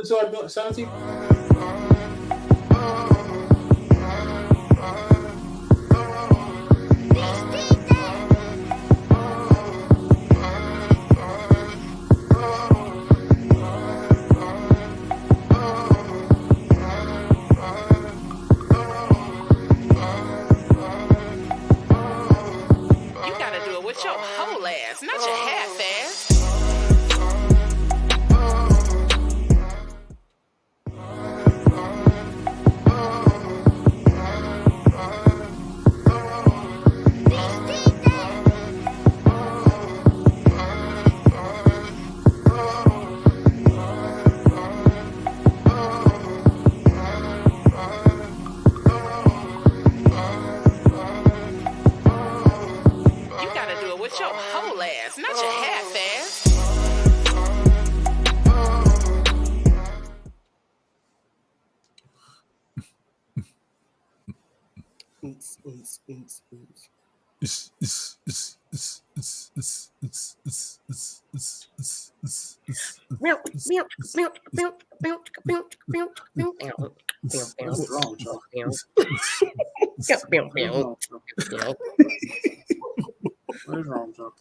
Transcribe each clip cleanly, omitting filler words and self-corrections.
17. With your whole ass, not your half ass. With your whole ass, not your half ass. What is wrong, Joe?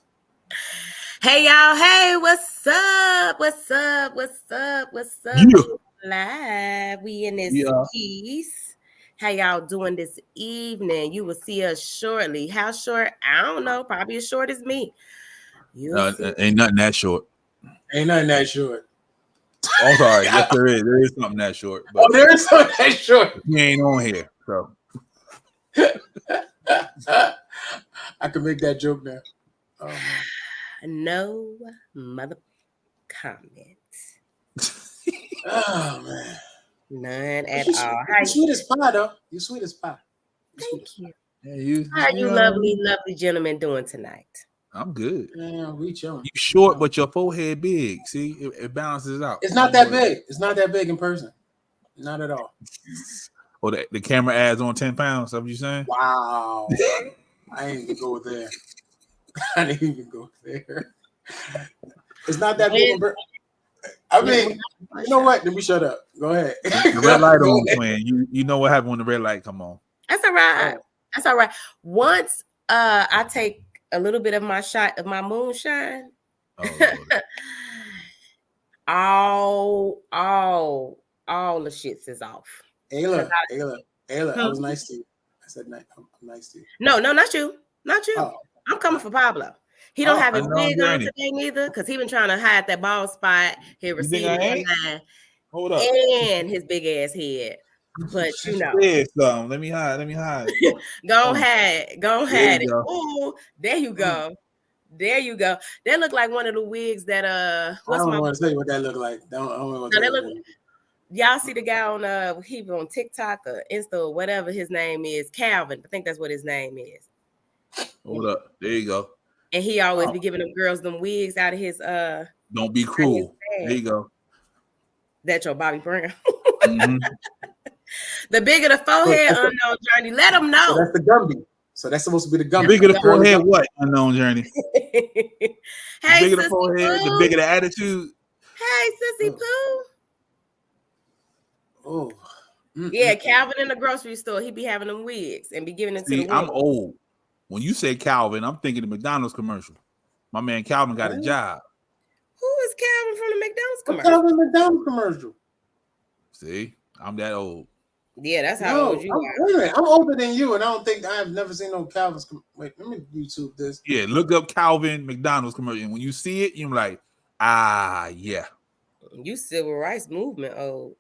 Hey y'all, hey, what's up? What's up? What's up? What's up? Yeah. Live. We in this piece. How y'all doing this evening? You will see us shortly. How short? I don't know. Probably as short as me. Ain't nothing that short. Ain't nothing that short. Oh, sorry. Yes, there is. There is something that short. But oh, there is something that short. He ain't on here, so I can make that joke now. Oh, no mother comment. Oh man, none at all. You sweet as pie, though. You sweet as pie. Thank you. Yeah, How you lovely gentlemen doing tonight? I'm good. Yeah, we chilling. You short, but your forehead big. See, it balances out. It's not that big. It's not that big in person. Not at all. Oh, the camera adds on 10 pounds. That's what you saying? Wow. I ain't even go there. I didn't even go there. It's not that big in person. I mean, you know what? Let me shut up. Go ahead. The red light on, twin. You know what happened when the red light come on. That's all right. Oh. That's all right. Once I take a little bit of my shot of my moonshine, all the shits is off. Ayla, I was nice to you. I said I'm nice to you. No, not you. Not you. Oh. I'm coming for Pablo. He don't have his wig on today neither, because he been trying to hide that bald spot. He received Hold up. And his big ass head. But you know. Let me hide. Go ahead. It. Oh, there you go. There you go. That look like one of the wigs that I don't want to say what that look like. Y'all see the guy on he on TikTok or Insta or whatever his name is, Calvin. I think that's what his name is. Hold up. There you go. And he always be giving them girls them wigs out of his Don't be cruel. There you go. That's your Bobby Brown. Mm-hmm. The bigger the forehead, unknown journey. Let them know. So that's the Gumby. So that's supposed to be the Gumby. The bigger the forehead, what? Unknown journey. Hey, the bigger the forehead, the bigger the attitude. Hey, Sissy Pooh. Oh. Yeah, Calvin in the grocery store, he be having them wigs and be giving it to the women. I'm old. When you say Calvin, I'm thinking the McDonald's commercial. My man Calvin got a job. Who is Calvin from the McDonald's commercial? Calvin McDonald's commercial. See, I'm that old. Yeah, that's how old you are. Wait a minute, I'm older than you, and I've never seen no Calvin's. Wait, let me YouTube this. Yeah, look up Calvin McDonald's commercial. And when you see it, you're like, yeah. You civil rights movement old.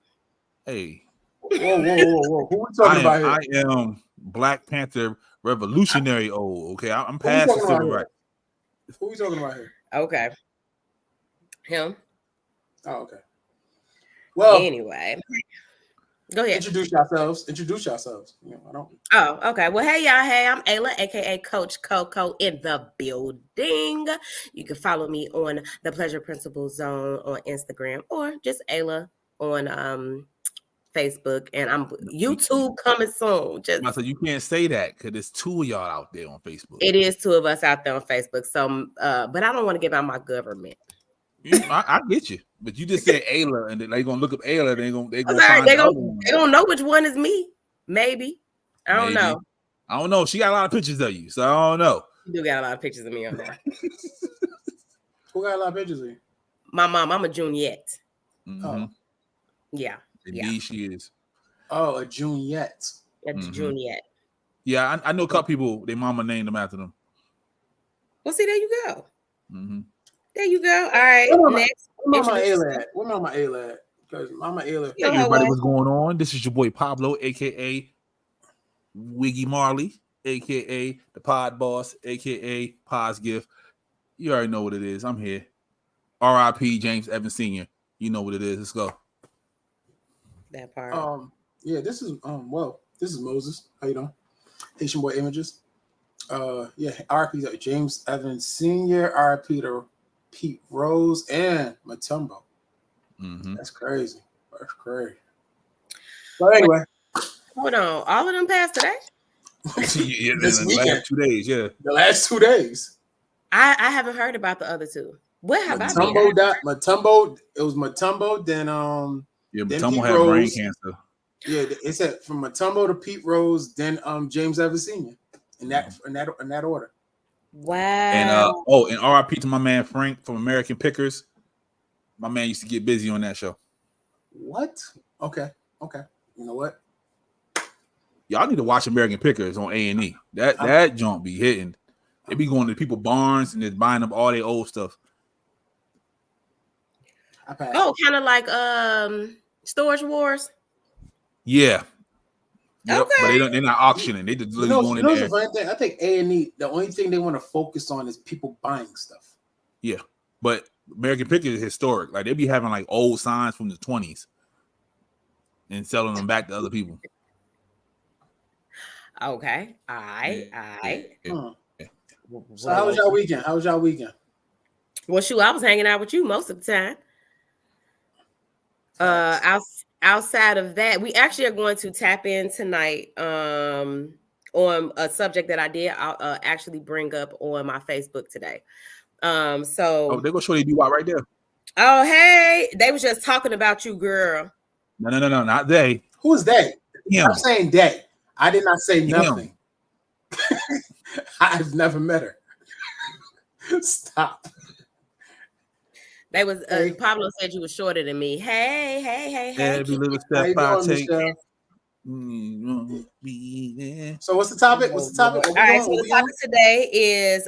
Hey. Whoa. Who we talking about here? I am Black Panther revolutionary old. Okay, I'm past the civil rights. Who we talking about here? Okay. Him. Oh, okay. Well, anyway. Go ahead. Introduce yourselves. You know, Oh, okay. Well, hey, y'all. Hey, I'm Ayla, aka Coach Coco, in the building. You can follow me on the Pleasure Principle Zone on Instagram, or just Ayla on Facebook, and I'm YouTube coming soon. So you can't say that because there's two of y'all out there on Facebook. It is two of us out there on Facebook. So, but I don't want to give out my government. I get you, but you just said Ayla, and they gonna look up Ayla. They gonna Sorry, find the other one. they gonna know which one is me. Maybe. I don't know. I don't know. She got a lot of pictures of you, so I don't know. You do got a lot of pictures of me on there. Who got a lot of pictures of you? My mom. I'm a Juniette. Oh. Yeah. Indeed, she is. Oh, a Juniette. That's Juniette. Yeah, I know a couple people. Their mama named them after them. Well, see, there you go. Mm-hmm. There you go. All right. Next. Where Mama Ayla at? Where Mama Ayla at? Because Mama Ayla. Hey, everybody, what's going on? This is your boy Pablo, aka Wiggy Marley, aka the Pod Boss, aka Pod's Gift. You already know what it is. I'm here. R.I.P. James Evans Sr. You know what it is. Let's go. That part. Yeah, this is this is Moses. How you doing? Haitian Boy Images. Yeah, R.I.P. to James Evans Sr., R.I.P. to Pete Rose and Matumbo. That's crazy. That's crazy. But anyway. Hold on. All of them passed today? Yeah, this weekend. Last 2 days, yeah. The last 2 days. I haven't heard about the other two. What have Matumbo Matumbo, it was Matumbo, then Matumbo had brain cancer. Yeah, it said from Matumbo to Pete Rose, then James Evans Sr. in that order. Wow. And and RIP to my man Frank from American Pickers. My man used to get busy on that show. What? Okay. You know what? Y'all need to watch American Pickers on A&E. That junk be hitting. They be going to people's barns and just buying up all their old stuff. Oh, kind of like Storage Wars. Yeah. Yep. Okay. But they're not auctioning. They just literally going in there. The funny thing? I think A&E, the only thing they want to focus on is people buying stuff. Yeah. But American Pickers is historic. Like they be having like old signs from the 20s and selling them back to other people. Okay. All right. So how was y'all weekend? Well, shoot, I was hanging out with you most of the time. Outside of that, we actually are going to tap in tonight on a subject that I did actually bring up on my Facebook today. They're gonna show you DUI right there. Oh, hey, they was just talking about you, girl. No, not they. Who is they? Him. I'm saying they. I did not say nothing. I've never met her. Stop. They was Pablo said you was shorter than me. Hey. Every little step I take. So what's the topic? All right, so the topic today is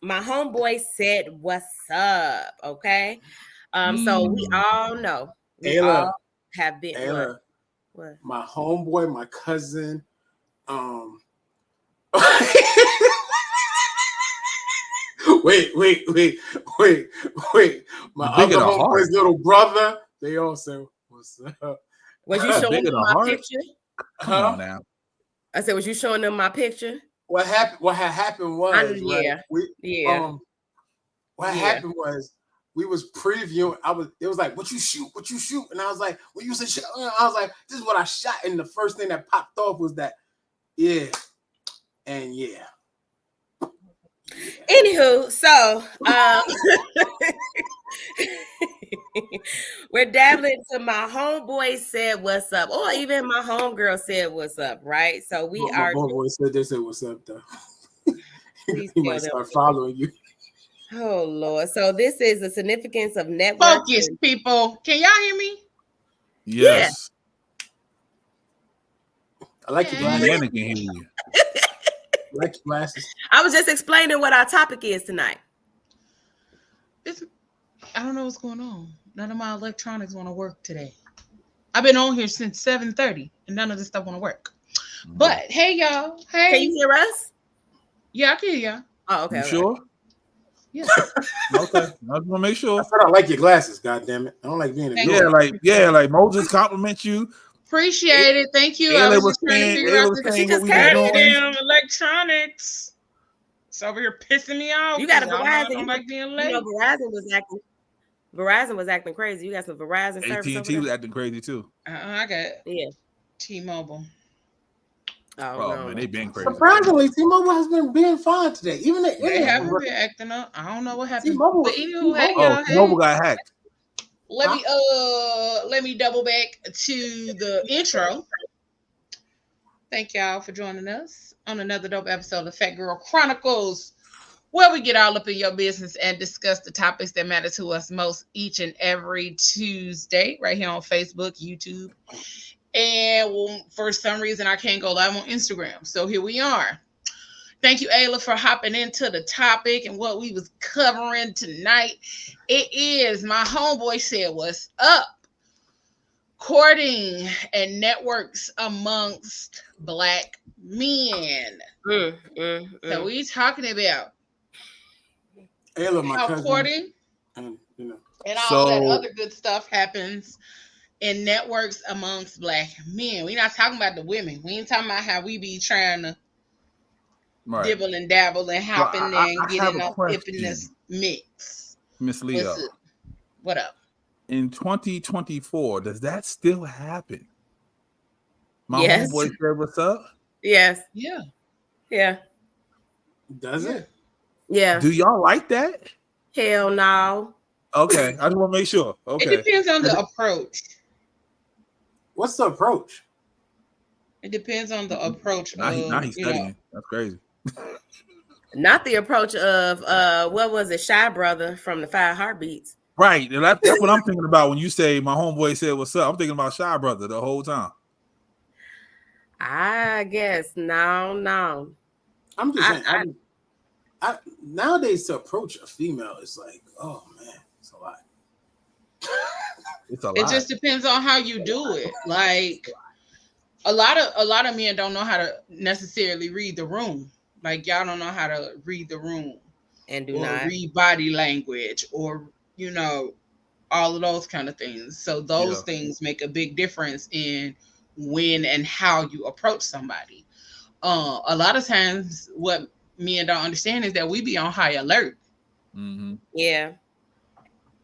my homeboy said what's up. Okay. So we all know all have been Ayla, what? My homeboy, my cousin, Wait. My other homeboy's little brother, they all say, what's up? Was you showing them my picture? Come on now. I said, was you showing them my picture? What happened was what happened was we was previewing. It was like, what you shoot? And I was like, well, you said shot. I was like, this is what I shot. And the first thing that popped off was that, yeah. Anywho, so we're dabbling to my homeboy said what's up, or even my homegirl said what's up, right? So we my homeboy said they said what's up though. He might start following you. Oh Lord. So this is the significance of networking. Focus, people. Can y'all hear me? Yes. Yeah. I like your glasses. Indiana can hear you. I like your glasses. I was just explaining what our topic is tonight. I don't know what's going on. None of my electronics want to work today. I've been on here since 7:30 and none of this stuff want to work. But hey, y'all. Hey. Can you hear us? Yeah, I can hear y'all. Oh, okay. You sure? Yeah. Okay. I just want to make sure. I said I like your glasses, goddammit. I don't like being ignored. like Moses compliment you. Appreciate it. Thank you. Ayla I was was just trying to figure out damn electronics. It's over here pissing me off. You got a Verizon. I don't like being late. You know, Verizon was acting crazy. You got some Verizon service. AT&T was acting crazy too. I got Yeah. T-Mobile. Oh, no, man, no. they been crazy. Surprisingly, T-Mobile has been being fine today. Even the They internet. haven't been acting up. I don't know what happened. T-Mobile. But anywho, hey Oh, y'all, hey. T-Mobile got hacked. Let me double back to the intro. Thank y'all for joining us on another dope episode of Phat Girl Chronicles, where we get all up in your business and discuss the topics that matter to us most each and every Tuesday, right here on Facebook, YouTube, and for some reason I can't go live on Instagram. So here we are. Thank you, Ayla, for hopping into the topic and what we was covering tonight. It is My Homeboy Said Wassup. Courting and networks amongst Black men. So we talking about Ayla, my how cousin, courting and and all that other good stuff happens in networks amongst Black men. We're not talking about the women. We ain't talking about how we be trying to dibble and dabble and hop in there and get in this mix. Miss Leo. What up? In 2024, does that still happen? My Yes. homeboy said, "What's up?" Yes. Yeah. Yeah. Does it? Yeah. Do y'all like that? Hell no. Okay, I just want to make sure. Okay. It depends on the approach. What's the approach? It depends on the approach. Now he's studying. That's crazy. Not the approach of what was it, Shy Brother from the 5 Heartbeats. Right. That's what I'm thinking about when you say my homeboy said what's up. I'm thinking about Shy Brother the whole time. I guess no. I'm just saying. Nowadays, to approach a female is like, oh man, it's a lot. It's a lot. It just depends on how you do it. Like a lot of men don't know how to necessarily read the room. Like y'all don't know how to read the room and do or not read body language or all of those kind of things. So those things make a big difference in when and how you approach somebody. A lot of times what men don't understand is that we be on high alert. Mm-hmm. Yeah.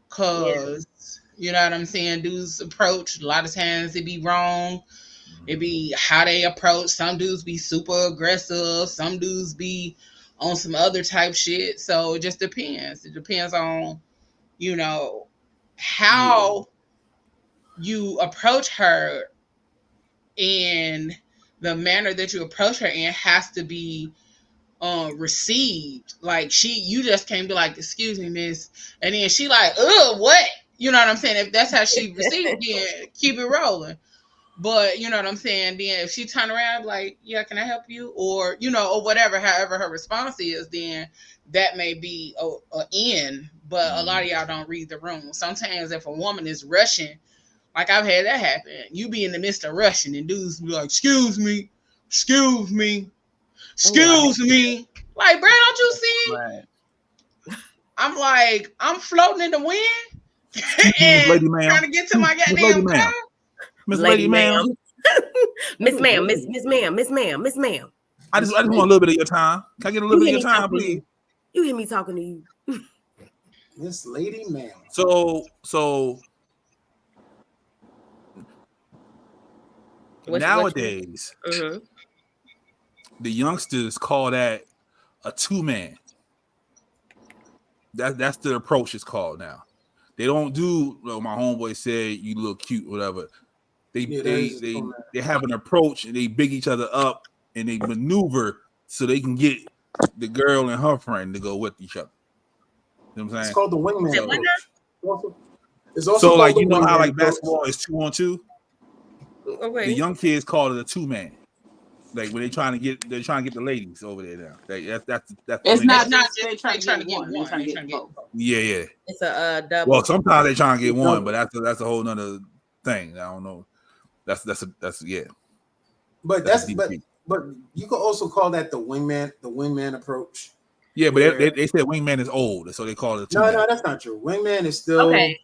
Cause you know what I'm saying? Dudes approach, a lot of times it be wrong. It be how they approach. Some dudes be super aggressive. Some dudes be on some other type shit. So it just depends. It depends on, how you approach her, and the manner that you approach her in has to be received. Like you just can't be like, excuse me, miss. And then she like, what? You know what I'm saying? If that's how she received it, keep it rolling. But you know what I'm saying? Then if she turn around like, yeah, can I help you? Or, or whatever, however her response is, then that may be a end. But a lot of y'all don't read the room. Sometimes if a woman is rushing, like I've had that happen, you be in the midst of rushing and dudes be like, excuse me. Like, bro, don't you see? Right. I'm like, I'm floating in the wind and lady ma'am. trying to get to my goddamn car. Miss Lady Ma'am. Miss Ma'am. I just want a little bit of your time. Can I get a little bit of your time, please? You hear me talking to you. Miss Lady Ma'am. So nowadays, the youngsters call that a 2-man. That's the approach it's called now. They don't do my homeboy said you look cute, whatever. They have an approach and they big each other up and they maneuver so they can get the girl and her friend to go with each other. You know what I'm saying? It's called the wingman approach. It's also so like how like basketball is 2-on-2. Okay. The young kids call it a 2-man. Like when they're trying to get the ladies over there now. Like that's it's not just they're trying to get one. They're trying to get both. Yeah. It's a double. Well, sometimes they're trying to get one, but that's a whole nother thing. I don't know. That's yeah. But but you could also call that the wingman approach. Yeah, but they said wingman is old, so they call it a 2-man. No, that's not true. Wingman is still okay.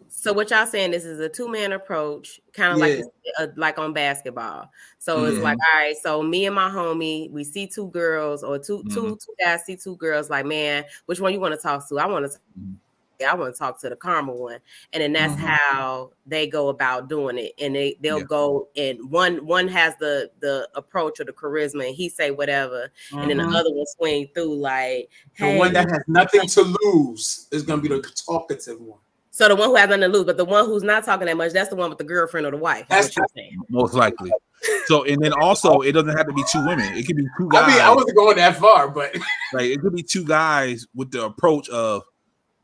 So what y'all saying? This is a 2-man approach, kind of like on basketball. So it's like, all right. So me and my homie, we see 2 girls or two guys see 2 girls. Like, man, which one you want to talk to? I want to I want to talk to the karma one. And then that's how they go about doing it. And they'll go and one has the approach or the charisma and he say whatever. And then the other one swing through like, hey. The one that has nothing to lose is going to be the talkative one. So the one who has nothing to lose, but the one who's not talking that much, that's the one with the girlfriend or the wife. That's what you're saying. Most likely. So, and then also, it doesn't have to be two women. It could be two guys. I mean, I wasn't going that far, but like it could be two guys with the approach of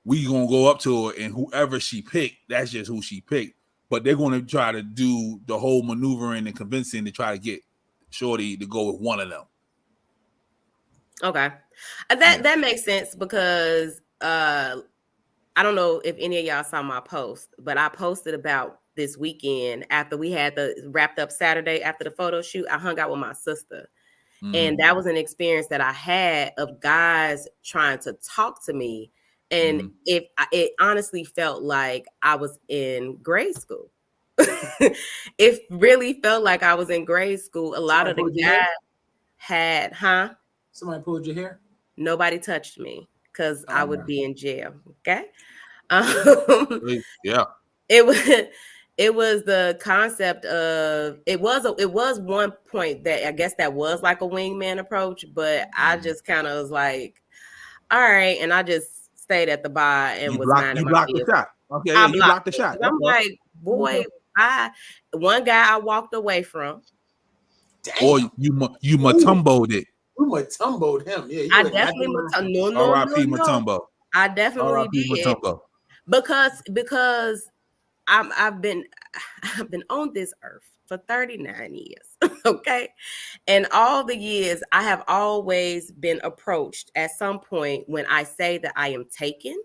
we gonna go up to her and whoever she picked, that's just who she picked. But they're going to try to do the whole maneuvering and convincing to try to get Shorty to go with one of them. Okay, that makes sense because I don't know if any of y'all saw my post, but I posted about this weekend after we had the wrapped up Saturday after the photo shoot. I hung out with my sister. And that was an experience that I had of guys trying to talk to me. And it honestly felt like I was in grade school. It really felt like I was in grade school. A lot of the guys had, Somebody pulled your hair? Nobody touched me because I would be in jail. Okay. Yeah. It was the concept of it was one point that I guess that was like a wingman approach, but I just kind of was like, all right, and I just stayed at the bar and was minding my business. The shot. Okay, I you blocked the shot. I'm like, boy, one guy I walked away from. Damn. Or you Matumbo'd it. You Matumbo'd him. Yeah, I definitely no. R.I.P. Matumbo. I definitely did. Matumbo. Because I've been on this earth for 39 years. Okay. And all the years I have always been approached at some point when I say that I am taken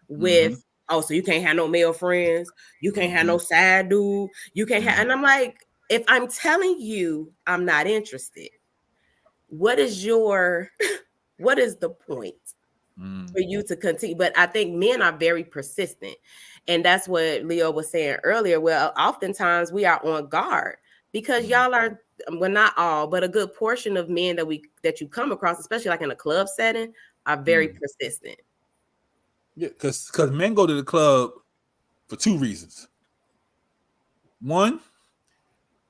with, oh, so you can't have no male friends. You can't have no side dude. You can't have, and I'm like, if I'm telling you I'm not interested, what is the point for you to continue? But I think men are very persistent. And that's what Leo was saying earlier. Well, oftentimes we are on guard because y'all are, well, not all, but a good portion of men that you come across, especially like in a club setting, are very persistent. Yeah, because men go to the club for two reasons. One,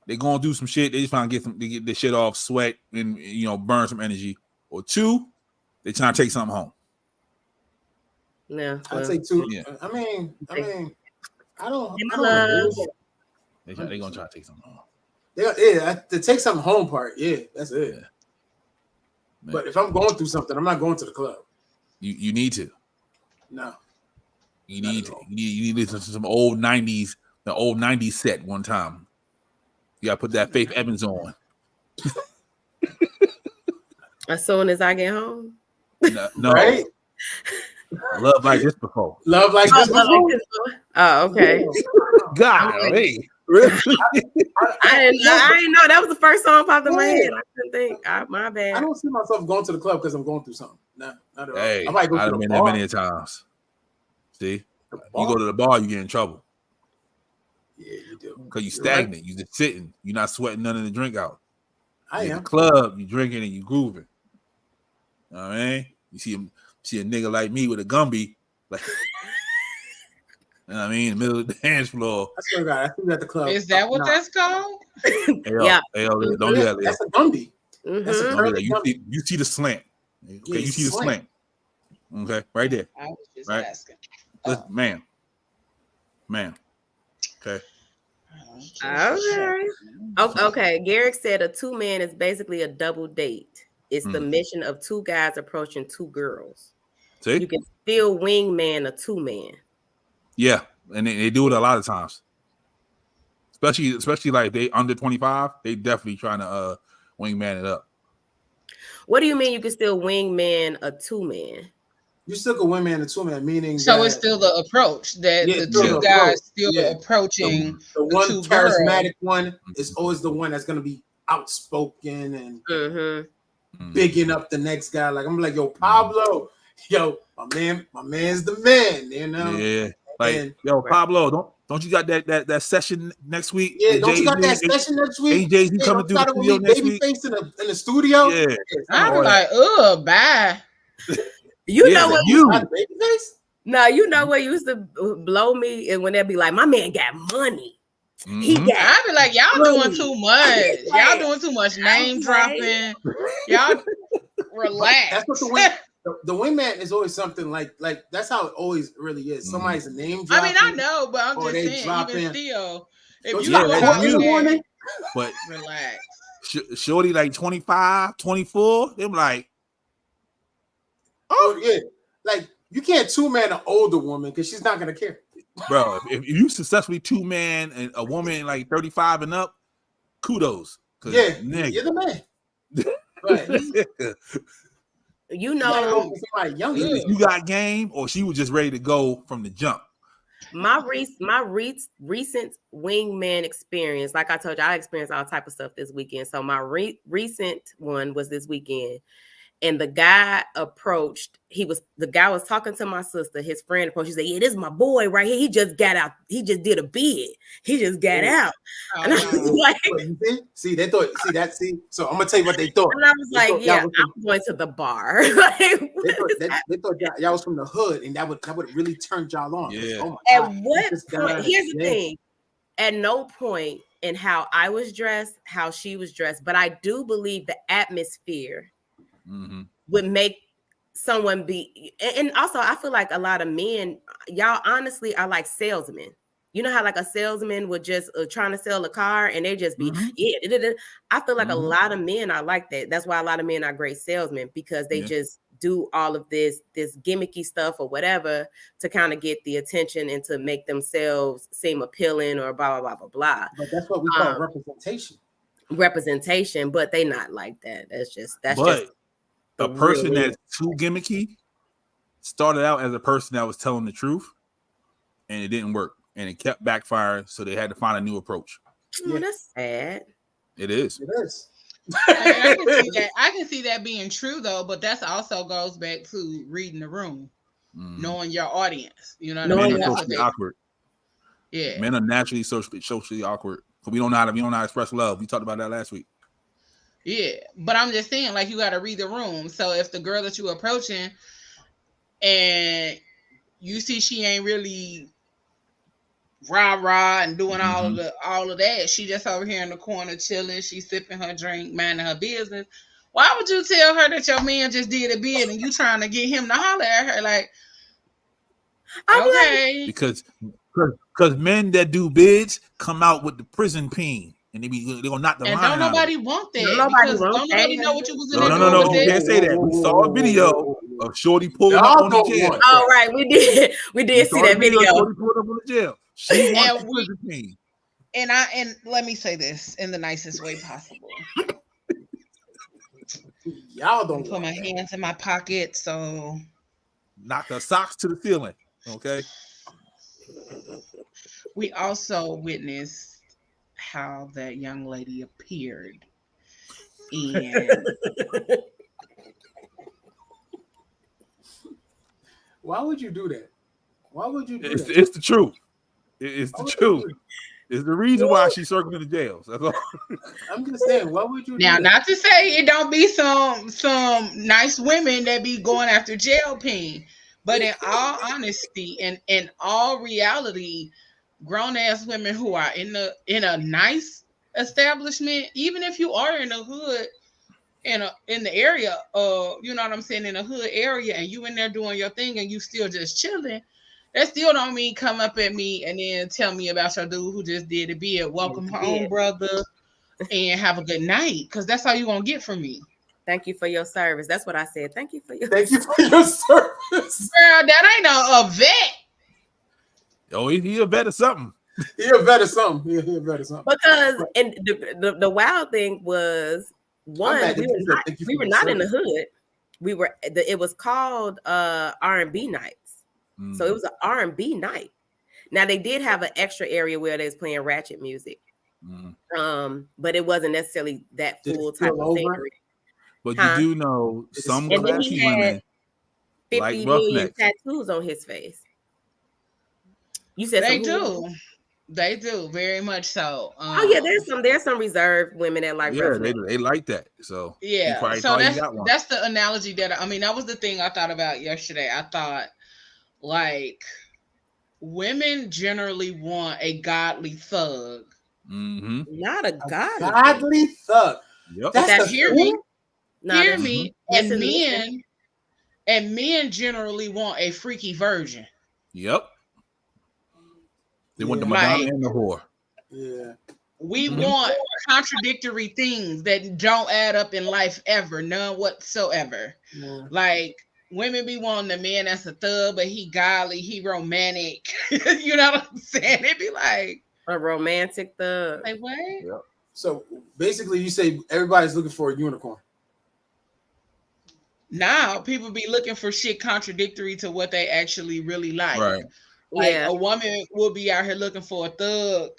they're gonna do some shit. They just trying to get the shit off, sweat, and burn some energy. Or two, they trying to take something home. Yeah, I'd say two. Yeah. I mean, I don't know. They're gonna try to take something home. Yeah, to take something home part. Yeah, that's it. Yeah. But if I'm going through something, I'm not going to the club. You need to. No. You need to listen to some old 90s, the old 90s set one time. You gotta put that Faith Evans on. As soon as I get home. No. Right? Love like this before. Love like this before. Oh, okay. God, hey. Really? I didn't know that was the first song popped in my head. I couldn't think. My bad. I don't see myself going to the club because I'm going through something. No, not at all. Hey, I might go I've been there many times. See, you go to the bar, you get in trouble. Yeah, you do. Because you stagnant. Right. You just sitting. You're not sweating none of the drink out. I am. In the club, you drinking and you grooving. All right. You see a nigga like me with a Gumby, like, you know what I mean, in the middle of the dance floor. I swear to God, I think at the club. Is that what that's called? Yeah. Don't do that, Leo. That's a Gumby. That's a Gumby. You see the slant. Okay, yeah, you see the slant. Okay, right there. I was just right? asking. Listen, ma'am. Okay. Okay. Garrick said a 2-man is basically a double date. It's the mission of 2 guys approaching 2 girls. See? You can still wingman a 2-man. Yeah, and they do it a lot of times. Especially like they under 25, they definitely trying to wingman it up. What do you mean you can still wingman a 2-man? You still can wingman a 2-man, meaning so it's still the approach that the 2 guys still approaching the one charismatic one is always the one that's gonna be outspoken and bigging up the next guy. Like I'm like, yo, Pablo, yo, my man's the man, you know? Yeah. Like, yo, Pablo, don't you got that session next week? Yeah, don't you got that session next week? AJ's coming through the studio next week. Babyface in the studio. Yeah. I'm like, bye. You know what? Babyface? No, you know what used to blow me and when they'd be like, my man got money. He got I be like, y'all doing money. too much. Y'all doing too much name was dropping. Y'all relax. That's what the wingman is always something like that's how it always really is. Somebody's a name I dropping. mean, I know, but I'm or just they saying, dropping. even still, if Don't you you got go caught out in the there, morning? But relax. Shorty like 25, 24, they're like, Oh yeah, like you can't two-man an older woman because she's not gonna care. bro, if you successfully two-man and a woman like 35 and up, kudos. Yeah, nigga. you're the man. Right. You know, somebody younger. You got game, or she was just ready to go from the jump. My recent wingman experience, like I told you, I experienced all type of stuff this weekend. So my recent one was this weekend, and the guy approached. The guy was talking to my sister. His friend approached. He said, "Yeah, this is my boy right here. He just got out. He just did a bid. He just got out." Oh, and I was like, they thought. So I'm gonna tell you what they thought. And I was like, "Yeah, I'm going to the bar." Like, they thought y'all was from the hood, and that would really turn y'all on. Yeah. Oh my At God, what point? Here's the thing. At no point in how I was dressed, how she was dressed, but I do believe the atmosphere would make someone be. And also, I feel like a lot of men, y'all honestly are like salesmen. You know how like a salesman would just trying to sell a car and they just be, I feel like a lot of men are like that. That's why a lot of men are great salesmen, because they just do all of this gimmicky stuff or whatever to kind of get the attention and to make themselves seem appealing or blah, blah, blah, blah, blah. But that's what we call representation, but they not like that. That's just a person that's too gimmicky started out as a person that was telling the truth, and it didn't work, and it kept backfiring, so they had to find a new approach. Oh, that's sad. It is. I can see that being true though, but that also goes back to reading the room, knowing your audience. You know what I mean? Men are socially awkward. Yeah, men are naturally socially awkward. We don't know how to express love. We talked about that last week. Yeah, but I'm just saying, like, you got to read the room. So if the girl that you approaching and you see she ain't really rah and doing all of that, she just over here in the corner chilling, she sipping her drink, minding her business. Why would you tell her that your man just did a bid and you trying to get him to holler at her? Like, okay, because men that do bids come out with the prison peen. And they gonna knock the line out. And don't nobody want that. Don't nobody know what you was in there. No, you can't say that. We saw a video of Shorty pulling up on the jail. Oh, right, we did see that video. Shorty pulled up on the jail. She wants the prison peen. And let me say this in the nicest way possible. Y'all don't put my hands in my pocket, so knock the socks to the ceiling. Okay. We also witnessed how that young lady appeared, and why would you do that? Why would you do that? It's the truth. It's the truth. It's the reason why she's circling the jails. That's all. I'm just saying, why would you now do that? Not to say it don't be some nice women that be going after jail peen, but in all honesty and in all reality, grown ass women who are in a nice establishment, even if you are in the hood, in the area, you know what I'm saying, in a hood area, and you in there doing your thing and you still just chilling, that still don't mean come up at me and then tell me about your dude who just did a bid. Welcome home, brother, and have a good night, because that's all you're gonna get from me. Thank you for your service. That's what I said. Thank you for your service. Girl, that ain't a vet. Oh, he a vet or something. He a vet or something. He a vet or something. Because and the wild thing was, one, we were not in the hood. It was called R&B nights. So it was an R&B night. Now they did have an extra area where they was playing ratchet music. But it wasn't necessarily that full type of thing. But you do know some classy women 50 like million roughnecks. tattoos on his face. You said they do. They do, very much so. Oh yeah, there's some reserved women that like. Yeah, they like that. So yeah, so that's the analogy that that was the thing I thought about yesterday. I thought, like women generally want a godly thug. Mm-hmm. Not a A godly. godly thug. Yep. That's That the Hear thing. me, Not hear a, me, and men generally want a freaky virgin. Yep. They want the Yeah. Madonna Like and the whore. Yeah. we Mhm. want contradictory things that don't add up in life ever, none whatsoever. Yeah. Like women be wanting a man that's a thug, but he godly, he romantic. You know what I'm saying? It'd be a romantic thug. like what? Yep. So basically, you say everybody's looking for a unicorn. Now people be looking for shit contradictory to what they actually really like. Right. Like Yeah, a woman will be out here looking for a thug,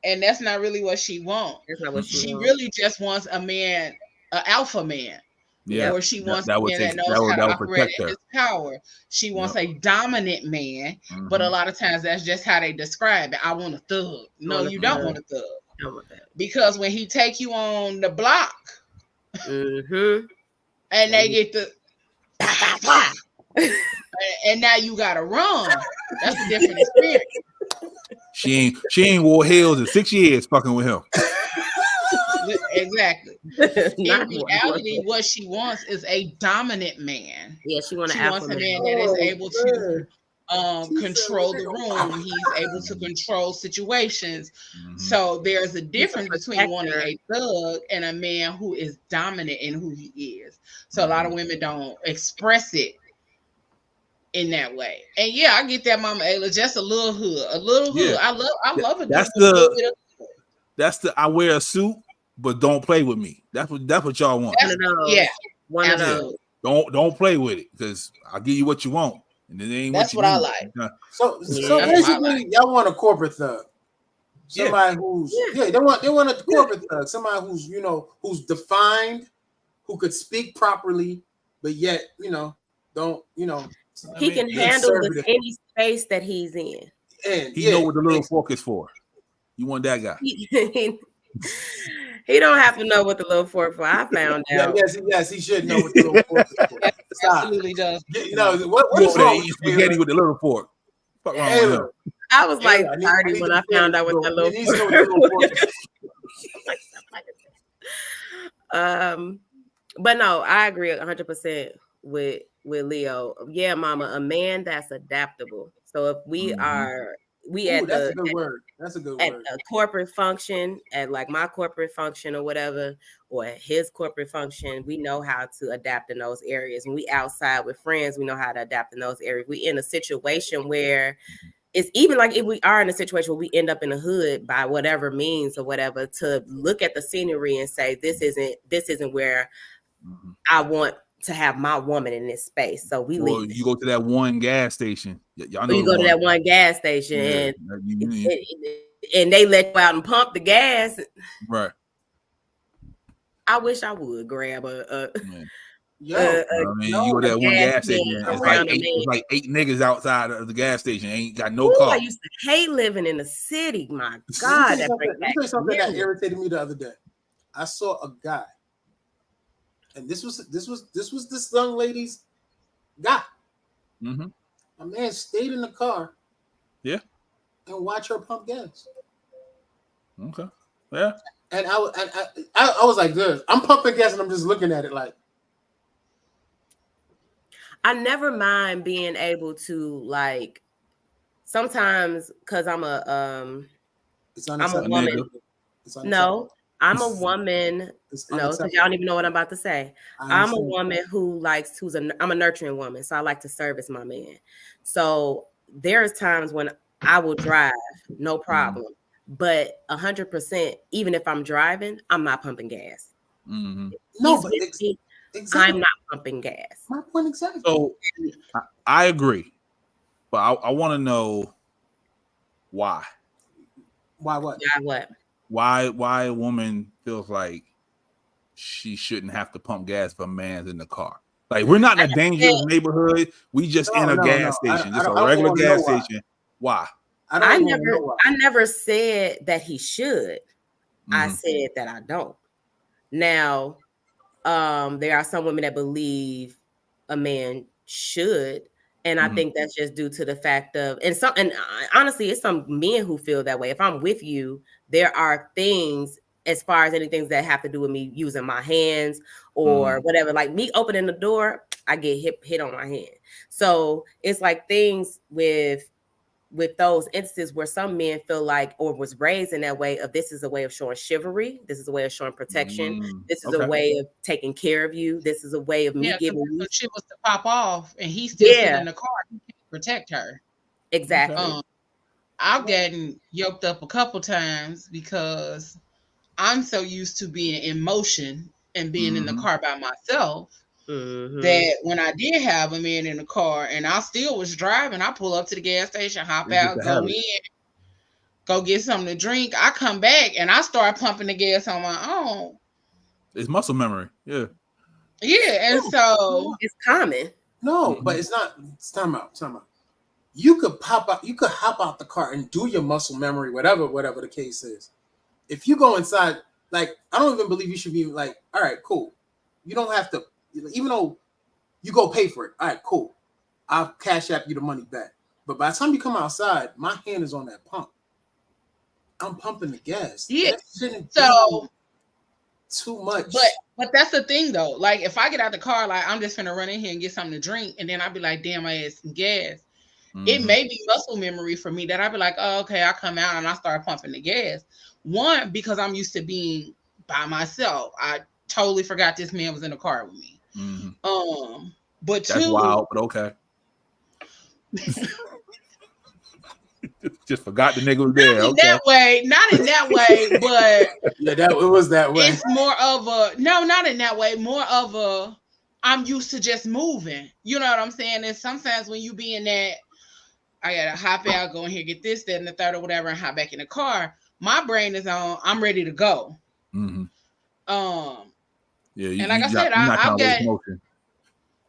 and that's not really what she wants. that's not what She she wants. really just wants a man, an alpha man. Yeah. Or she wants that a would man take that knows how that to would operate protect in her. his power. She wants Yep. a dominant man, but a Mhm. lot of times that's just how they describe it. I want a thug. No, want a you don't thug. want a thug. Don't want that. Because when he take you on the block Mm-hmm. and they get the bah, bah, bah, and now you gotta run. That's a different experience. She ain't wore heels in 6 years fucking with him. Exactly. Not In more. reality, what she wants is a dominant man. Yeah, she want an She wants alpha a man. man that is able to She control said, the room. He's able to control situations. Mhm. So there's a difference between wanting protector. a thug and a man who is dominant in who he is. So a lot of women don't express it in that way. And yeah, I get that, Mama Ayla. Just a little hood, a little hood. Yeah. I love a That's good little bit of That's the I wear a suit, but don't play with me. That's what y'all want. One of those. yeah, One of absolutely. those. Don't play with it because I'll give you what you want, and it ain't That's what you what I need. like. So Yeah. That's what I basically, y'all want a corporate thug. Somebody who's they want a corporate thug. Somebody who's who's defined, who could speak properly, but yet don't He can handle any space that he's in. And He know what the little fork is for. You want that guy. He don't have to know what the little fork for. I found out. Yes, he should know what the little fork is for. Absolutely does. What is wrong with spaghetti with the little fork? Fuck wrong with him? I was like 30 when I found out what that little fork was. But no, I agree 100% with Leo. Yeah, mama, a man that's adaptable. So if we are that's a good word. That's a good at word. a corporate function, at like my corporate function or whatever, or his corporate function, we know how to adapt in those areas. When we outside with friends, we know how to adapt in those areas. We in a situation where it's even like if we are in a situation where we end up in the hood by whatever means or whatever, to look at the scenery and say, this isn't where I want to have my woman in this space. So we leave. You go to that one gas station. Y'all know you go to that one gas station and they let you out and pump the gas. Right. I wish I would grab a you go to that one gas station. It's like eight niggas outside of the gas station. Ain't got no car. I used to hate living in the city. My God, Let me tell you something that irritated me the other day. I saw a guy, and this was this young lady's guy. Mm-hmm. A man stayed in the car. Yeah. And watch her pump gas. Okay. Yeah. And I was like this. I'm pumping gas and I'm just looking at it like. I never mind being able to like sometimes because I'm a woman. No, I'm a woman. No, because y'all don't even know what I'm about to say. I'm a woman I'm a nurturing woman. So I like to service my man. So there's times when I will drive, no problem. But 100%, even if I'm driving, I'm not pumping gas. Mm-hmm. No, but exactly. I'm not pumping gas. My point exactly. So I agree, but I want to know why. Why what? Why what? Why a woman feels like she shouldn't have to pump gas if a man's in the car. Like we're not in a dangerous neighborhood. We just in a gas station, just a regular gas station. Why? I never said that he should. I said that I don't. Now, there are some women that believe a man should, And I think that's just due to the fact of, honestly, it's some men who feel that way. If I'm with you, there are things as far as anything that have to do with me using my hands or whatever, like me opening the door, I get hit on my hand. So it's like things with those instances where some men feel like, or was raised in that way of, this is a way of showing chivalry. This is a way of showing protection. This is a way of taking care of you. This is a way of me giving you. Shit was to pop off, and he's still sitting in the car. He can't protect her. Exactly. I've gotten yoked up a couple times because I'm so used to being in motion and being in the car by myself that when I did have a man in the car and I still was driving, I pull up to the gas station, hop out, go in, go get something to drink. I come back and I start pumping the gas on my own. It's muscle memory. Yeah. Yeah. And so it's common. No, but it's not. It's time out. You could pop out. You could hop out the car and do your muscle memory, whatever the case is. If you go inside, like, I don't even believe you should be like, all right, cool. You don't have to, even though you go pay for it. All right, cool. I'll cash app you the money back. But by the time you come outside, my hand is on that pump. I'm pumping the gas. Yeah. That shouldn't be too much. But that's the thing though. Like if I get out the car, like I'm just gonna run in here and get something to drink, and then I'll be like, damn, I had some gas. It may be muscle memory for me that I'll be like, oh, okay, I come out and I start pumping the gas. One, because I'm used to being by myself. I totally forgot this man was in the car with me. But that's two, wild, but okay. Just forgot the nigga was there. Not in that way, but yeah, it was that way. It's more of a not in that way, more of a I'm used to just moving. You know what I'm saying? And sometimes when you be in that, I gotta hop out, go in here, get this, that, and the third, or whatever, and hop back in the car. My brain is on. I'm ready to go. Yeah. And like I said, I've got.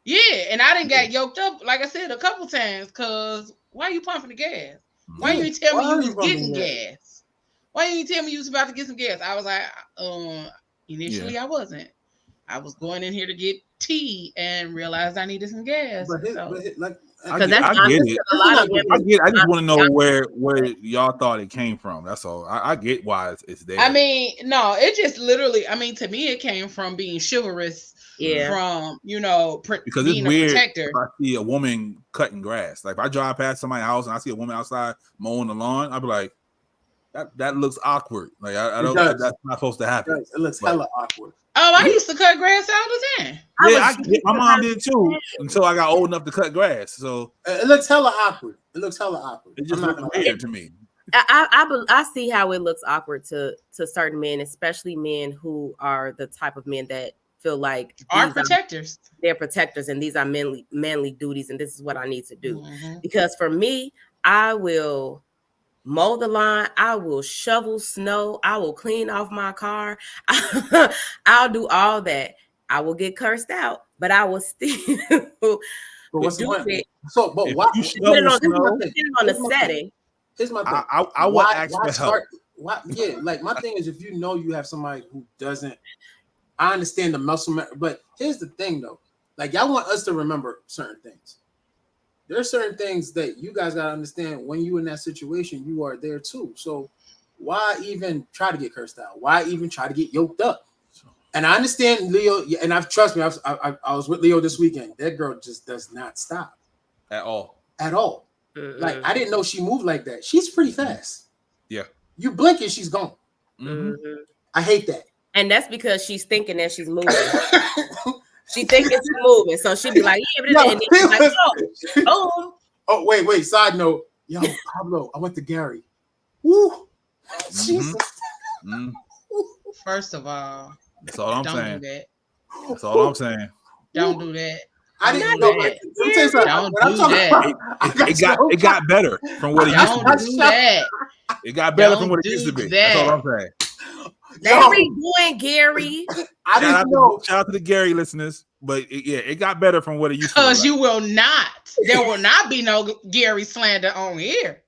Yeah, and I didn't get yoked up, like I said, a couple times. Cause why are you pumping the gas? Why you didn't tell me you was getting gas? Why you didn't tell me you was about to get some gas? I was like, initially I wasn't. I was going in here to get tea and realized I needed some gas. I get it. I just want to know where y'all thought it came from. That's all. I get why it's there. I mean, no, it just literally. I mean, to me, it came from being chivalrous. Yeah. From because being it's weird. A protector. If I see a woman cutting grass, like if I drive past somebody's house and I see a woman outside mowing the lawn, I'll be like, that looks awkward. Like I don't. That's not supposed to happen. It looks hella awkward. Oh, I used to cut grass all the time. My mom did too until I got old enough to cut grass. So it looks hella awkward. It just looks weird to me. I see how it looks awkward to certain men, especially men who are the type of men that feel like are protectors. They're protectors, and these are manly duties, and this is what I need to do. Because for me, I will mow the lawn, I will shovel snow, I will clean off my car. I'll do all that. I will get cursed out, but I will still do it. So, but why? Depending on the setting. Here's my thing. I would ask for help. Like my thing is, if you know you have somebody who doesn't, I understand the muscle, but here's the thing though. Like y'all want us to remember certain things. There are certain things that you guys gotta understand when you in that situation, you are there too. So why even try to get cursed out? Why even try to get yoked up? And I understand Leo, and trust me, I was with Leo this weekend. That girl just does not stop at all. Like I didn't know she moved like that. She's pretty fast. Yeah, you blink and she's gone. I hate that. And that's because she's thinking that she's moving. She thinking she's moving, so she'd be like, "Yeah," but and then she's like, "Oh, wait." Side note, yo, Pablo, I went to Gary. Woo, Jesus. First of all, that's all I'm saying. Do that. That's all I'm saying. Don't do that. I didn't know. Don't do that. It got better from what it used to be. Don't do that. It got better from what it used to be. That's all I'm saying. Let me doing Gary. I didn't know. Shout out to the Gary listeners, but it got better from what it used to be. Because you will not. There will not be no Gary slander on here.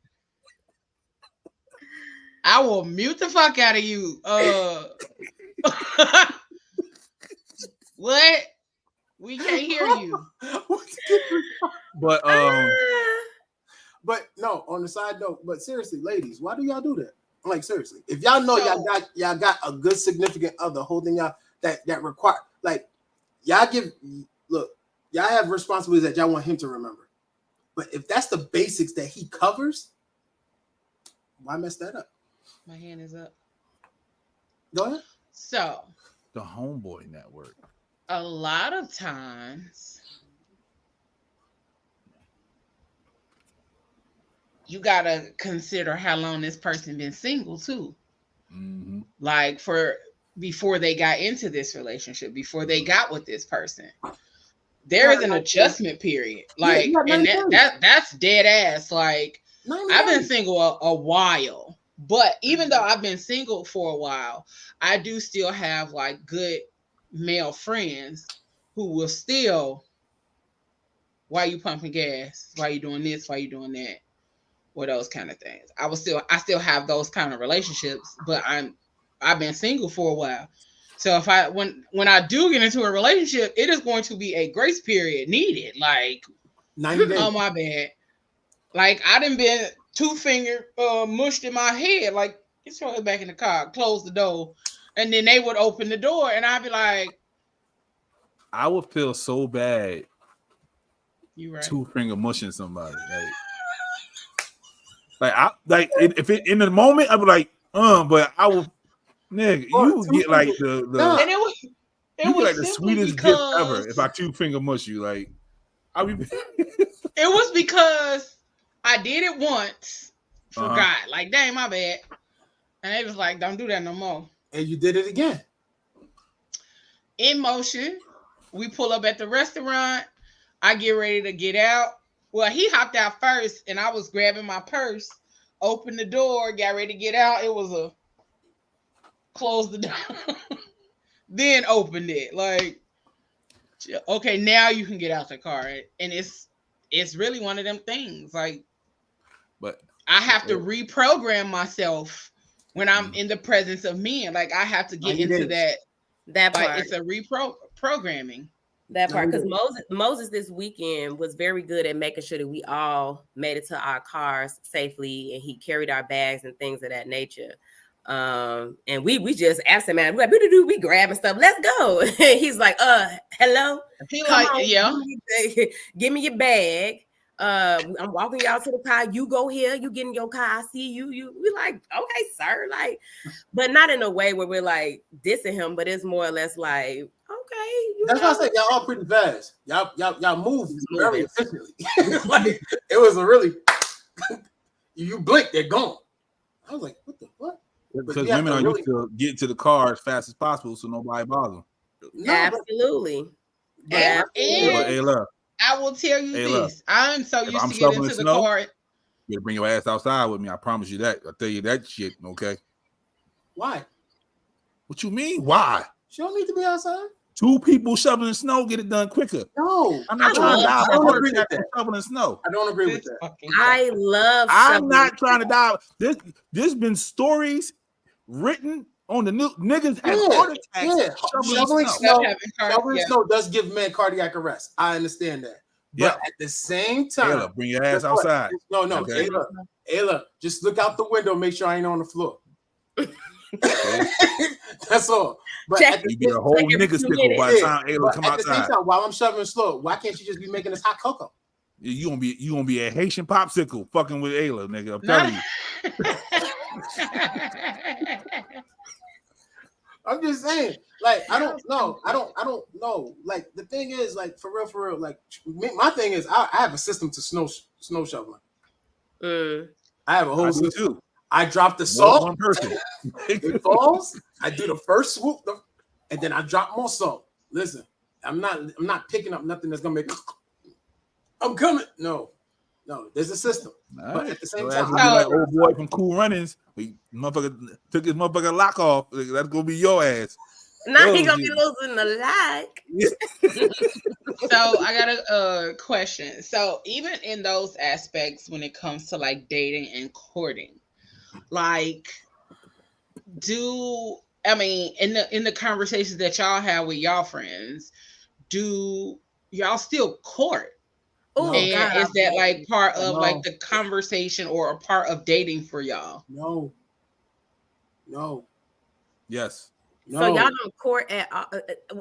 I will mute the fuck out of you. What? We can't hear you. But But no, on the side note, but seriously, ladies, why do y'all do that? Like seriously, if y'all know y'all got a good significant other holding y'all that require like y'all have responsibilities that y'all want him to remember. But if that's the basics that he covers, why mess that up? My hand is up. Go ahead. So the Homeboy Network. a lot of times you gotta consider how long this person been single too. Mm-hmm. Like before they got into this relationship, before they got with this person. There is an adjustment period. Like, and that's dead ass. Like, I've been single a while, but even though I've been single for a while, I do still have like good male friends who will still, why you pumping gas? Why you doing this? Why you doing that? Or those kind of things. I still have those kind of relationships, but I've been single for a while. So if when I do get into a relationship, it is going to be a grace period needed. Like 90 days. Oh my bad. Like I done been 2-finger mushed in my head. Like get your head back in the car, close the door, and then they would open the door, and I'd be like, I would feel so bad. You right. 2-finger mushing somebody. If it in the moment I'd be like, but I would. Nigga, you would get like the and it was like the sweetest gift ever if I 2-finger mush you. Like I be it was because I did it once, forgot. Like, dang, my bad. And they was like, don't do that no more. And you did it again. In motion, we pull up at the restaurant. I get ready to get out. Well, he hopped out first, and I was grabbing my purse, opened the door, got ready to get out. It was a close the door, then opened it. Like, okay, now you can get out the car. And it's really one of them things. Like, but I have to reprogram myself when I'm in the presence of men. Like, I have to get into that part. Like, it's a reprogramming. That part, because Moses this weekend was very good at making sure that we all made it to our cars safely, and he carried our bags and things of that nature. And we just asked him, man, we grabbing stuff. Let's go. He's like, hello. He like, yeah. Give me your bag. I'm walking y'all to the car. You go here. You get in your car. I see you. We like, okay, sir. Like, but not in a way where we're like dissing him, but it's more or less like, okay. That's why I said y'all all pretty fast. Y'all move very efficiently. Like it was a really you blink, they're gone. I was like, what the fuck? Because women are used to get to the car as fast as possible, so nobody bothers them. No, absolutely. And I will tell you this: I'm so used to getting into the car. You better bring your ass outside with me. I promise you that. I'll tell you that shit. Okay. Why? What you mean? Why? She don't need to be outside. 2 people shoveling snow get it done quicker. No, I'm not trying to die. I don't agree with that. Shoveling snow. I don't agree with that. I love. I'm not trying to die. There's been stories written on the new niggas had heart attacks. Shoveling snow does give men cardiac arrest. I understand that. But at the same time, Ayla, bring your ass outside. No, okay. Ayla, just look out the window, make sure I ain't on the floor. That's all. But you get a whole nigga sickle by the time Ayla come outside. At the same time, while I'm shoveling slow, why can't you just be making this hot cocoa? You gonna be a Haitian popsicle fucking with Ayla, nigga. I'm telling you. I'm just saying, like, I don't know. Like, the thing is, like, for real, like, my thing is, I have a system to snow shoveling. I have a whole system. Too. I drop the salt. One person. It falls. I do the first swoop, and then I drop more salt. Listen, I'm not picking up nothing that's gonna make. I'm coming. No, there's a system. All but right. at the same time, like old boy from Cool Runnings, motherfucker took his motherfucking lock off. That's gonna be your ass. Now he gonna be losing the lock. So I got a question. So even in those aspects, when it comes to like dating and courting, like, in the conversations that y'all have with y'all friends, do y'all still court? Oh No. And God, is that like part of No. like the conversation or a part of dating for y'all? No. Yes. No. So y'all don't court at all?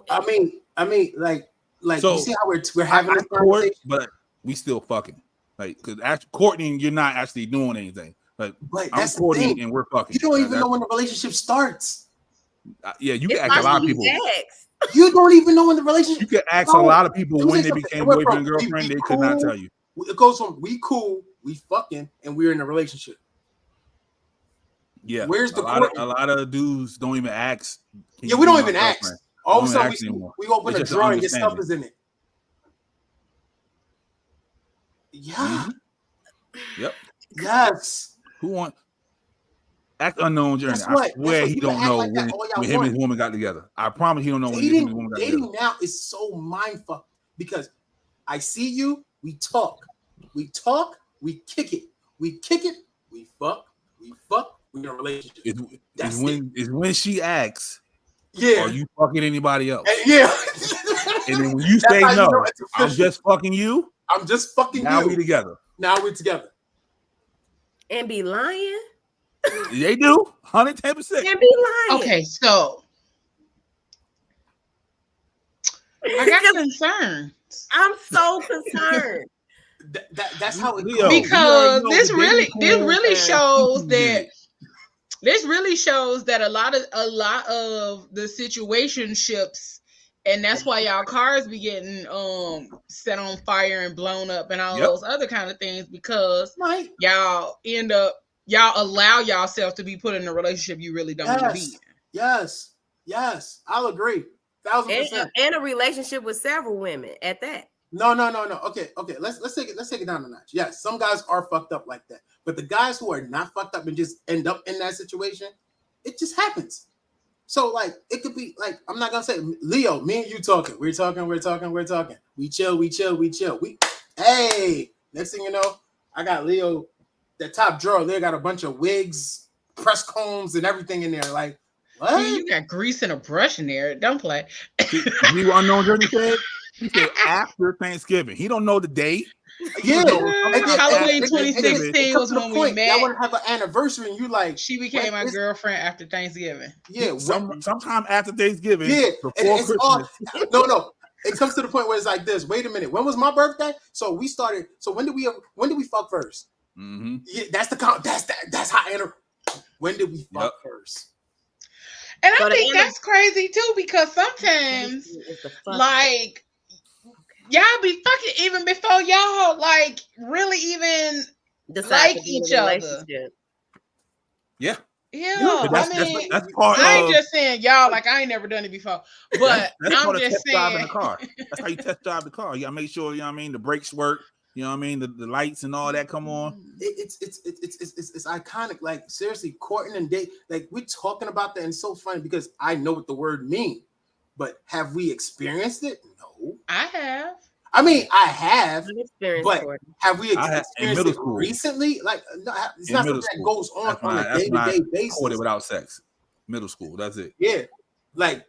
I mean, like So, you see how we're having this court, conversation, but we still fucking. Like, because actually courting, you're not actually doing anything. But but I'm that's the courting thing. and we're fucking. You don't even know when the relationship starts. Yeah, you It's can ask a lot of people. You don't even know when the relationship. You can ask No. a lot of people Let me when say they something. became It went boyfriend and from girlfriend. we They could not cool. tell you. It goes from we cool, we fucking, and we're in a relationship. Yeah, Where's the a lot of dudes don't even ask. Yeah, we don't even ask. All of a sudden, we open It's a just drawer and your stuff understanding. is in it. Yeah. Mhm. Yep. Yes. Who want act unknown journey? Guess I what? swear he You can don't act know like that when all y'all him and want. his woman got together. I promise he don't know when him and his woman got together. Dating now is so mindfuck because I see you, we talk, we kick it, we fuck, we're in a relationship. Is when she asks, Yeah. are you fucking anybody else? And yeah. And then when you say how you no, know it's I'm official. just fucking you. I'm just fucking Now you. we together. Now we're together. And be lying? They do 110%. And be lying. Okay, so I got concerns. I'm so concerned. That's how it Leo, goes. Because know this the really dating pool shows did that it. this really shows that a lot of the situationships, and that's why y'all cars be getting set on fire and blown up and all those other kind of things, because Right. y'all allow yourself to be put in a relationship you really don't want to be in. Yes, I'll agree. 1,000%. And a relationship with several women at that. No. Okay. Let's take it down a notch. Yes, some guys are fucked up like that, but the guys who are not fucked up and just end up in that situation, it just happens. So like, it could be like, I'm not gonna say Leo. Me and you talking. We're talking. We chill. Hey, next thing you know, I got Leo. The top drawer. They got a bunch of wigs, press combs, and everything in there. Like, what? You got grease and a brush in there. Don't play. See what Unknown Journey said? He said after Thanksgiving. He don't know the date. Yeah, Halloween 2016 was when we met. Y'all want to have an anniversary, and you like she became my girlfriend after Thanksgiving. Yeah, sometime after Thanksgiving. Yeah, before Christmas. No. It comes to the point where it's like this. Wait a minute. When was my birthday? So we started. So when did we fuck 1st? Mm-hmm. Yeah, that's how. When did we fuck first? And I think that's crazy too, because sometimes like y'all be fucking even before y'all like really even like each other. Yeah. Yeah, that's part I ain't of, just saying y'all, like I ain't never done it before, but that's I'm part just of test driving saying. the car. That's how you test drive the car. You gotta make sure, you know what I mean, the brakes work. You know what I mean, the lights and all that come on. It's iconic. Like seriously, courting and date. Like we're talking about that, and it's so funny because I know what the word means, but have we experienced it? No, I have. I mean, I have, but courting. Have we experienced it school. recently? Like, no, it's not something that goes on a day-to-day basis. Courted without sex. Middle school, that's it. Yeah, like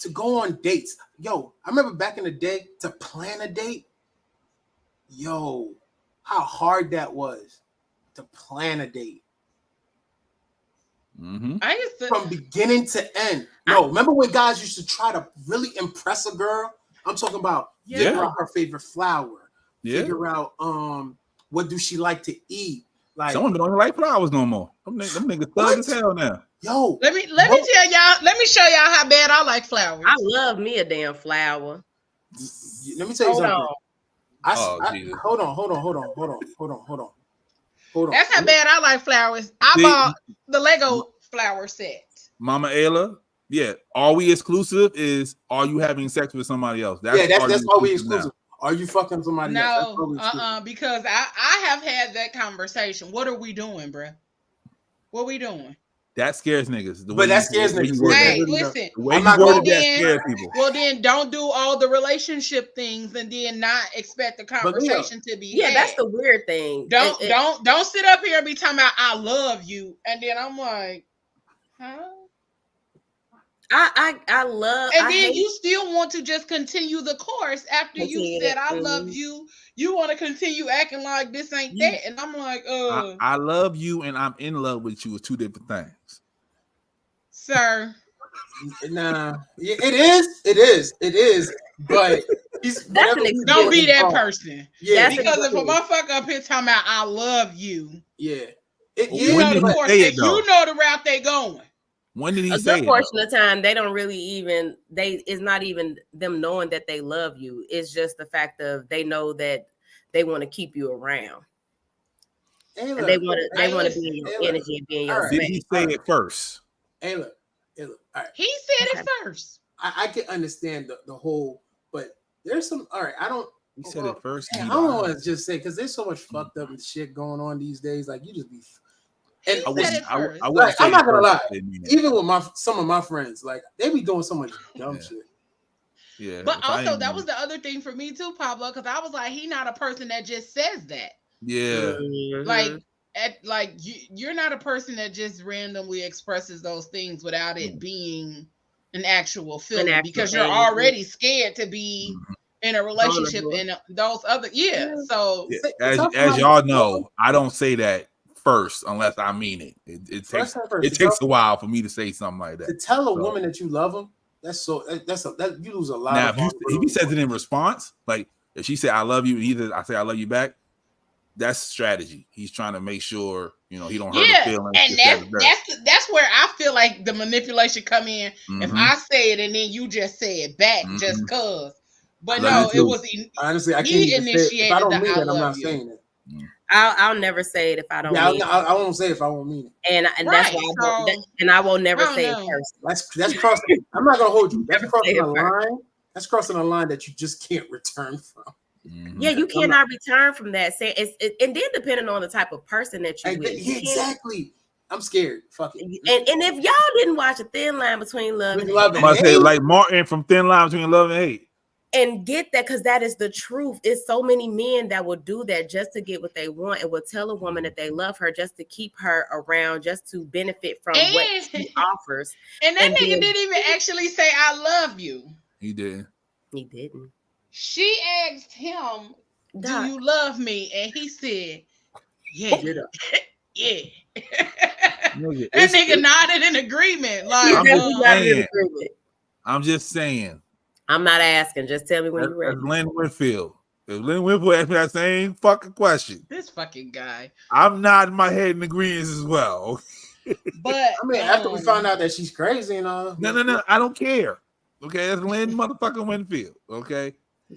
to go on dates. Yo, I remember back in the day to plan a date. Yo, how hard that was to plan a date. Mm-hmm. I used to, from beginning to end. No, remember when guys used to try to really impress a girl? I'm talking about figure out her favorite flower. Yeah. Figure out what do she like to eat. Like some women don't even like flowers no more. Them niggas thug as hell now. Yo, let me tell y'all. Let me show y'all how bad I like flowers. I love me a damn flower. Let me tell you something. Hold on. That's how bad I like flowers. I bought the Lego flower set. Mama Ayla, yeah. Are we exclusive? Are you having sex with somebody else? That's all we exclusive. Now. Are you fucking somebody else? No, because I have had that conversation. What are we doing, bruh? What we doing? That scares niggas. That scares niggas. Hey, listen. I'm not going to scare people. Well, then don't do all the relationship things and then not expect the conversation to be had. That's the weird thing. Don't sit up here and be talking about I love you, and then I'm like, huh? I love. And I then hate you still want to just continue the course after you continue said to- I love you. You want to continue acting like this ain't You- that, and I'm like, I love you and I'm in love with you is two different things. sir. Nah, yeah, it is. But he's That's whatever an he's Don't doing be is that wrong. person. Yeah, That's an Because if a excuse. motherfucker up here talking about I love you, yeah, you When know did the he course, say and it, though? you know the route they going. When did he A say good it? portion of the time, they don't really even. It's not even them knowing that they love you. It's just the fact of they know that they want to keep you around, Ayla, and they want to. They Hey, want to be listen. in your Ayla, energy and be in your all right. Did space. he say it first? Ayla, all right. He said Okay. it first. I can understand the whole, but there's some. All right, I don't. He said it first. I He don't lied. want to just say because there's so much fucked up shit going on these days. Like you just be. He And I said wouldn't. it first. I wouldn't like, say I'm not gonna it lie. first. I didn't mean it. Even with some of my friends, like they be doing so much dumb Yeah. shit. Yeah. But if I also, ain't that mean was it. the other thing for me too, Pablo, because I was like, he not a person that just says that. Yeah. Mhm. Like you're not a person that just randomly expresses those things without it being an actual feeling, actual because you're thing. already scared to be Mhm. in a relationship Vulnerable. and those other So Yeah. Say- tell As somebody- y'all know, I don't say that first unless I mean it. It First takes time first, it takes a while for me to say something like to that. tell a So- woman that you love them. That you lose a lot Now, of. if he says it in response, like if she said I love you, and either I say I love you back, that's strategy. He's trying to make sure he don't hurt her feelings. and that's where I feel like the manipulation come in. If I say it and then you just say it back just cause. But no, it was honestly, I can't he even say it. If I initiated don't the mean I it, I'm love not you. saying it. I'll never say it if I don't Yeah, mean it. I won't say it if I won't mean it. And that's Right, why I will never I don't say know. it first. That's crossing. I'm not gonna hold you. That's Never crossing say a it first. line. That's crossing a line that you just can't return from. Yeah, you cannot return from that. Say and then depending on the type of person that you with. Yeah, exactly. I'm scared. Fuck it. And if y'all didn't watch A Thin Line Between Love and Love Hate, and I'm gonna say hate. like Martin from Thin Line Between Love and Hate. and get that, because that is the truth. It's so many men that will do that just to get what they want and will tell a woman that they love her just to keep her around, just to benefit from what she offers. And that nigga then- didn't even actually say I love you. He didn't. He didn't. She asked him, "Do Doc. you love me?" And he said, "Yeah, yeah." Nigga, That nigga nodded in agreement. Like, I'm just saying. agreement. I'm just saying. I'm not asking. Just tell me when you're ready. That's Lynn Whitfield. If Lynn Whitfield asked me that same fucking question, this fucking guy. I'm nodding my head in agreement as well. But I mean, after we found out that she's crazy and all. No, I don't care. Okay, that's Lynn motherfucking Winfield. Okay.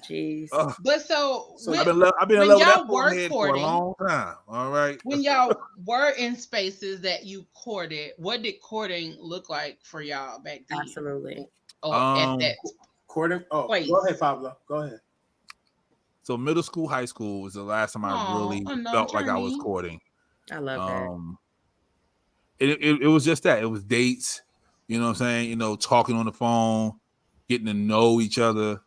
Jeez. But so I've been in love with that forehead for a long time. All right. When y'all were in spaces that you courted, what did courting look like for y'all back then? Absolutely. Or at that courting. Oh, place. Go ahead, Pablo. Go ahead. So middle school, high school was the last time I really felt like I was courting. I love that. It was just that. It was dates. You know what I'm saying? Talking on the phone, getting to know each other.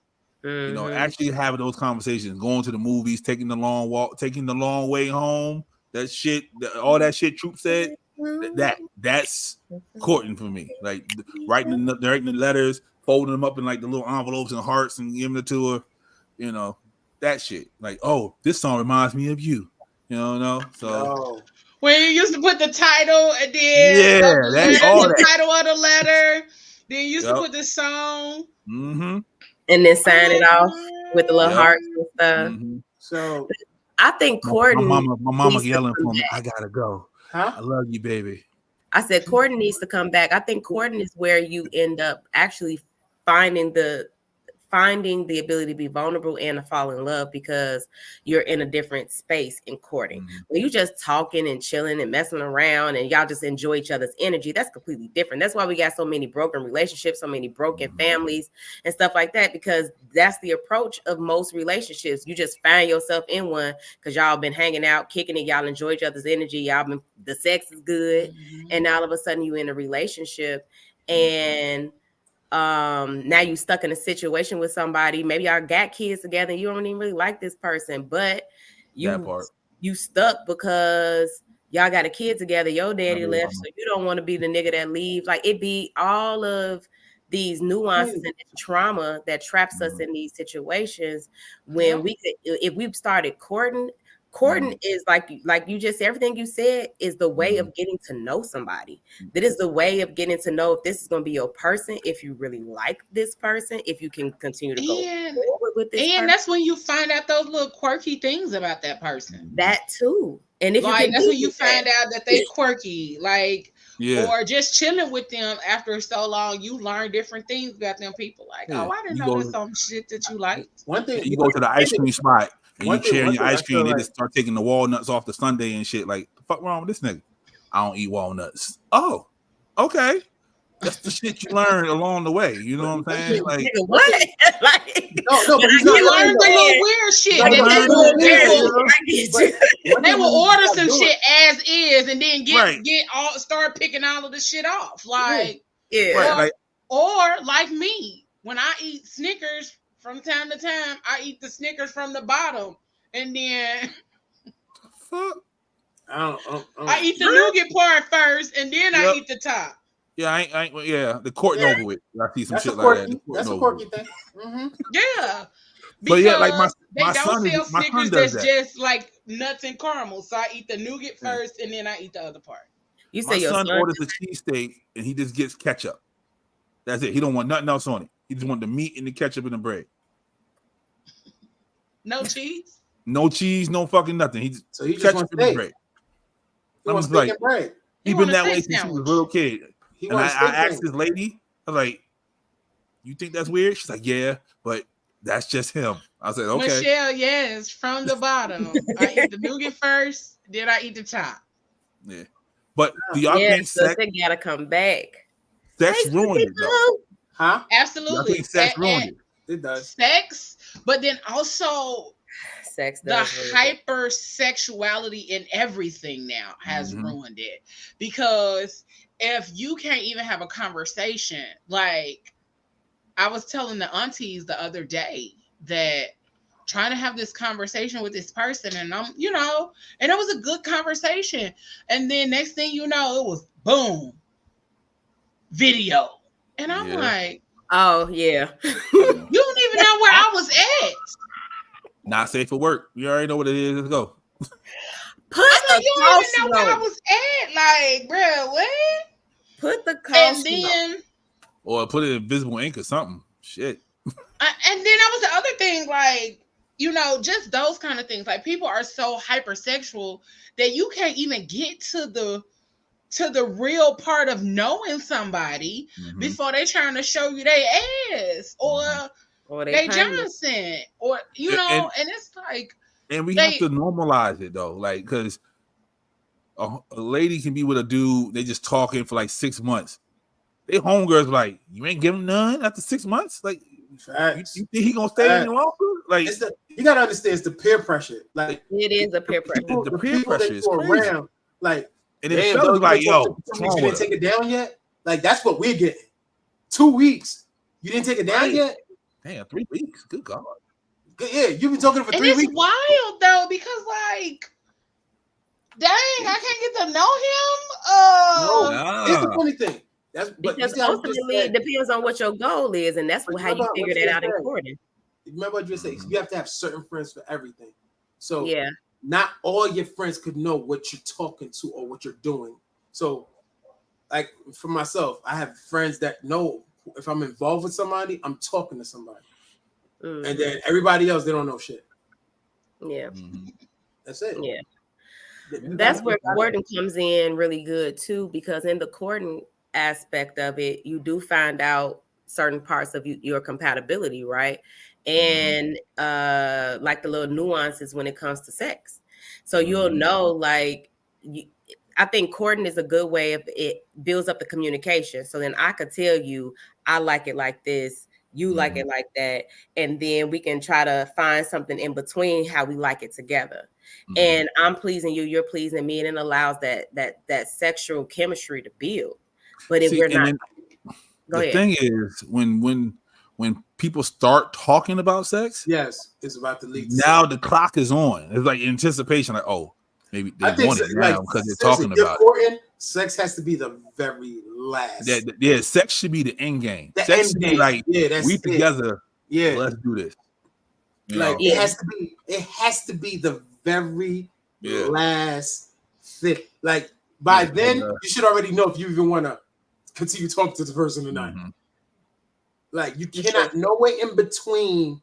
Actually having those conversations, going to the movies, taking the long walk, taking the long way home. That shit, all that shit Troop said, that's courting for me. Like writing the letters, folding them up in like the little envelopes and hearts and giving it to her. That shit. Like, oh, this song reminds me of you. So when you used to put the title and then the title of the letter, then you used to put the song. Mm-hmm. And then sign it off with the little hearts and stuff. Mm-hmm. So I think courting. My mama yelling for me. I gotta go. Huh? I love you, baby. I said courting needs to come back. I think courting is where you end up actually finding the ability to be vulnerable and to fall in love, because you're in a different space in courting. When you just talking and chilling and messing around and y'all just enjoy each other's energy, that's completely different. That's why we got so many broken relationships, so many broken families and stuff like that, because that's the approach of most relationships. You just find yourself in one because y'all been hanging out, kicking it, y'all enjoy each other's energy, the sex is good, and all of a sudden you in a relationship and now you stuck in a situation with somebody. Maybe y'all got kids together and you don't even really like this person, but you stuck because y'all got a kid together. Your daddy left, so you don't want to be the nigga that leaves. Like, it be all of these nuances and this trauma that traps us in these situations. When if we started courting is like you just said, everything you said is the way of getting to know somebody. That is the way of getting to know if this is going to be your person, if you really like this person, if you can continue to go forward with this person. That's when you find out those little quirky things about that person. That too. And if like, you that's when you find out that they quirky, like, yeah. or just chilling with them after so long, you learn different things about them people. Like, oh, I didn't know there's some shit that you liked. One thing, you go to the ice cream spot and you sharing your ice cream, they like, just start taking the walnuts off the sundae and shit. Like, the fuck wrong with this nigga? I don't eat walnuts. Oh, okay. That's the shit you learn along the way. You know what I'm saying? Like, what? Like, no, but you learn the little weird shit. They will order some shit as is, and then start picking all of the shit off. Like, or like me, when I eat Snickers from time to time, I eat the Snickers from the bottom, and then I eat the nougat part first, and then I eat the top. Yeah, I ain't the courting over with. I see some shit like that. That's a quirky thing. Yeah. But yeah, like my don't son sell is, my Snickers son does that's that. just like nuts and caramel. So I eat the nougat first, and then I eat the other part. You say my son orders a cheesesteak, and he just gets ketchup. That's it. He don't want nothing else on it. He just want the meat and the ketchup and the bread. No cheese? No cheese, no fucking nothing. He just wants steak. He wants steak and bread. He's been that way since he was a little kid. And I asked this lady, I was like, you think that's weird? She's like, yeah, but that's just him. I said, okay. Michelle, yes, from the bottom. I eat the nougat first, then I eat the top. Yeah. But do y'all think sex? They gotta come back. Sex ruined it, though. Huh? Absolutely. I think sex ruined it. It does. Sex, but then also sex the hypersexuality in everything now has ruined it. Because if you can't even have a conversation, like I was telling the aunties the other day that trying to have this conversation with this person, and I'm, and it was a good conversation. And then next thing you know, it was boom, video. And I'm like, oh yeah. You don't even know where I was at. Not safe for work. You already know what it is. Let's go. You don't even know where I was at. Like, bro, what? Put the and then or put it in invisible ink or something. Shit. And then that was the other thing, like, just those kind of things. Like, people are so hypersexual that you can't even get to the real part of knowing somebody before they trying to show you their ass or they Johnson or and it's like, and we have to normalize it though, like, because a lady can be with a dude, they just talking for like 6 months. They homegirls like, you ain't giving none after 6 months. Like, you think he gonna stay any longer? Like, you gotta understand, it's the peer pressure. Like, it is a peer pressure. The peer pressure is crazy. Around, like, and then fellas like, yo, you didn't take it down yet? Like, that's what we're getting. 2 weeks. You didn't take it down yet? Damn, 3 weeks. Good God. Yeah, you've been talking for 3 weeks. It's wild though, because like, dang, I can't get to know him. No, it's the funny thing. Because ultimately it depends on what your goal is, and that's how you figure that out in courting. Remember what you said? You have to have certain friends for everything. So yeah, not all your friends could know what you're talking to or what you're doing. So, like for myself, I have friends that know if I'm involved with somebody, I'm talking to somebody. And then everybody else, they don't know shit. Yeah. That's it. Yeah. That's where courting comes in really good too, because in the courting aspect of it, you do find out certain parts of your compatibility, right? And like the little nuances when it comes to sex. So you'll know, like, I think courting is a good way of it builds up the communication. So then I could tell you, I like it like this, you like it like that, and then we can try to find something in between how we like it together. And I'm pleasing you, you're pleasing me, and it allows that sexual chemistry to build. But if we're not, the thing is, when people start talking about sex, yes, it's about to leak. Now the clock is on. It's like anticipation, like, oh, maybe they want it now because they're talking about it. Sex has to be the very last. Sex should be the end game. The Sex end should game. be like, that's we it. together. Yeah, let's do this. Like it has to be the very last thing. Like by then, you should already know if you even want to continue talking to the person or not. Mm-hmm. Like you cannot, no way in between.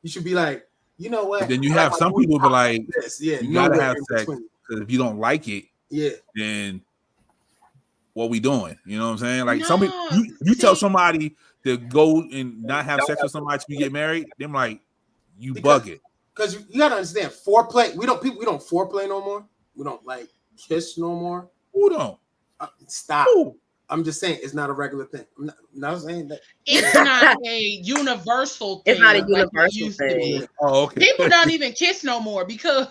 You should be like, you know what? But then you have some people be like, you gotta have sex because if you don't like it, then what we doing? You know what I'm saying? Like some people, you tell somebody to go and not have sex with somebody till you get married, them like you bugging. Because you gotta understand, foreplay. We don't foreplay no more. We don't like kiss no more. Who don't? Stop. Ooh. I'm just saying it's not a regular thing. I'm not saying that it's not a universal thing. It's not a universal thing. Oh, okay. People don't even kiss no more because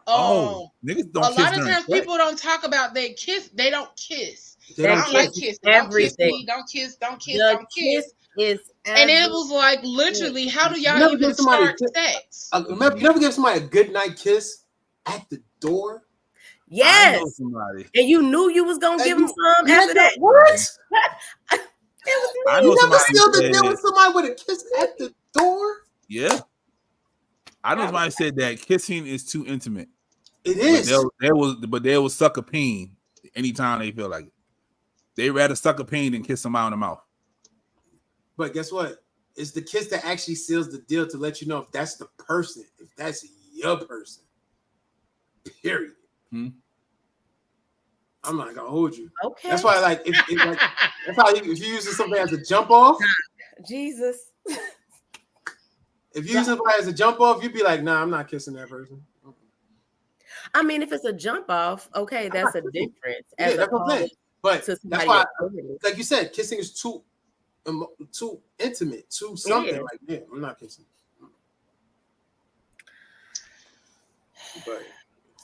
niggas don't a kiss lot of times people don't talk about they kiss. They don't kiss. They don't like kiss. Everything. Don't kiss. Don't kiss. The Don't kiss. Is and it was like literally, how do y'all even start sex? You never give somebody a good night kiss at the door? Yes. And you knew you was gonna give him some after that. What? I know you never sealed the deal with somebody with a kiss at the door? Yeah. I know somebody said that kissing is too intimate. It is. But they will suck a peen anytime they feel like it. They rather suck a peen than kiss somebody in the mouth. But guess what? It's the kiss that actually seals the deal to let you know if that's the person, if that's your person. Period. I'm not gonna hold you. Okay. That's why, like, that's how if you're using something as a jump off. Jesus. If you use somebody as a jump off, you'd be like, nah, I'm not kissing that person. I mean, if it's a jump off, okay, that's a difference. That's what I'm saying. But that's why, like you said, kissing is too intimate, too something like that. I'm not kissing. But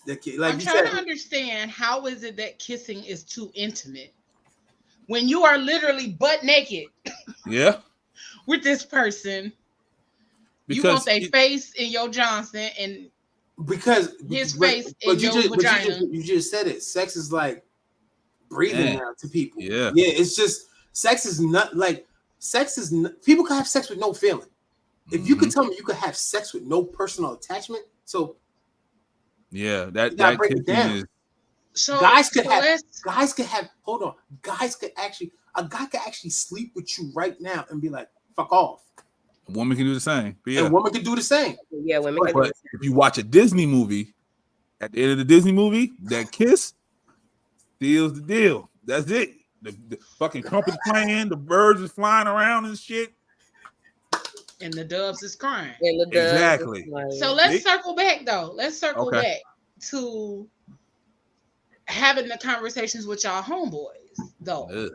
like I'm trying to understand, how is it that kissing is too intimate when you are literally butt naked? Yeah. With this person, because you want their face in your Johnson and his face in your vagina. You just said it. Sex is like breathing now to people. Yeah. It's just sex is not like people can have sex with no feeling. If you could tell me you could have sex with no personal attachment, so that break it down. Is so guys could have hold on. A guy could actually sleep with you right now and be like, fuck off. A woman can do the same. And a woman can do the same. Yeah, women can do the same. If you watch a Disney movie, at the end of the Disney movie, that kiss seals the deal. That's it. The fucking trumpet's playing, the birds is flying around and shit. And the doves is crying. Exactly. So let's circle back though. Let's circle back to having the conversations with y'all homeboys though.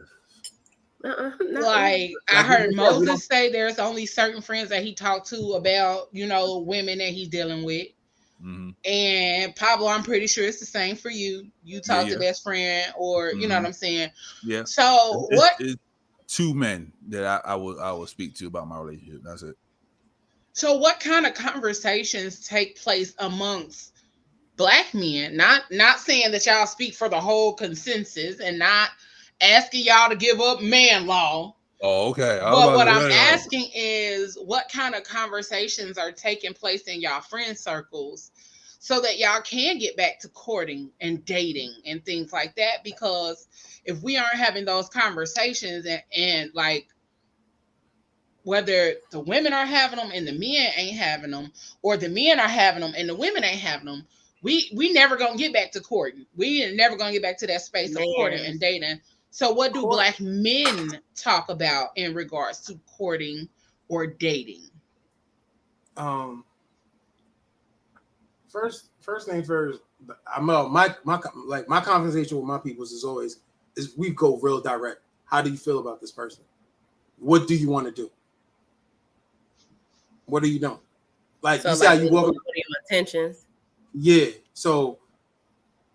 Like I heard Moses say there's only certain friends that he talked to about, women that he's dealing with. Mm-hmm. And Pablo, I'm pretty sure it's the same for you. You talk to best friend, or you know what I'm saying. Yeah. So it's two men that I will speak to about my relationship. That's it. So what kind of conversations take place amongst Black men? Not saying that y'all speak for the whole consensus, and not asking y'all to give up man law. Oh, okay. But what I'm asking is, what kind of conversations are taking place in y'all friend circles so that y'all can get back to courting and dating and things like that? Because if we aren't having those conversations and like, whether the women are having them and the men ain't having them, or the men are having them and the women ain't having them, we never gonna get back to courting. We never gonna get back to that space of courting and dating. So what do Black men talk about in regards to courting or dating? First thing first, my conversation with my peoples is we go real direct. How do you feel about this person? What do you want to do? What are you doing? Like, so you see how you walk your intentions. Yeah. So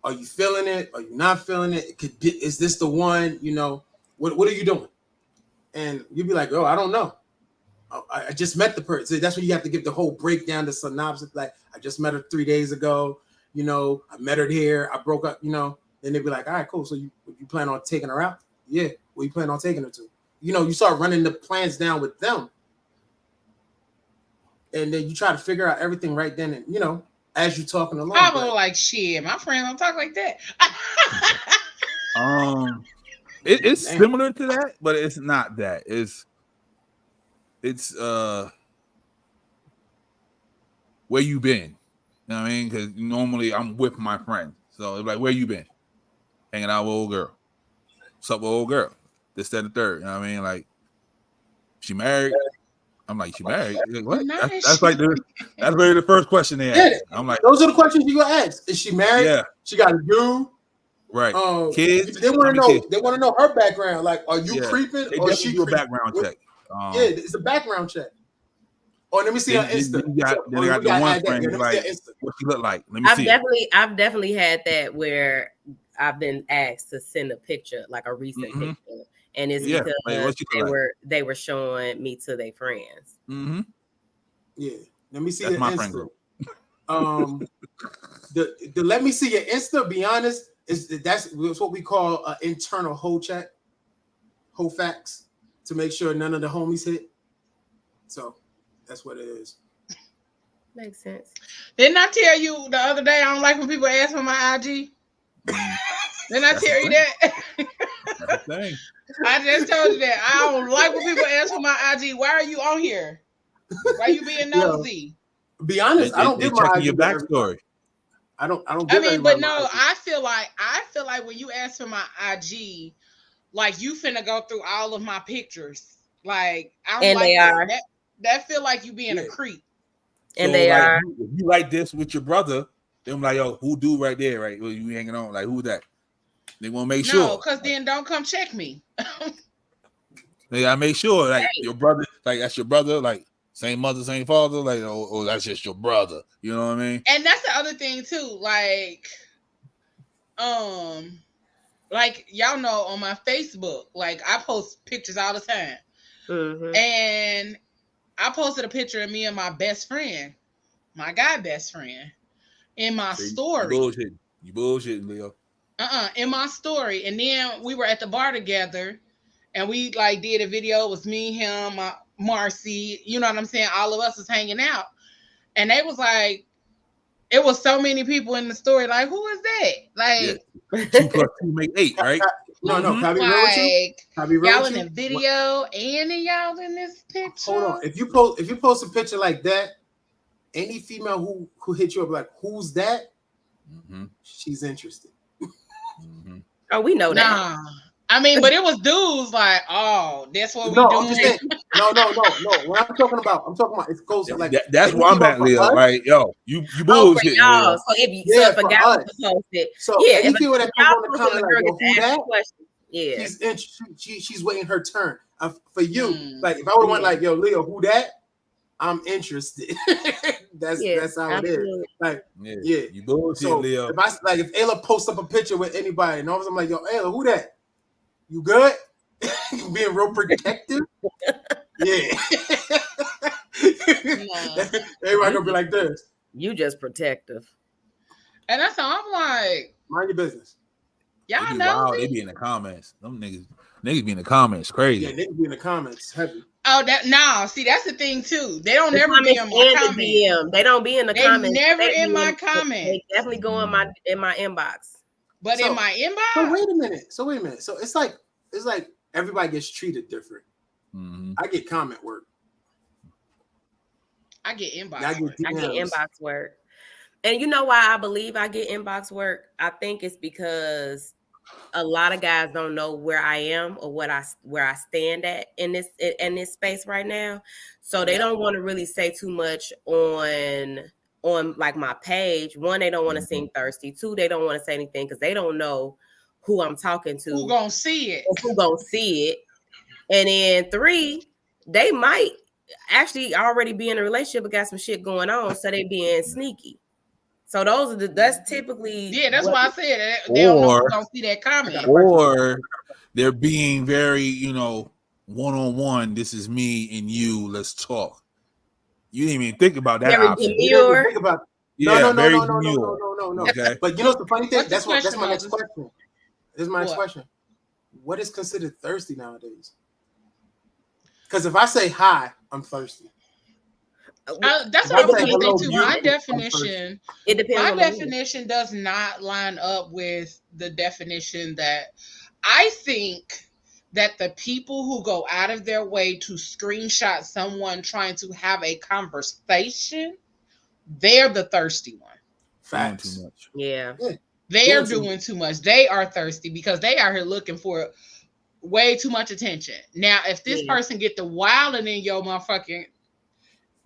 are you feeling it? Are you not feeling it? Is this the one? What are you doing? And you'd be like, oh, I don't know. I just met the person. So that's when you have to give the whole breakdown, the synopsis. Like, I just met her 3 days ago. I met her here. I broke up. Then they'd be like, all right, cool. So you plan on taking her out? Yeah. Where you plan on taking her to? You know, you start running the plans down with them. And then you try to figure out everything right then and, you know, as you're talking along. Pablo like, shit, my friends don't talk like that. It's similar to that, but it's not that. It's where you been? You know what I mean? Because normally I'm with my friends. So it's like, where you been? Hanging out with old girl. What's up with old girl? This, that, and the third. You know what I mean? Like, she married? I'm like, she married? Like, what? That's really the first question they ask. Yeah. I'm like, those are the questions you gonna ask. Is she married? Yeah. She got a dude? Right. Kids? They want to know. Kids? They want to know her background. Like, are you creeping? They or she do a background check. Yeah, it's a background check. Or let me see her Insta. Then they got the one friend who's like, what she look like? Let me see. I've definitely had that where I've been asked to send a picture, like a recent picture, and it's because they were showing me to their friends. Mm-hmm. Yeah, let me see That's your my Insta. friend group. The let me see your Insta. Be honest, that's what we call an internal whole check, whole facts, to make sure none of the homies hit. So that's what it is. Makes sense. Didn't I tell you the other day I don't like when people ask for my IG? Didn't I tell you that? That's the thing. I just told you that. I don't like when people ask for my IG. Why are you on here? Why are you being nosy? Be honest, I don't give my IG your backstory. I don't. I mean, but no, I feel like when you ask for my IG, like you finna go through all of my pictures. Like I don't like that. That feel like you being a creep. And so, they like, are. If you like this with your brother, then I'm like, yo, who do right there, right? Well, you hanging on, like, who that? They want to make sure. No, because then don't come check me. They gotta make sure, like, your brother, like, that's your brother, like, same mother, same father, like, oh, that's just your brother. You know what I mean? And that's the other thing too, like y'all know on my Facebook, like I post pictures all the time, and I posted a picture of me and my best friend, my guy best friend, in my story. You bullshitting, Leo. In my story, and then we were at the bar together, and we like did a video. It was me, him, Marcy. You know what I'm saying? All of us was hanging out, and they was like, it was so many people in the story. Like, who is that? Like, 2 + 2 make 8, right? No. Can I be real with you? Can I be real y'all with in you? the video and y'all in this picture. Hold on. If you post a picture like that, any female who hit you up like, who's that? She's interested. Oh, we know that. I mean, but it was dudes like, oh, that's what we doing. I'm just saying, no. What I'm talking about, it goes like that's where I'm at, Leo. Like, yo, you bullshit, Leo. So if a guy was to post it, any female that comes on the comment like, yo, who that? Yeah, she's interested. She's waiting her turn. For you, like if I would have went like, yo, Leo, who that? I'm interested. that's how absolutely. It is. Like, you bullshit, so Leo. If Ayla posts up a picture with anybody, and all of a sudden I'm like, yo, Ayla, who that? You good? You being real protective? Yeah. Everybody gonna be like this. You just protective. And that's how I'm like, mind your business. Y'all know. Wow, they be in the comments. Them niggas be in the comments crazy. Yeah, niggas be in the comments heavy. Oh, see, that's the thing too. They don't never be in my comments. They don't be in the comments. Never in my comments. They definitely go in my inbox. But in my inbox. So wait a minute. So it's like everybody gets treated different. I get comment work. I get inbox. I get inbox work. And you know why I believe I get inbox work? I think it's because a lot of guys don't know where I am or where I stand at in this space right now. So they don't want to really say too much on like my page. One, they don't want to seem thirsty. Two, they don't want to say anything because they don't know who I'm talking to. Who gonna see it? Who gonna see it? And then 3, they might actually already be in a relationship and got some shit going on, so they being sneaky. So that's typically that's why I said that. They don't know who gonna see that comment. Or they're being very, one-on-one. This is me and you. Let's talk. You didn't even think about that option. No. very demure. No. Okay. But you know what's the funny thing? What's the That's question, my next Moses? question. This is my next What? question. What is considered thirsty nowadays? Because if I say hi, I'm thirsty. That's If what I I was say going to hello, say too. beautiful, My I'm thirsty. definition, It depends my on the mood. definition does not line up with the definition that I think that the people who go out of their way to screenshot someone trying to have a conversation, they're the thirsty one. Doing Facts. too much. Yeah. They're doing too much. They are thirsty because they are here looking for way too much attention. Now, if this person get the wilding in your motherfucking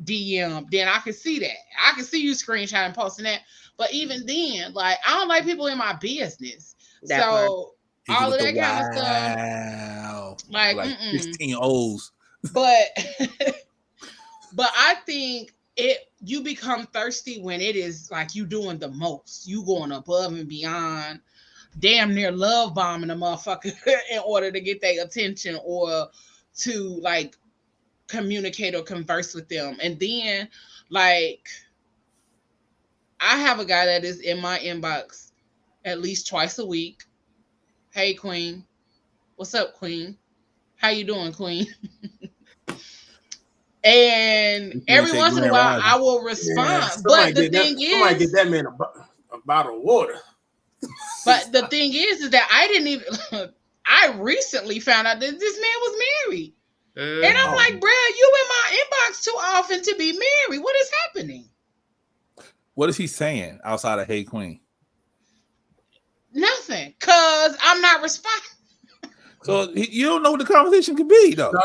DM, then I can see that. I can see you screenshot and posting that. But even then, like, I don't like people in my business. That so Hit you all with of that the kind of stuff, wow. like 16 O's. but but I think you become thirsty when it is like you doing the most. You going above and beyond, damn near love bombing a motherfucker in order to get their attention or to like communicate or converse with them. And then like I have a guy that is in my inbox at least twice a week. Hey Queen. What's up, Queen? How you doing, Queen? And every once in a while I will respond. But the thing is, somebody get that man a bottle of water. But the thing is that I didn't even I recently found out that this man was married. And I'm like, bruh, you in my inbox too often to be married. What is happening? What is he saying outside of Hey Queen? Nothing. Cause I'm not responding. So you don't know what the conversation could be, though. No.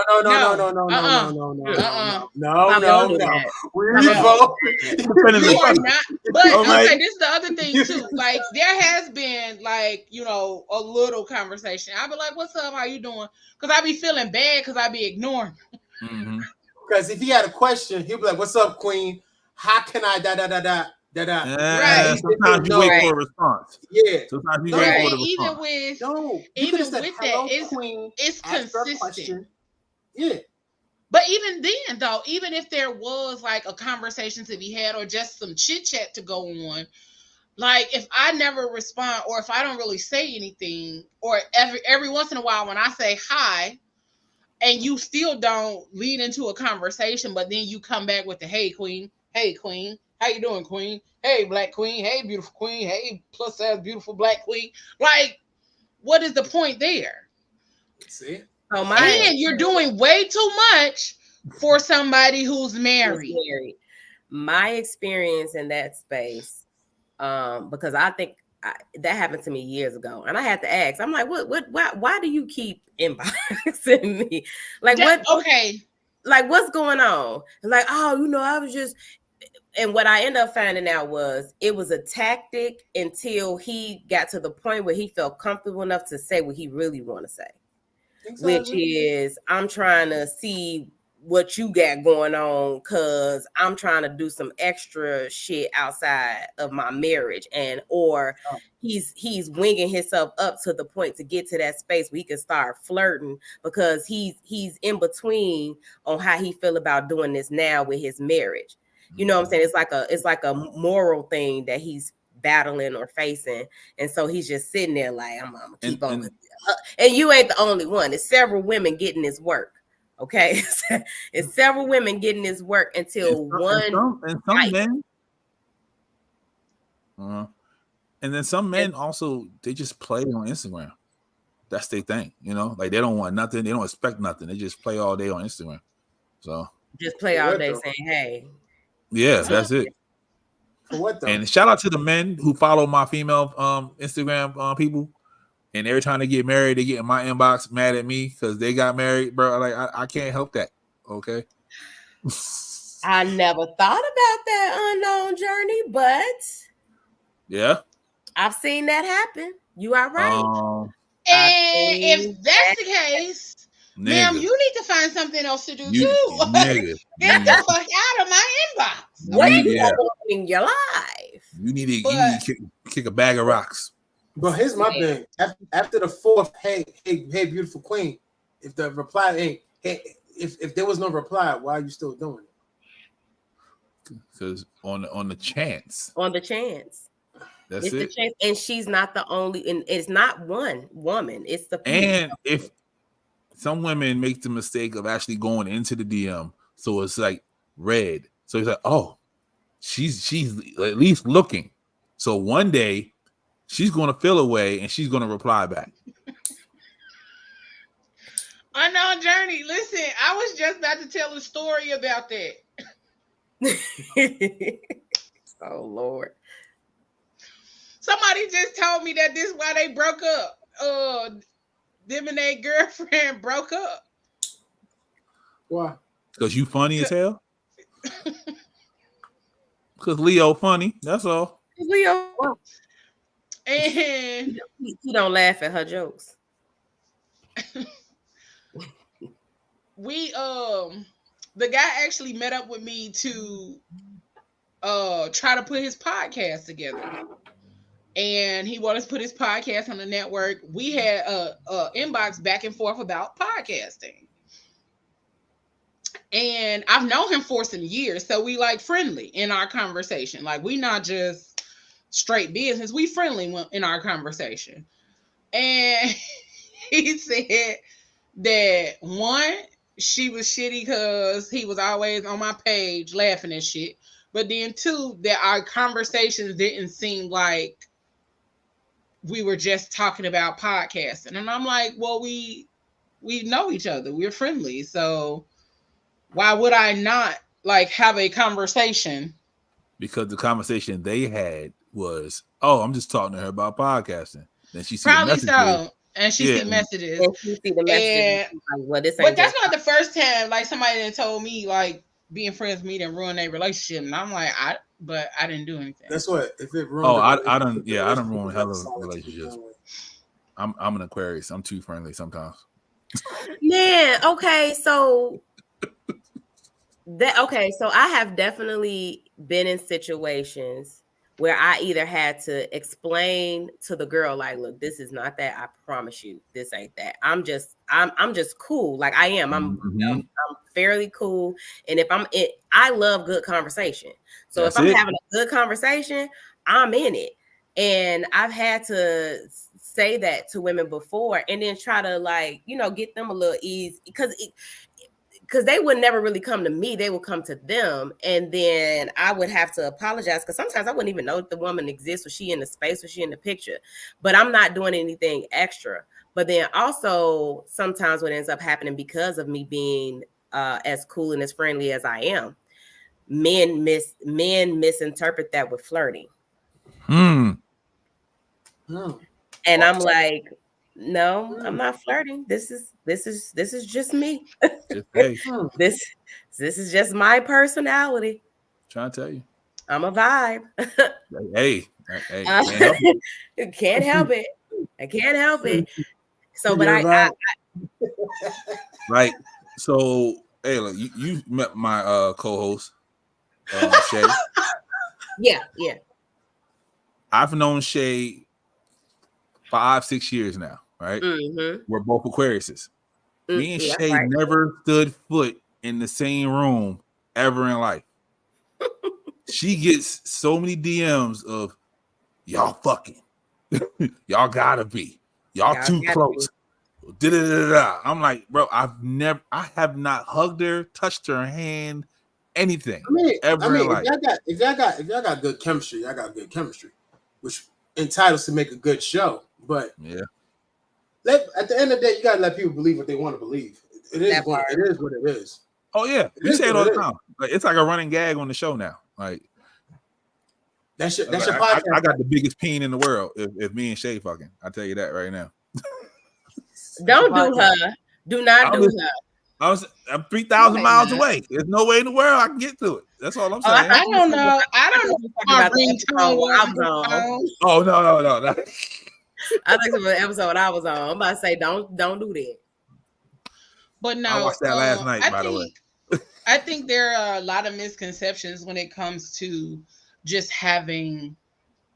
We're You are not. But right. okay, this is the other thing too. Like there has been like, you know, a little conversation. I'll be like, what's up? How you doing? Because I be feeling bad because I be ignoring. Because if he had a question, he'll be like, what's up, Queen? How can I da. Right. Sometimes you wait for a response. Yeah. Sometimes you wait for a response. Even with that, Queen, it's consistent. Yeah. But even then, though, even if there was like a conversation to be had or just some chit chat to go on, like if I never respond or if I don't really say anything, or every once in a while when I say hi, and you still don't lead into a conversation, but then you come back with the hey Queen, how you doing, Queen? Hey Black Queen, hey beautiful Queen, hey plus size beautiful Black Queen. Like, what is the point there? See? And you're doing way too much for somebody who's married. My experience in that space, because I think that happened to me years ago, and I had to ask. I'm like, why do you keep inboxing me? Like, what? Okay. Like, what's going on? Like, oh, you know, I was just. And what I ended up finding out was it was a tactic until he got to the point where he felt comfortable enough to say what he really want to say, which is, I'm trying to see what you got going on because I'm trying to do some extra shit outside of my marriage, or he's winging himself up to the point to get to that space where he can start flirting because he's in between on how he feel about doing this now with his marriage. You know what I'm saying? It's like a moral thing that he's battling or facing, and so he's just sitting there like, I'm gonna keep on. And you ain't the only one. It's several women getting this work. Okay, it's several women getting this work until some men. And then some men also, they just play on Instagram. That's their thing, you know. Like they don't want nothing. They don't expect nothing. They just play all day on Instagram. So just play all day saying, "Hey." Yeah, that's it. For what though? And shout out to the men who follow my female Instagram people. And every time they get married, they get in my inbox mad at me because they got married, bro. Like I can't help that. Okay. I never thought about that unknown journey, but yeah, I've seen that happen. You are right. And if that's the case, ma'am, you need to find something else to do too. Get the fuck out of my inbox. What are you doing in your life? You need to kick a bag of rocks. But here's my thing. After the fourth, hey, beautiful Queen, if the reply ain't, if there was no reply, why are you still doing it? Because on the chance. On the chance. That's it's it. The chance, and she's not the only, and it's not one woman. It's the few. And if some women make the mistake of actually going into the DM, so it's like red. So it's like, oh, she's at least looking. So one day she's gonna feel away and she's gonna reply back. Unknown journey. Listen, I was just about to tell a story about that. Oh Lord. Somebody just told me that this is why they broke up. Them and their girlfriend broke up. Why? Because you funny as hell. Because Leo funny. That's all. Leo. And he don't laugh at her jokes. We the guy actually met up with me to try to put his podcast together. And he wanted to put his podcast on the network. We had a inbox back and forth about podcasting. And I've known him for some years, so we like friendly in our conversation. Like we not just straight business, we friendly in our conversation. And he said that one, she was shitty because he was always on my page laughing at shit. But then two, that our conversations didn't seem like we were just talking about podcasting. And I'm like, well, we know each other. We're friendly. So why would I not like have a conversation? Because the conversation they had was, oh, I'm just talking to her about podcasting. Then she see probably the messages. So. And she see messages. And she see the messages. And, well, but that's not the first time like somebody that told me like being friends with me didn't ruin their relationship. And I'm like, I didn't do anything. That's what if it ruined. Oh, I don't ruin hella relationships. I'm an Aquarius. I'm too friendly sometimes. Man, okay, so I have definitely been in situations where I either had to explain to the girl, like, look, this is not that. I promise you, this ain't that. I'm just cool. Like I am. I'm fairly cool. And if I love good conversation. So if I'm having a good conversation, I'm in it. And I've had to say that to women before and then try to like, get them a little ease because they would never really come to me. They would come to them. And then I would have to apologize because sometimes I wouldn't even know if the woman exists. Was she in the space? Was she in the picture? But I'm not doing anything extra. But then also sometimes what ends up happening because of me being as cool and as friendly as I am, men misinterpret that with flirting. And I'm like, no, I'm not flirting. This is just me. This is just my personality. Trying to tell you, I'm a vibe. hey, can't help it. I can't help it. So, but I right. So, Ayla, you met my co-host, Shay. Yeah. I've known Shay 5-6 years now, right? Mm-hmm. We're both Aquariuses. Me and Shay never stood foot in the same room ever in life. She gets so many DMs of y'all fucking, y'all gotta be, y'all too close. I'm like, bro, I have not hugged her, touched her hand, anything. I mean, in life. If y'all got good chemistry, y'all got good chemistry, which entitles to make a good show. But yeah, at the end of the day, you gotta let people believe what they want to believe. It is what it is. Oh yeah, we say it all the time. Like it's like a running gag on the show now. Like that's your podcast. I got the biggest peen in the world if me and Shay fucking. I tell you that right now. Don't do her. Do not do her. I'm 3,000 miles away. There's no way in the world I can get to it. That's all I'm saying. I don't know. I don't know my ringtone was. Oh no. I think it was the episode I was on. I'm about to say don't do that. But no, I watched that last night, by the way. I think there are a lot of misconceptions when it comes to just having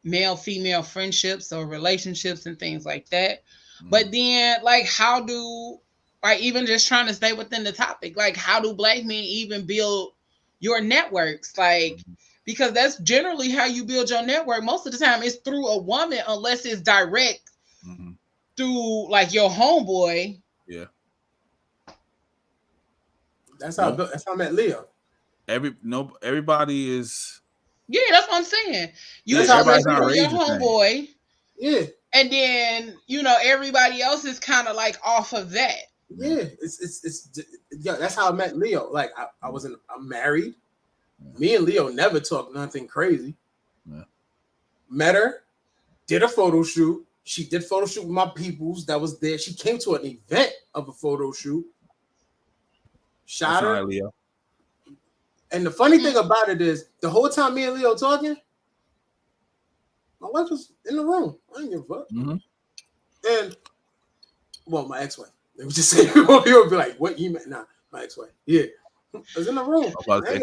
male-female friendships or relationships and things like that. But then, like, how do, like, even just trying to stay within the topic, like, how do black men even build your networks, like, because that's generally how you build your network. Most of the time it's through a woman, unless it's direct through like your homeboy. Yeah. That's how I met Leo. Everybody is. Yeah, that's what I'm saying. That's Usually how it's everybody's through your outrageous thing. homeboy. Yeah. And then, you know, everybody else is kind of like off of that. Yeah, that's how I met Leo. Like I'm married. Me and Leo never talked nothing crazy. Yeah. Met her, did a photo shoot. She did photo shoot with my peoples that was there. She came to an event of a photo shoot. Shot her. Like Leo. And the funny thing about it is, the whole time me and Leo talking, my wife was in the room. I didn't give a fuck. And well, my ex-wife. They would just say, people would be like, "What you meant?" Nah, my ex-wife. Yeah, I was in the room.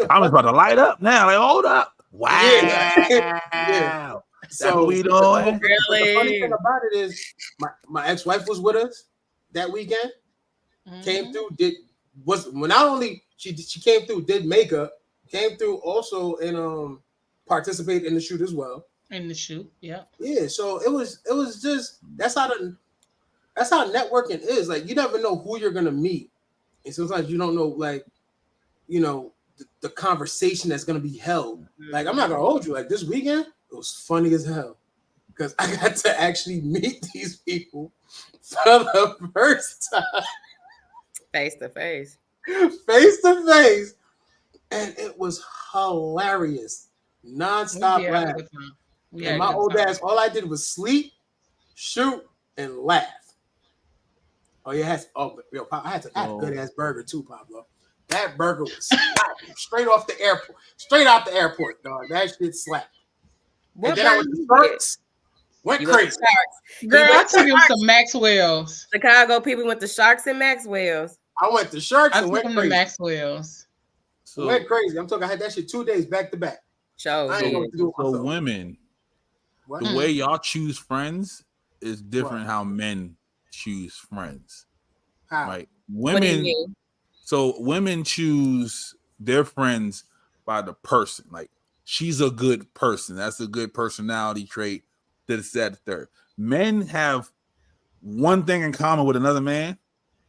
I'm about to light up now. Like, hold up! Wow! Yeah. That's what we doing. Really? The funny thing about it is, my ex-wife was with us that weekend. Came through. Not only she came through, did makeup, came through also and participated in the shoot as well. In the shoot, yeah. Yeah, so it was just that's how networking is. Like, you never know who you're gonna meet, and sometimes you don't know, like, you know, the conversation that's gonna be held. Like, I'm not gonna hold you. Like, this weekend, it was funny as hell because I got to actually meet these people for the first time, face to face, and it was hilarious, nonstop laugh. And my old ass, all I did was sleep, shoot, and laugh. Oh yeah, I had a good ass burger too, Pablo. That burger was straight off the airport, straight out the airport, dog. That shit slapped. And then I went to Sharks, went crazy. Girl, I took him to Maxwell's. Chicago people went to Sharks and Maxwell's. I went to Sharks and went crazy. To Maxwell's. So, went crazy. I'm talking. I had that shit 2 days back to back. So women, the way y'all choose friends is different. How men choose friends. How? Like women. So women choose their friends by the person. Like, she's a good person. That's a good personality trait. That's that third. Men have one thing in common with another man.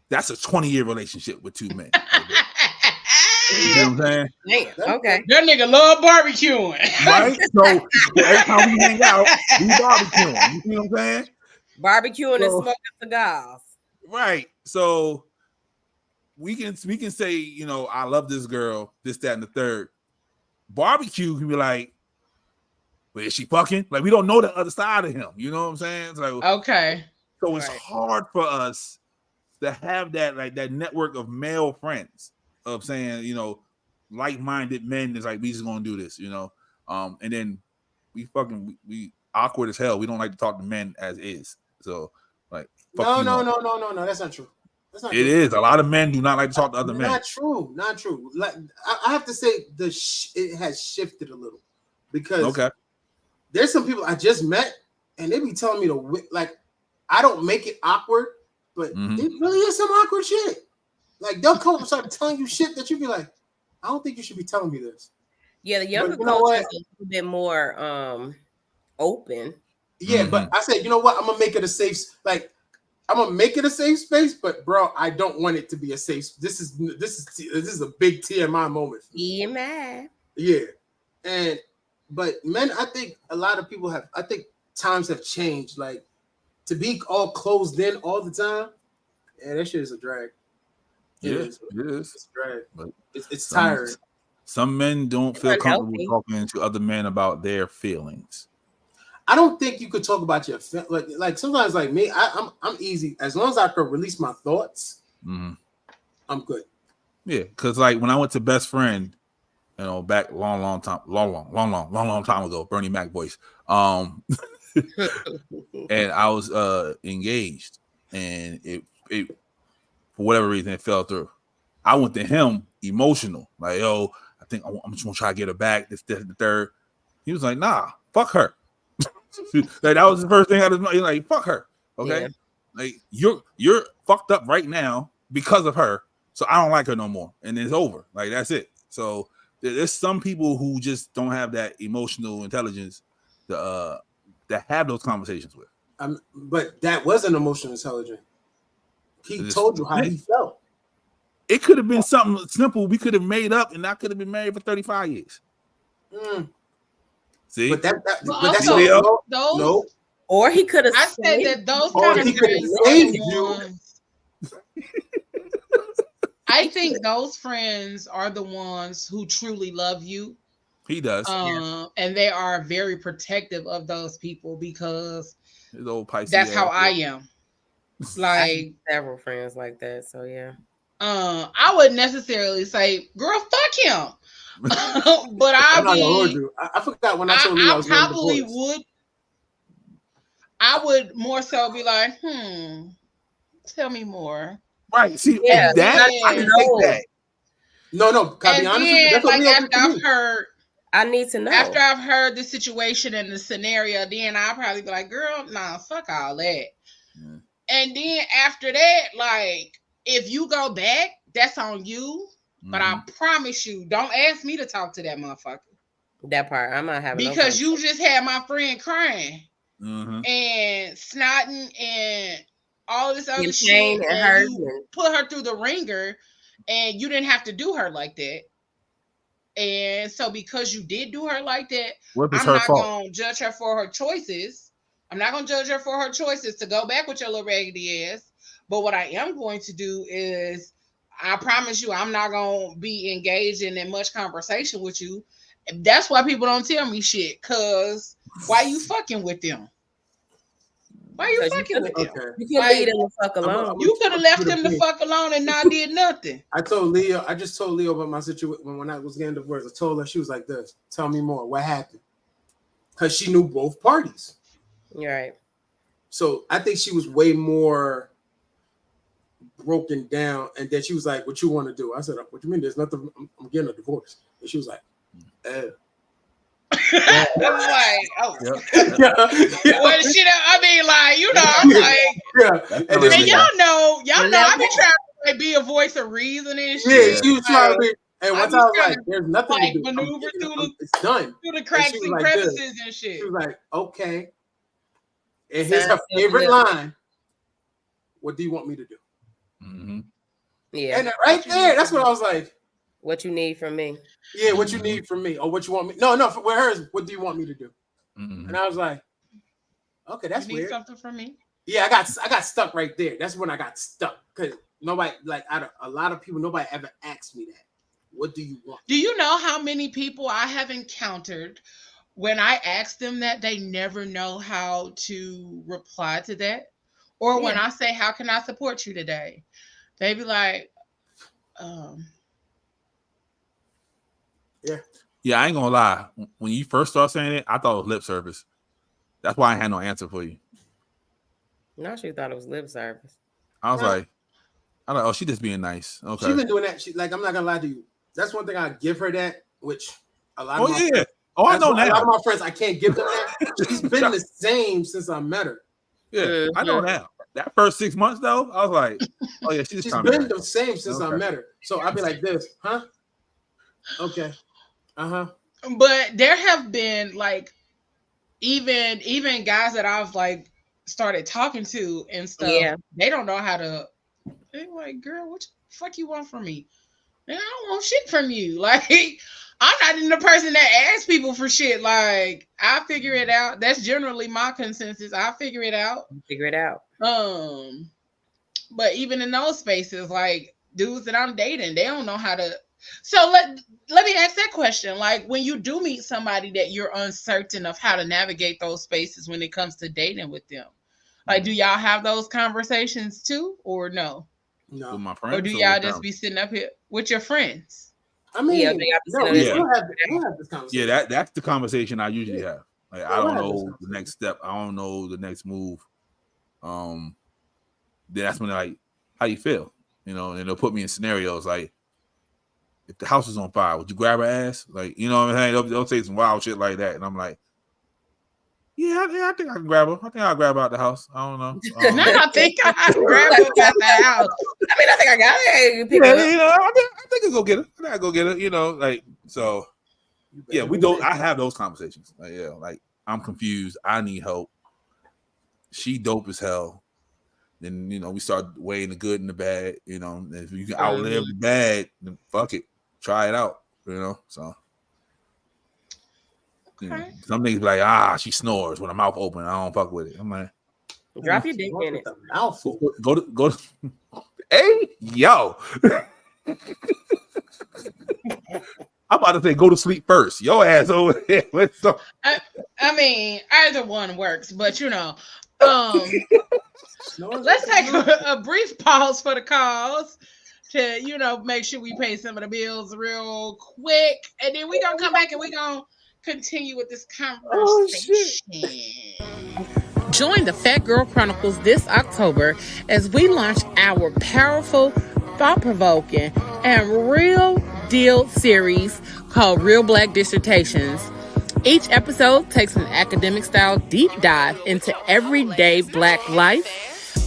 That's a 20-year relationship with two men. You know what I'm saying? Damn, okay. That nigga love barbecuing. Right? So every time we hang out, we barbecuing. You see what I'm saying? Barbecuing and smoking cigars. Right. So we can say, you know, I love this girl, this, that, and the third. Barbecue can be like, well, is she fucking? Like, we don't know the other side of him. You know what I'm saying? So, okay. So it's hard for us to have that, like, that network of male friends of saying, you know, like-minded men is like, we just gonna do this, you know. And then we awkward as hell. We don't like to talk to men as is. So, like, no, that's not true. It is. A lot of men do not like to talk to other men. Not true. Like, I have to say it has shifted a little because there's some people I just met and they be telling me to, like, I don't make it awkward, but it really is some awkward shit. Like, they'll come up and start telling you shit that you be like, I don't think you should be telling me this. Yeah, the younger culture is a little bit more open. Yeah, but I said, you know what? I'm gonna make it a safe, like, I'm gonna make it a safe space, but bro, I don't want it to be a safe. This is a big TMI moment. Yeah, man. Yeah, but men, I think a lot of people I think times have changed. Like, to be all closed in all the time, yeah, that shit is a drag. It is. It's a drag. But it's tiring. Some men don't feel comfortable talking to other men about their feelings. I don't think you could talk about your like sometimes, like me, I'm easy as long as I can release my thoughts. I'm good. Yeah, because like when I went to Best Friend, you know, back long time ago, Bernie Mac voice. And I was engaged, and it for whatever reason it fell through. I went to him emotional, like, yo, I think I'm just gonna try to get her back. This, the third. He was like, nah, fuck her. Like, that was the first thing I was like, fuck her. Okay. Yeah. Like, you're fucked up right now because of her. So I don't like her no more. And it's over. Like, that's it. So there's some people who just don't have that emotional intelligence to have those conversations with. But that wasn't emotional intelligence. He told you how he felt. It could have been something simple. We could have made up, and I could have been married for 35 years. See, but that's those. Or he could have. I said that those kind of friends are the ones. I think those friends are the ones who truly love you. He does, and they are very protective of those people because his old Pisces that's how I am. Like I have several friends like that, so yeah. I wouldn't necessarily say, "Girl, fuck him," but I forgot when I told you I was probably would. I would more so be like, tell me more. Right. See, I can take that. No, can I be honest with you? That's what after I've heard, I need to know. After I've heard the situation and the scenario, then I'll probably be like, girl, nah, fuck all that. Yeah. And then after that, like, if you go back, that's on you. But I promise you, don't ask me to talk to that motherfucker. That part, I'm not having because you just had my friend crying and snotting and all this other shit, and you put her through the ringer, and you didn't have to do her like that. And so, because you did do her like that, I'm not gonna judge her for her choices. I'm not gonna judge her for her choices to go back with your little raggedy ass. But what I am going to do is, I promise you, I'm not gonna be engaged in much conversation with you. That's why people don't tell me shit. Cause why you fucking with them? Why you fucking with them? You can leave them the fuck alone. You could have left them the fuck alone and not did nothing. I just told Leo about my situation when I was getting divorced. I told her, she was like this. Tell me more. What happened? Because she knew both parties. You're right. So I think she was way more broken down, and then she was like, "What you want to do?" I said, "What do you mean? There's nothing. I'm getting a divorce." And she was like, I'm like, oh, well, shit. I mean, like, you know, I'm like, and y'all know, I've been trying to like, be a voice of reason and shit. Yeah, she was trying to be. And once I was like, "There's nothing to do. Maneuver it's done through the cracks and crevices and shit." She was like, "Okay." And here's her favorite line: "What do you want me to do?" Yeah, and right there, that's what I was like. What you need from me? Yeah, what you need from me, or what you want me? No, with hers, what do you want me to do? And I was like, okay, that's weird. Something from me? Yeah, I got stuck right there. That's when I got stuck because nobody, like, a lot of people, nobody ever asked me that. What do you want? Do you know how many people I have encountered when I ask them that they never know how to reply to that, or when I say, "How can I support you today?" They be like, Yeah, I ain't gonna lie. When you first started saying it, I thought it was lip service. That's why I had no answer for you. No, she thought it was lip service. I was like, oh, she just being nice. Okay. She's been doing that. Like, I'm not gonna lie to you. That's one thing I give her that, which a lot of my friends, I know now. A lot of my friends, I can't give them that. She's been the same since I met her. Yeah, I know now. That first 6 months though, I was like, oh yeah, she's been the same since I met her. So I'd be like this, huh? Okay. But there have been like even guys that I've like started talking to and stuff. Yeah. They don't know how to. They're like, girl, what the fuck you want from me? Man, I don't want shit from you. Like, I'm not even the person that asks people for shit. Like, I figure it out. That's generally my consensus. I figure it out. But even in those spaces, like dudes that I'm dating, they don't know how to. So let me ask that question. Like, when you do meet somebody that you're uncertain of how to navigate those spaces when it comes to dating with them, like, do y'all have those conversations too, or no? No. With my friends, or do y'all just be sitting up here with your friends? I mean, we'll have this conversation. Yeah, that's the conversation I usually have. Like, I don't know the next step. I don't know the next move. That's when they're like, how you feel? You know, and they'll put me in scenarios like, if the house is on fire, would you grab her ass? Like, you know what I'm saying? They'll say some wild shit like that. And I'm like, I think I can grab her. I think I'll grab her out the house. I don't know. Now I think I grab him at the house. I mean, I think I got it. Hey, you pick Yeah, it up. you know, I think I'll go get her. I think I'll go get her. You know, like so. Yeah, we don't. I have those conversations. Like, yeah, like I'm confused. I need help. She dope as hell. Then you know we start weighing the good and the bad. You know, if you can outlive the bad, then fuck it, try it out. You know, so. You know, some niggas be like, she snores with her mouth open. I don't fuck with it. I'm like, drop your dick in it. The mouth. Go to. Hey, yo. I'm about to say go to sleep first. Your ass over there. I mean, either one works, but you know, let's take a brief pause for the cause to, you know, make sure we pay some of the bills real quick, and then we're gonna come back and we're gonna continue with this conversation. Join the Phat Girl Chronicles this October as we launch our powerful, thought-provoking, and real deal series called Real Black Dissertations. Each episode takes an academic-style deep dive into everyday Black life,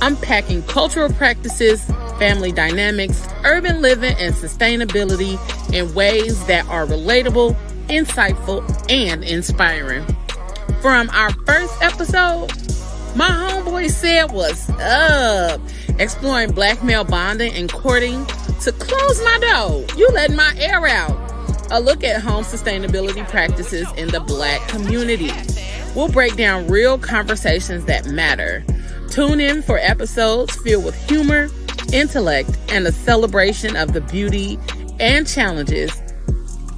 unpacking cultural practices, family dynamics, urban living, and sustainability in ways that are relatable, insightful, and inspiring. From our first episode, My Homeboy Said Wassup, exploring Black male bonding and courting, to Close My Door, you letting my air out, a look at home sustainability practices in the Black community. We'll break down real conversations that matter. Tune in for episodes filled with humor, intellect, and a celebration of the beauty and challenges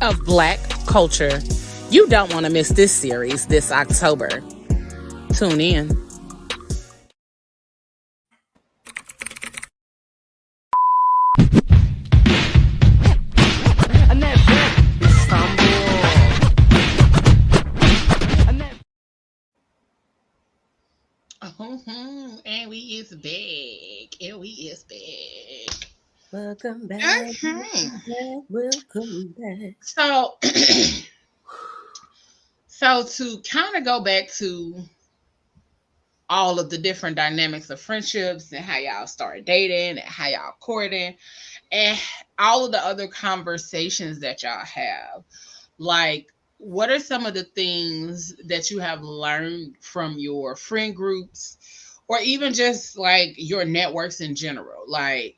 of Black culture. You don't want to miss this series this October. Tune in. And we is back. And we is back. Welcome back. Welcome back. So to kind of go back to all of the different dynamics of friendships and how y'all start dating and how y'all courting and all of the other conversations that y'all have, like, what are some of the things that you have learned from your friend groups or even just like your networks in general? Like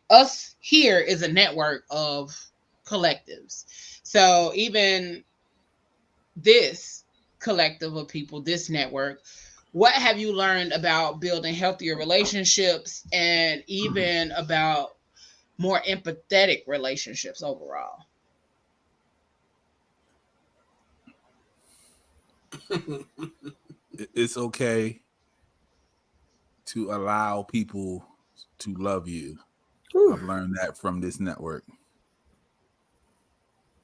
us here is a network of collectives. So even this collective of people, this network, what have you learned about building healthier relationships and even about more empathetic relationships overall? It's okay to allow people to love you. Ooh. I've learned that from this network.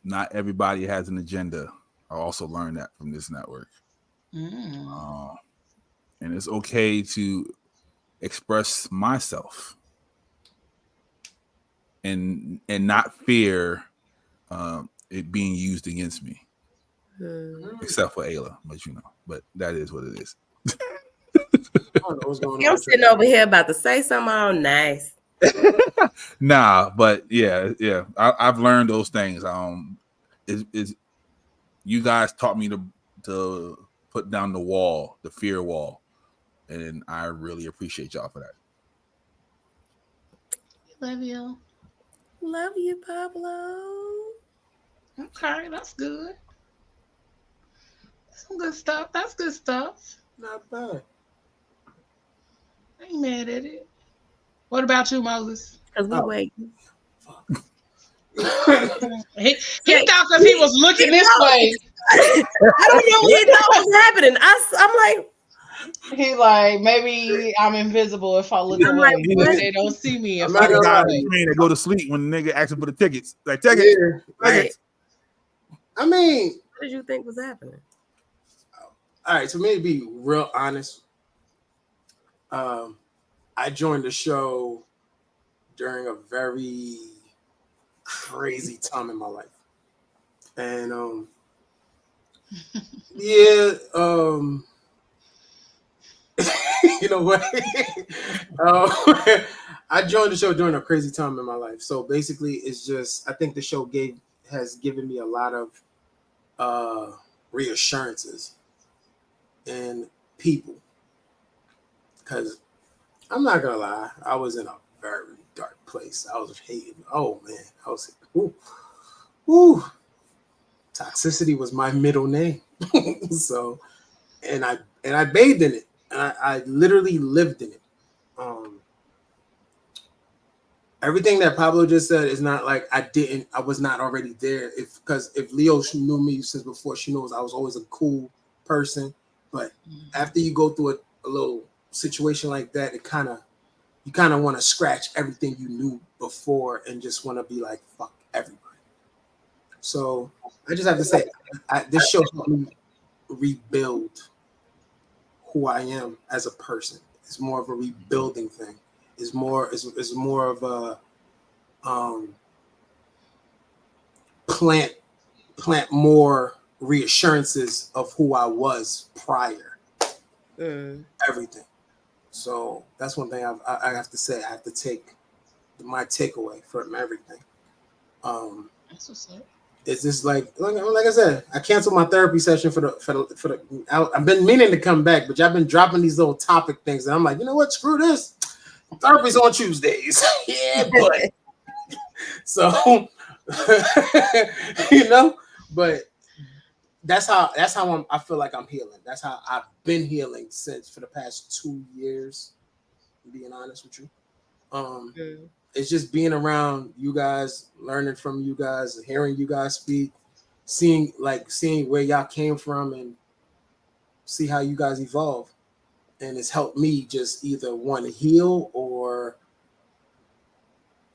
Not everybody has an agenda. I also learned that from this network. And it's okay to express myself and not fear it being used against me. Except for Ayla, but that is what it is. I'm sitting over here about to say something all nice. Nah, but yeah. I've learned those things. You guys taught me to put down the wall, the fear wall, and I really appreciate y'all for that. Love you, Pablo. Okay, that's good. Some good stuff. That's good stuff. Not bad. I ain't mad at it. What about you, Moses? Because we waiting. He thought because he was looking this way. I don't know what he thought was happening. I'm like, he like, maybe I'm invisible if I look away. Like, they don't see me if I look away. They go to sleep when the nigga asking for the tickets. Like, tickets. Yeah, right. I mean, what did you think was happening? All right, so maybe be real honest. I joined the show during a very crazy time in my life. And Yeah. You know what? I joined the show during a crazy time in my life. So basically, it's just I think the show has given me a lot of reassurances in people. Because I'm not gonna lie, I was in a very dark place. I was hating. Oh man, I was. Ooh, ooh. Toxicity was my middle name. So, and I bathed in it. And I literally lived in it. Um, Everything that Pablo just said is not like I was not already there. Because if Leo knew me since before, she knows I was always a cool person. But after you go through a little situation like that, you kind of want to scratch everything you knew before and just want to be like, fuck everybody. So I just have to say, this show helped me rebuild who I am as a person. It's more of a rebuilding thing. It's more of a plant more reassurances of who I was prior. Everything. So that's one thing I have to say. I have to take my takeaway from everything. That's what's up. It's just like I said, I canceled my therapy session for the. I've been meaning to come back, but y'all been dropping these little topic things, and I'm like, you know what? Screw this. Therapy's on Tuesdays. Yeah, but so but that's how I feel like I'm healing. That's how I've been healing for the past 2 years. Being honest with you, it's just being around you guys, learning from you guys, hearing you guys speak, seeing where y'all came from, and see how you guys evolve. And it's helped me just either want to heal, or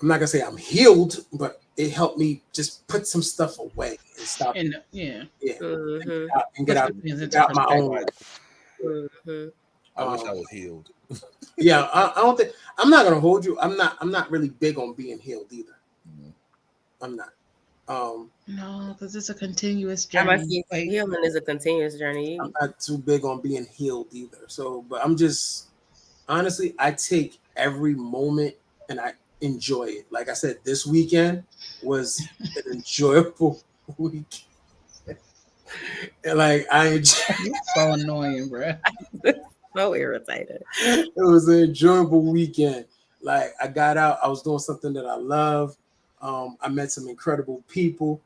I'm not gonna say I'm healed, but it helped me just put some stuff away and stop. And and get out my own life. I wish I was healed. Yeah, I don't think I'm not gonna hold you. I'm not really big on being healed either. I'm not. No, because it's a continuous journey. Healing is a continuous journey. I'm not too big on being healed either. So, but I'm just honestly, I take every moment and I enjoy it. Like I said, this weekend was an enjoyable weekend. And like You're so annoying, bro. So irritated. It was an enjoyable weekend. Like I got out, I was doing something that I love. I met some incredible people,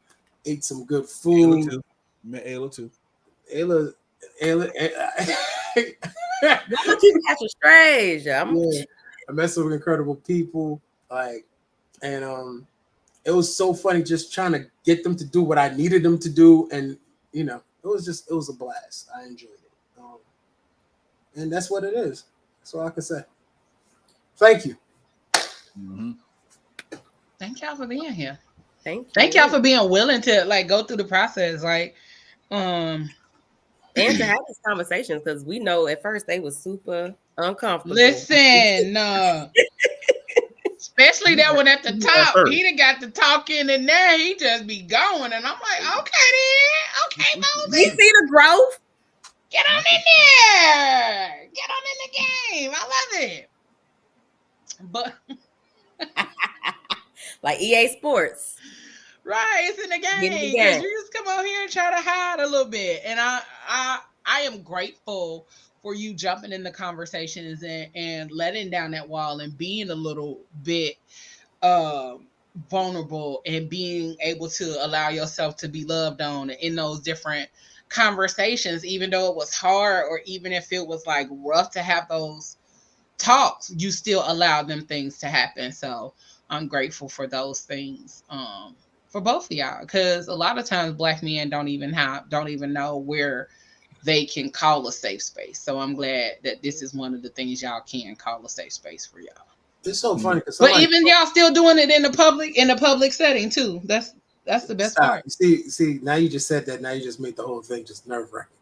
ate some good food. Ayla too. Met Ayla too. Ayla. Don't keep catching strange. I met some incredible people. And it was so funny just trying to get them to do what I needed them to do, and it was a blast. I enjoyed it. And that's what it is. That's all I can say. Thank you. Mm-hmm. Thank y'all for being here. Thank y'all for being willing to go through the process. And to have these conversations, because we know at first they was super uncomfortable. Listen, especially that one at the top. He done got the talking in there. He just be going, and I'm like, okay then, okay, Moses. We see the growth. Get on in there. Get on in the game. I love it. But like EA Sports. Right, it's in the game. Because you just come out here and try to hide a little bit. And I am grateful for you jumping in the conversations and letting down that wall and being a little bit vulnerable and being able to allow yourself to be loved on in those different conversations, even though it was hard, or even if it was like rough to have those talks, you still allowed them things to happen. So I'm grateful for those things for both of y'all, because a lot of times Black men don't even know where they can call a safe space. So I'm glad that this is one of the things y'all can call a safe space for y'all. It's so funny, but even y'all still doing it in the public setting too. That's the best part. See, now you just said that. Now you just made the whole thing just nerve-wracking.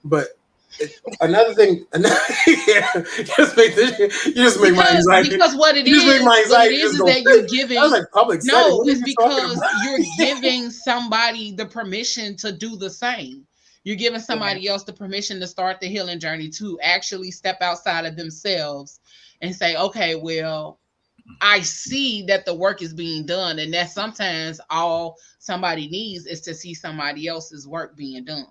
But another thing, you just make my anxiety. Because what it is that you're giving. I was like public setting. No, it's because you're giving somebody the permission to do the same. You're giving somebody else the permission to start the healing journey, to actually step outside of themselves and say, okay, well, I see that the work is being done, and that sometimes all somebody needs is to see somebody else's work being done.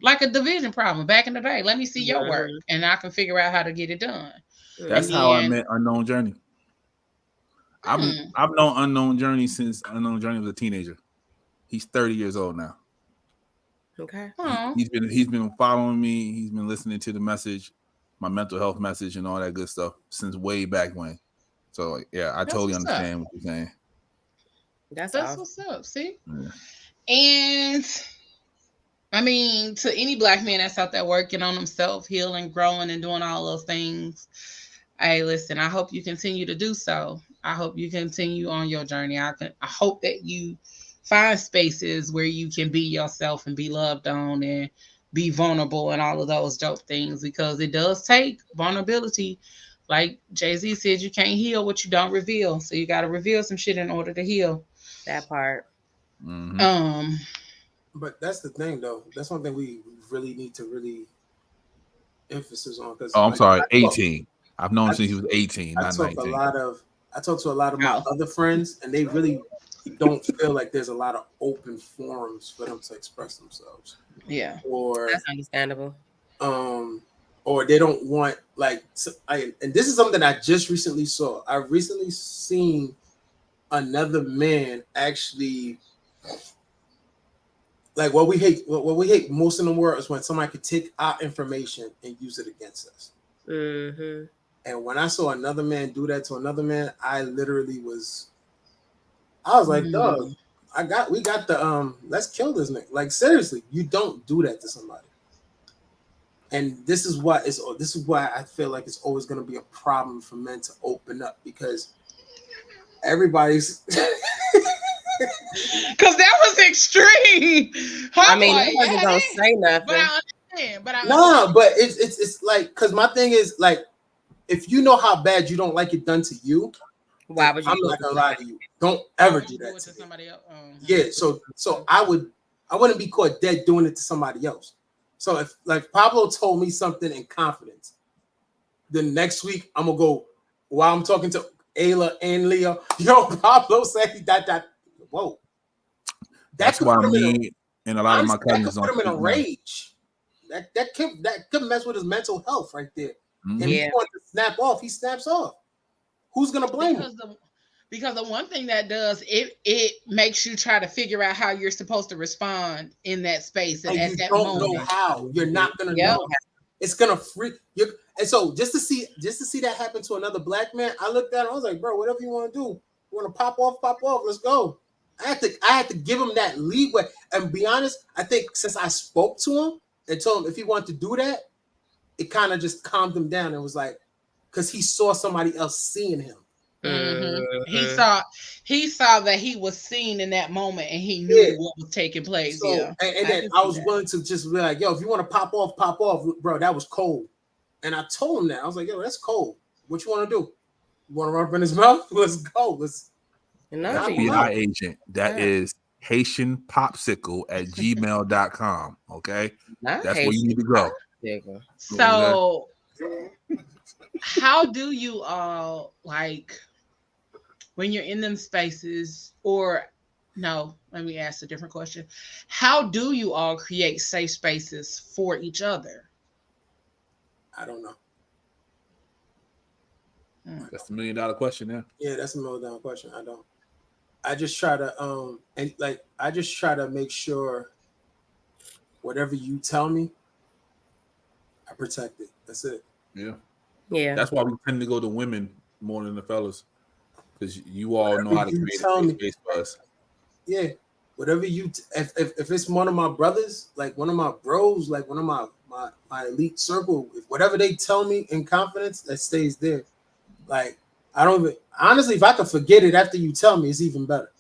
Like a division problem back in the day. Let me see your work, and I can figure out how to get it done. That's how I met Unknown Journey. I've known Unknown Journey since Unknown Journey was a teenager. He's 30 years old now. Okay. He's been following me. He's been listening to the message, my mental health message, and all that good stuff since way back when. So yeah, I totally understand what you're saying. That's awesome. What's up. See, and I mean, to any black man that's out there working on himself, healing, growing, and doing all those things, hey, listen, I hope you continue to do so. I hope you continue on your journey. I hope that you find spaces where you can be yourself and be loved on and be vulnerable and all of those dope things, because it does take vulnerability. Like Jay-Z said, you can't heal what you don't reveal. So you got to reveal some shit in order to heal. That part. Mm-hmm. But that's the thing, though. That's one thing we really need to really emphasis on. Because I'm sorry, 18. I've known since he was 18, not 19. I talk to a lot of my other friends, and they really don't feel like there's a lot of open forums for them to express themselves. Yeah, or that's understandable. Or they don't want and this is something I just recently saw. I recently seen another man actually, like what we hate most in the world is when somebody could take our information and use it against us. Mm-hmm. And when I saw another man do that to another man, I was like, dog, we got the let's kill this nigga. Like, seriously, you don't do that to somebody. And this is why I feel like it's always going to be a problem for men to open up, because everybody's because that was extreme. I mean, I wasn't gonna say nothing. But I understand. But it's like, because my thing is, like, if you know how bad you don't like it done to you, why would you? I'm not gonna lie to you. Don't ever do that to somebody else. Yeah, so I wouldn't be caught dead doing it to somebody else. So if, like, Pablo told me something in confidence, then next week I'm gonna go while I'm talking to Ayla and Leo. Yo, Pablo said that. Whoa, that's why me and a lot of my cousins put him in a rage. That could mess with his mental health right there. Mm-hmm. And if he wants to snap off, he snaps off. Who's gonna blame him? Because the one thing that does, it makes you try to figure out how you're supposed to respond in that space and at that moment. You don't know how. You're not gonna know. It's gonna freak you. And so just to see that happen to another black man, I looked at him. I was like, bro, whatever you want to do, you want to pop off. Let's go. I had to give him that leeway. And be honest, I think since I spoke to him and told him if he wanted to do that, it kind of just calmed him down and was like, because he saw somebody else seeing him. Mm-hmm. He saw that he was seen in that moment, and he knew what was taking place. So, and then I was willing to just be like, yo, if you want to pop off, bro. That was cold. And I told him that. I was like, yo, that's cold. What you want to do? You want to run up in his mouth? Let's go. FBI agent. That is Haitian Popsicle at gmail.com. Okay. That's where you need to go. So how do you all, like, when you're in them spaces, or no, let me ask a different question. How do you all create safe spaces for each other? I don't know. That's $1 million question, yeah. Yeah, that's $1 million question. I don't. I just try to I just try to make sure whatever you tell me, I protect it. That's it. Yeah. Yeah. That's why we tend to go to women more than the fellas, because you all know how to create a space for us. Yeah. Whatever if it's one of my brothers, like one of my bros, like one of my elite circle, whatever they tell me in confidence, that stays there. Like, I don't even, honestly, if I could forget it after you tell me, it's even better.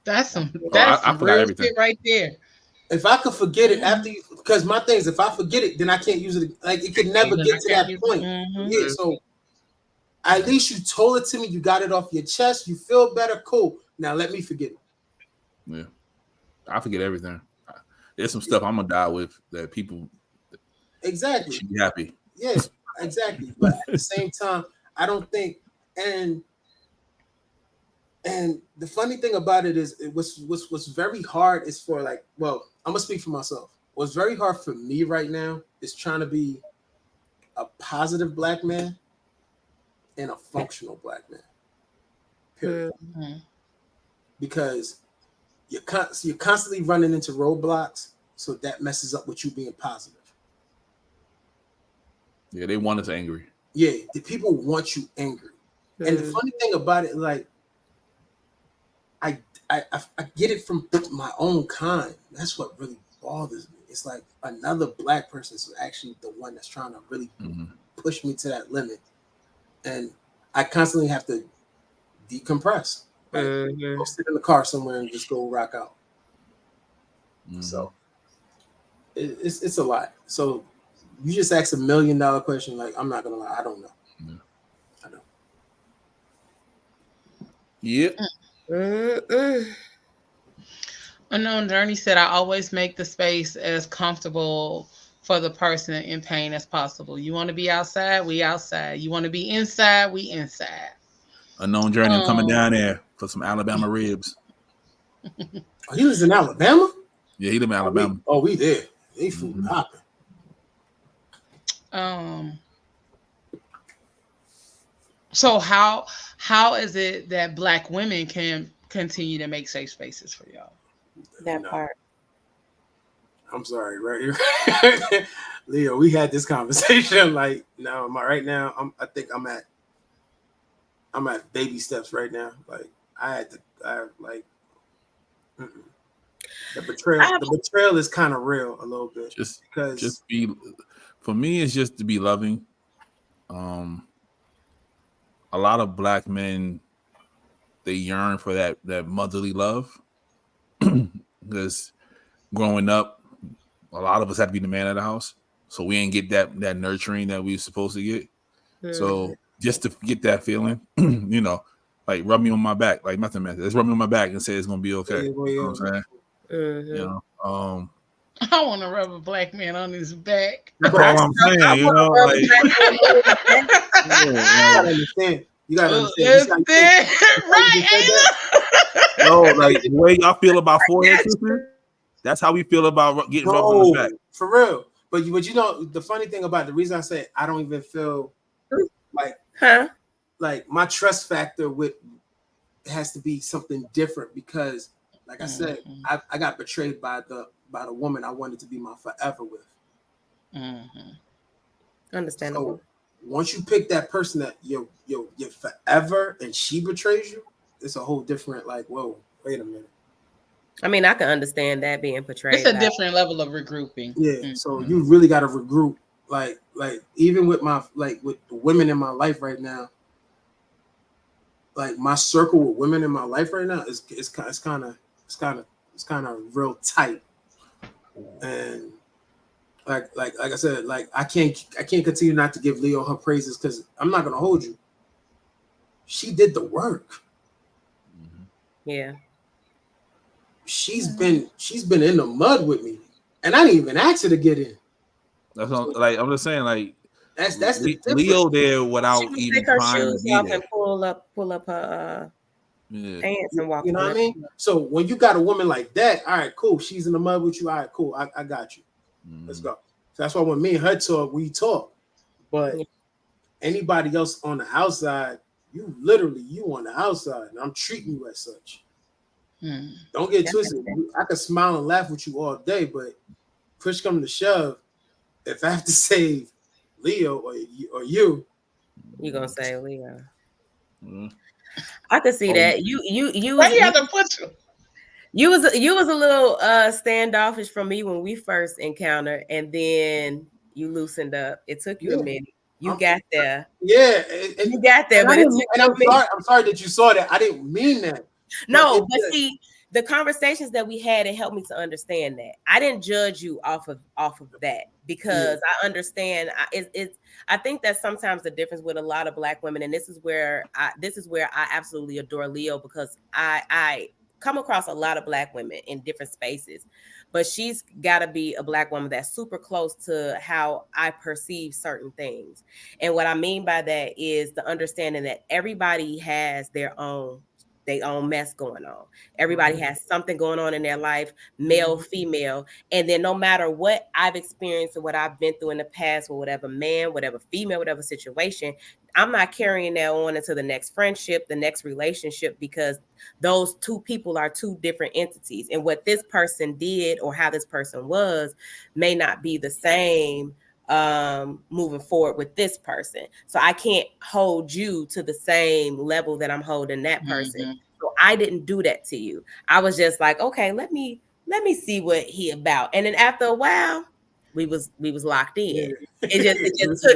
That's some real shit right there. If I could forget it after you, because my thing is, if I forget it, then I can't use it. Like, it could never get to that point. Mm-hmm. Yeah, so at least you told it to me. You got it off your chest. You feel better. Cool. Now let me forget it. Yeah, I forget everything. There's some stuff I'm gonna die with that people Exactly. should be happy. Yeah, exactly. But at the same time, I don't think, and the funny thing about it is, what's very hard is for like, well, I'm gonna speak for myself. What's very hard for me right now is trying to be a positive black man and a functional black man. Period. Mhm. Because you're constantly running into roadblocks, so that messes up with you being positive. Yeah, they want us angry. Yeah, the people want you angry. And the funny thing about it, like, I get it from my own kind. That's what really bothers me. It's like another black person is actually the one that's trying to really push me to that limit, and I constantly have to decompress. Like, go sit in the car somewhere and just go rock out. So it's a lot. So you just asked $1 million question. Like, I'm not gonna lie, I don't know. I don't. Yep. Unknown Journey said, I always make the space as comfortable for the person in pain as possible. You want to be outside, we outside. You want to be inside, we inside. Unknown Journey, I'm coming down there for some Alabama ribs. Oh, he was in Alabama? Yeah, he live in Alabama. We there. They food popping. So how is it that black women can continue to make safe spaces for y'all? That part. I'm sorry, right here. Leo, we had this conversation. Like, now, right now, I think I'm at baby steps right now. Like, the betrayal is kind of real a little bit. For me, it's just to be loving. A lot of black men, they yearn for that motherly love, because growing up, a lot of us had to be the man of the house, so we ain't get that nurturing that we were supposed to get. So just to get that feeling, like rub me on my back, like nothing, man. Just rub me on my back and say it's gonna be okay. You know what I'm saying? I want to rub a black man on his back. That's all I'm saying. You gotta understand. Right, No, like the way y'all feel about forehead kissing, that's how we feel about getting rubbed on the back. For real. But the funny thing about the reason I say I don't even feel like my trust factor has to be something different, because, like I said, I got betrayed by the woman I wanted to be my forever with. Understandable. So once you pick that person that you're forever, and she betrays you, it's a whole different, like, whoa, wait a minute. I mean, I can understand that being portrayed. It's a different level of regrouping. Yeah. So you really got to regroup. Like even with with the women in my life right now, like my circle with women in my life right now is kind of real tight. And like I said, like I can't continue not to give Leo her praises, because I'm not gonna hold you. She did the work. Yeah. She's been in the mud with me, and I didn't even ask her to get in. That's what, like, I'm just saying, like, that's the difference. Leo there without even trying to be there. And pull up her pants and walk. You know what I mean? So when you got a woman like that, all right, cool. She's in the mud with you. All right, cool. I got you. Let's go. So that's why when me and her talk, we talk. But anybody else on the outside, you on the outside, and I'm treating you as such. Don't get twisted. I can smile and laugh with you all day, but push come to shove, if I have to save Leo or you, you're gonna say Leo. I could see that. You was a little standoffish from me when we first encountered, and then you loosened up. It took you a minute. You got there. Yeah, you got there, but I'm sorry that you saw that. I didn't mean that. No, but see, the conversations that we had, it helped me to understand that. I didn't judge you off of that, because I understand. I think that sometimes the difference with a lot of black women, and this is where I absolutely adore Leo, because I come across a lot of Black women in different spaces, but she's got to be a Black woman that's super close to how I perceive certain things. And what I mean by that is the understanding that everybody has their own mess going on. Everybody has something going on in their life, male, female. And then no matter what I've experienced or what I've been through in the past with whatever man, whatever female, whatever situation, I'm not carrying that on into the next friendship, the next relationship, because those two people are two different entities. And what this person did or how this person was may not be the same moving forward with this person. So I can't hold you to the same level that I'm holding that person. So I didn't do that to you. I was just like, okay, let me see what he about. And then after a while, we was locked in. It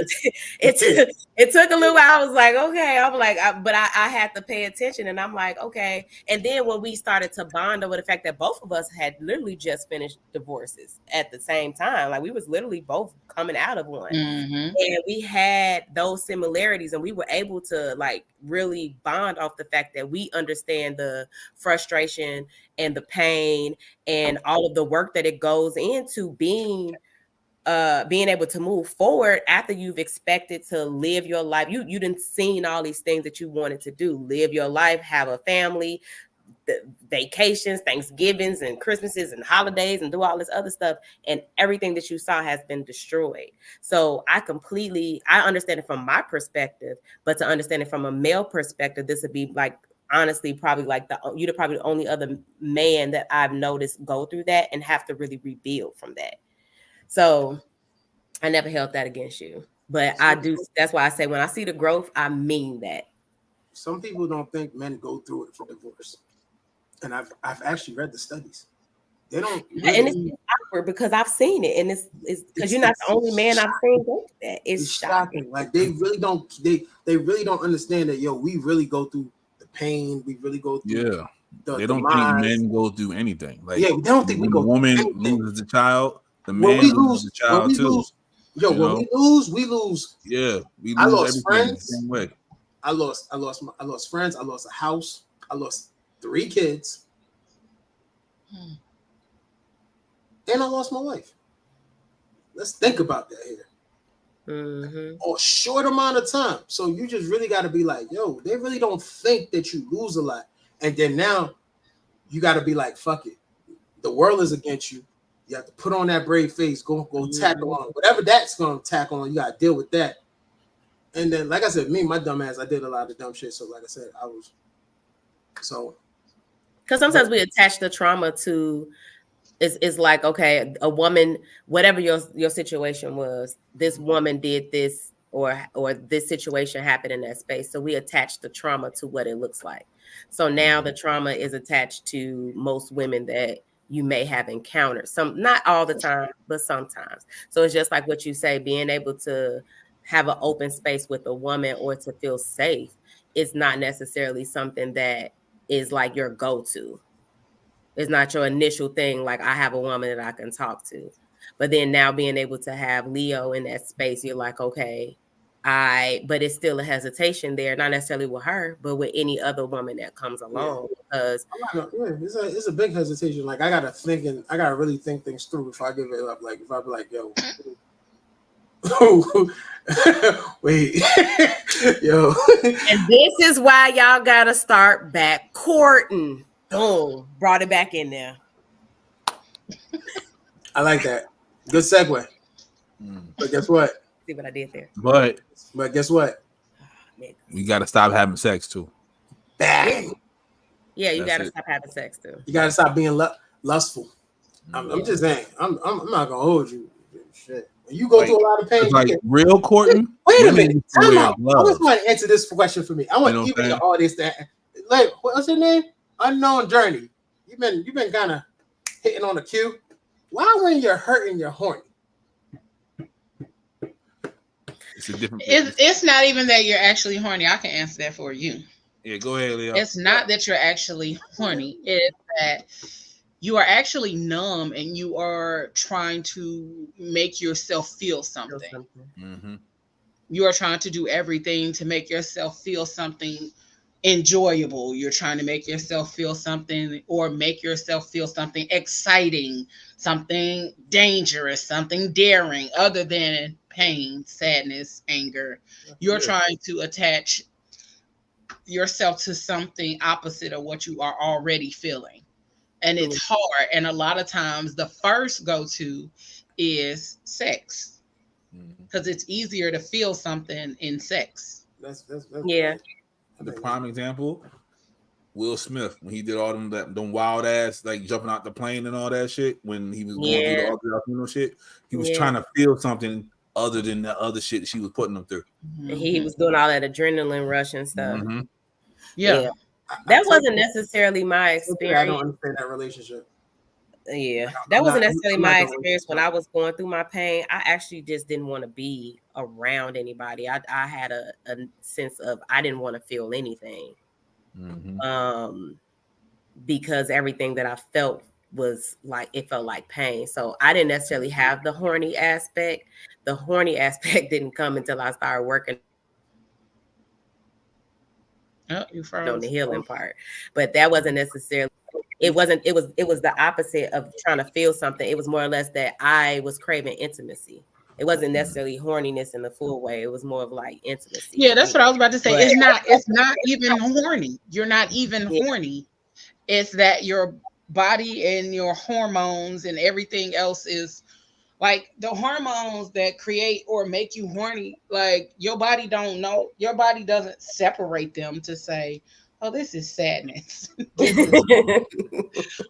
took a little while. I was like, okay. I'm like, but I had to pay attention, and I'm like, okay. And then when we started to bond over the fact that both of us had literally just finished divorces at the same time, like we was literally both coming out of one, and we had those similarities, and we were able to like really bond off the fact that we understand the frustration and the pain and all of the work that it goes into being able to move forward after you've expected to live your life. You didn't seen all these things that you wanted to do, live your life, have a family, the vacations, Thanksgivings and Christmases and holidays, and do all this other stuff, and everything that you saw has been destroyed. So I understand it from my perspective, but to understand it from a male perspective, this would be like, honestly, probably like you're probably the only other man that I've noticed go through that and have to really rebuild from that. So I never held that against you, but I do. That's why I say when I see the growth, I mean that. Some people don't think men go through it for divorce, and I've actually read the studies. They don't, really, and it's awkward because I've seen it, and it's because you're not the only man I've seen go through that. It's shocking. Like they really don't. They really don't understand that. Yo, we really go through the pain. We really go through. Yeah. They don't think men go through anything. Like, yeah, they don't think we go. The woman loses the child. The man loses the child too. When we lose. Yeah, we lose. I lost friends. The same way. I lost friends. I lost a house. I lost 3 kids. And I lost my wife. Let's think about that here. A short amount of time. So you just really got to be like, yo, they really don't think that you lose a lot. And then now you got to be like, fuck it. The world is against you. You have to put on that brave face, go tackle on whatever that's going to tackle on. You got to deal with that. And then, like I said, my dumb ass, I did a lot of dumb shit. So, like I said, because sometimes we attach the trauma to. It's like, okay, a woman, whatever your situation was, this woman did this or this situation happened in that space. So we attach the trauma to what it looks like. So now the trauma is attached to most women that you may have encountered. Some, not all the time, but sometimes. So it's just like what you say, being able to have an open space with a woman or to feel safe is not necessarily something that is like your go-to. It's not your initial thing, like I have a woman that I can talk to. But then now being able to have Leo in that space, you're like, okay, but it's still a hesitation there, not necessarily with her, but with any other woman that comes along. Because it's a big hesitation. Like I gotta really think things through before I give it up. Like if I be like, yo, wait, yo. And this is why y'all gotta start back courting. Boom, brought it back in there. I like that. Good segue. But guess what? See what I did there. But guess what? We got to stop having sex too. Bang. Yeah, you got to stop having sex too. You got to stop being lustful. I'm just saying. I'm not gonna hold you. Shit. You go through a lot of pain. Like real courting. Wait a minute. Time out. I just want to answer this question for me. I want you and the audience to like. What's your name? Unknown Journey. You've been kind of hitting on the cue. Why when you're hurting, you're horny? It's a different. It's not even that you're actually horny. I can answer that for you. Yeah, go ahead, Leo. It's not that you're actually horny. It's that you are actually numb and you are trying to make yourself feel something. Mm-hmm. You are trying to do everything to make yourself feel something enjoyable. You're trying to make yourself feel something, or make yourself feel something exciting, something dangerous, something daring, other than pain, sadness, anger. You're trying to attach yourself to something opposite of what you are already feeling. And it's hard. And a lot of times the first go-to is sex, because it's easier to feel something in sex. That's Yeah. The prime example, Will Smith, when he did all them wild ass, like jumping out the plane and all that shit, when he was going through the Argentina shit, he was trying to feel something other than the other shit she was putting him through. And he was doing all that adrenaline rush and stuff. Yeah. That wasn't necessarily my I experience. don't understand that relationship. Yeah, that wasn't necessarily my experience when I was going through my pain. I actually just didn't want to be around anybody. I had a sense of I didn't want to feel anything, because everything that I felt was like, it felt like pain. So I didn't necessarily have the horny aspect. The horny aspect didn't come until I started working on the healing part. But that wasn't necessarily. It was the opposite of trying to feel something. It was more or less that I was craving intimacy. It wasn't necessarily horniness in the full way. It was more of like intimacy. Yeah, that's what I was about to say. But it's not even horny. You're not even horny. It's that your body and your hormones and everything else is like the hormones that create or make you horny. Like your body don't know. Your body doesn't separate them to say, oh, this is sadness.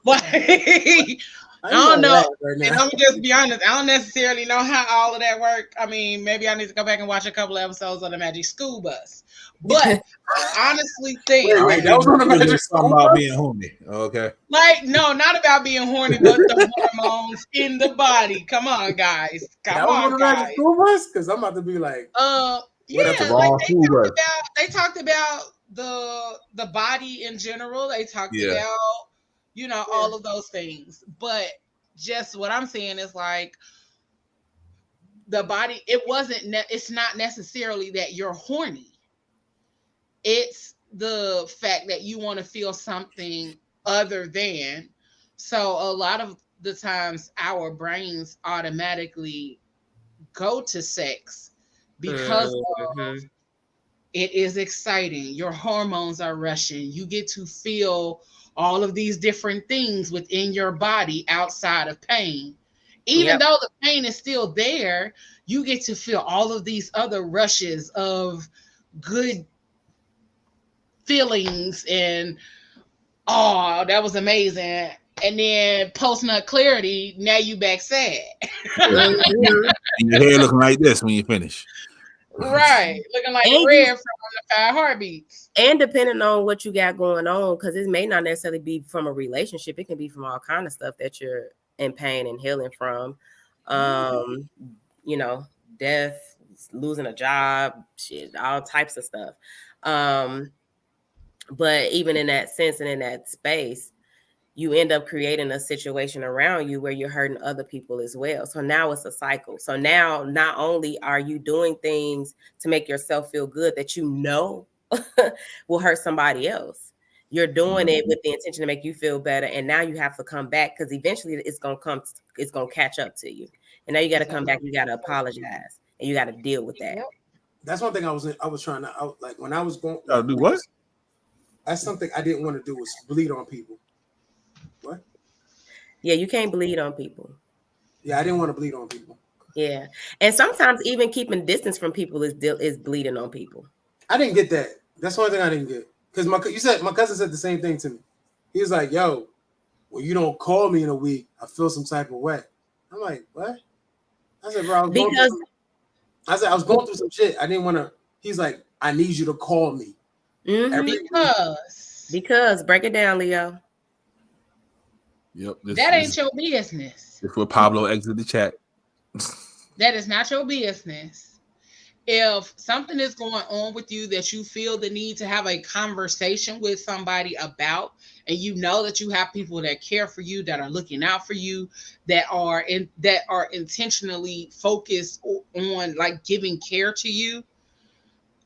Like, I don't know. Right, and I'm just be honest. I don't necessarily know how all of that work. I mean, maybe I need to go back and watch a couple of episodes of the Magic School Bus. But I honestly think that was one of the Magic School Bus about being horny. Okay. Like, no, not about being horny, but the hormones in the body. Come on, guys. Come on, guys. Because I'm about to be like, yeah, like they talked about the body in general. They talked about, you know, all of those things. But just what I'm saying is like the body, it's not necessarily that you're horny. It's the fact that you want to feel something other than. So a lot of the times our brains automatically go to sex because it is exciting. Your hormones are rushing. You get to feel all of these different things within your body outside of pain. Even though the pain is still there, you get to feel all of these other rushes of good feelings and, oh, that was amazing. And then post nut clarity, now you back sad. Your hair looking like this when you finish. Right. Looking like red from the 5 heartbeats. And depending on what you got going on, because it may not necessarily be from a relationship. It can be from all kind of stuff that you're in pain and healing from. You know, death, losing a job, shit, all types of stuff. But even in that sense and in that space, you end up creating a situation around you where you're hurting other people as well. So now it's a cycle. So now not only are you doing things to make yourself feel good that you know will hurt somebody else, you're doing it with the intention to make you feel better. And now you have to come back because eventually it's going to catch up to you. And now you got to come back, you got to apologize and you got to deal with that. That's one thing I was trying to, like when I was going. Do what? That's something I didn't want to do was bleed on people. What? Yeah, you can't bleed on people. Yeah, I didn't want to bleed on people. Yeah, and sometimes even keeping distance from people is bleeding on people. I didn't get that. That's one thing I didn't get because my cousin said the same thing to me. He was like, "Yo, well, you don't call me in a week, I feel some type of way." I'm like, "What?" I said, "Bro, I was going through some shit. I didn't want to." He's like, "I need you to call me." Because break it down, Leo. Yep. That ain't your business. Before Pablo exit the chat. That is not your business. If something is going on with you that you feel the need to have a conversation with somebody about, and you know that you have people that care for you, that are looking out for you, that are intentionally focused on like giving care to you,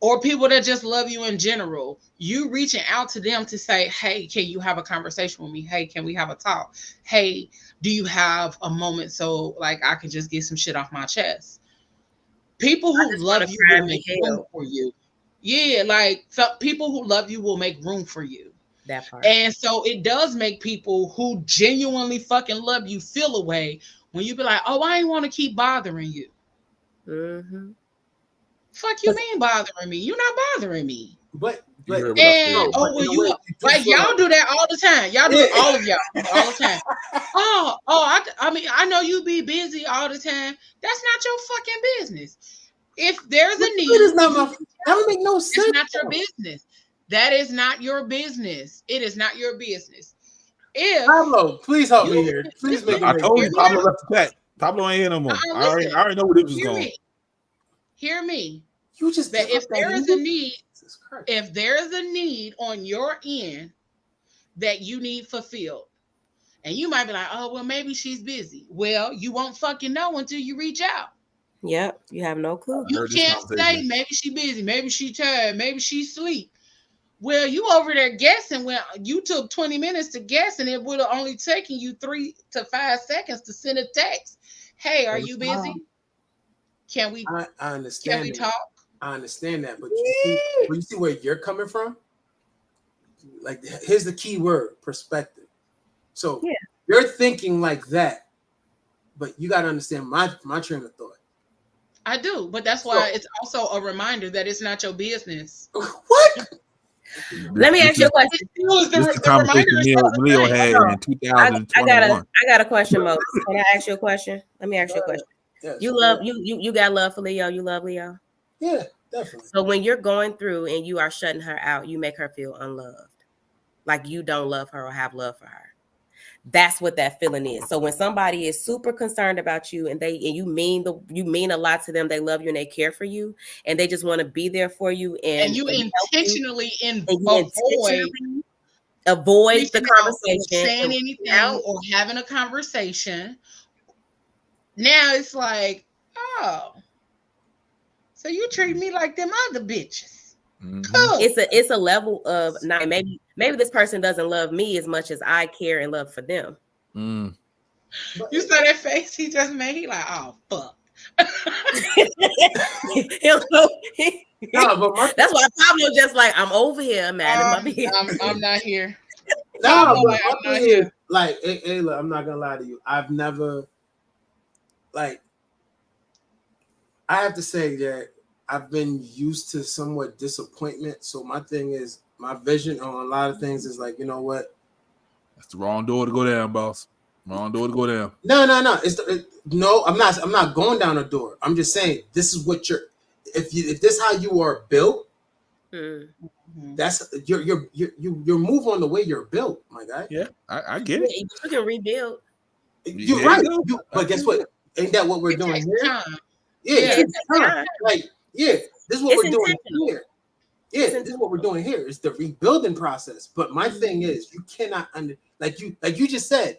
or people that just love you in general, you reaching out to them to say, hey, can you have a conversation with me? Hey, can we have a talk? Hey, do you have a moment so like I can just get some shit off my chest? People who love you will make room for you. Yeah, like some people who love you will make room for you. That part. And so it does make people who genuinely fucking love you feel a way when you be like, oh, I ain't want to keep bothering you. Mm-hmm. Fuck you mean bothering me? You're not bothering me. But and like y'all do that all the time. Y'all do it, all of y'all all the time. I mean, I know you be busy all the time. That's not your fucking business. If there's a need, that would make no sense. It's not your business. That is not your business. It is not your business. If Pablo, please help me here. Please make it. I told you, Pablo left the chat. Pablo ain't here no more. I already know where this was going. Hear me. You just that if there is a need, if there is a need on your end that you need fulfilled, and you might be like, oh, well, maybe she's busy. Well, you won't fucking know until you reach out. Yep, you have no clue. You can't say maybe she busy, maybe she tired, maybe she sleep. Well, you over there guessing when you took 20 minutes to guess, and it would have only taken you 3 to 5 seconds to send a text. Hey, are you busy? Can we? I understand. Can we talk? I understand that, but you see where you're coming from. Like, here's the key word: perspective. So you're thinking like that, but you got to understand my train of thought. I do, but that's why it's also a reminder that it's not your business. What? Let me ask you a question. This conversation Leo had in 2021. I got a question, Mo. Can I ask you a question? Let me ask you a question. Yes, you got love for Leo. You love Leo. Yeah, definitely. So when you're going through and you are shutting her out, you make her feel unloved, like you don't love her or have love for her. That's what that feeling is. So when somebody is super concerned about you and you mean a lot to them, they love you and they care for you, and they just want to be there for you, and you intentionally avoid the conversation, saying anything or having a conversation. Now it's like, oh, so you treat me like them other bitches. Mm-hmm. Cool. It's a level of not maybe this person doesn't love me as much as I care and love for them. Mm. You saw that face he just made. He like, oh fuck. That's why Pablo just like, I'm over here, man. I'm not here. No, but I'm not here. Like, hey, look, I'm not gonna lie to you. I've never, like, I have to say that I've been used to somewhat disappointment. So my thing is, my vision on a lot of things is like, you know what? That's the wrong door to go down, boss. Wrong door to go down. No. No, I'm not going down a door. I'm just saying this is what if this is how you are built. Mm-hmm. That's you're move on the way you're built, my guy. Yeah, I get it. You can rebuild. You're right. But guess what? Ain't that what we're doing here? Time. Yeah, it's time. Like, yeah, this is what we're doing here. Yeah, this is what we're doing here. It's the rebuilding process. But my thing is, you cannot like you just said,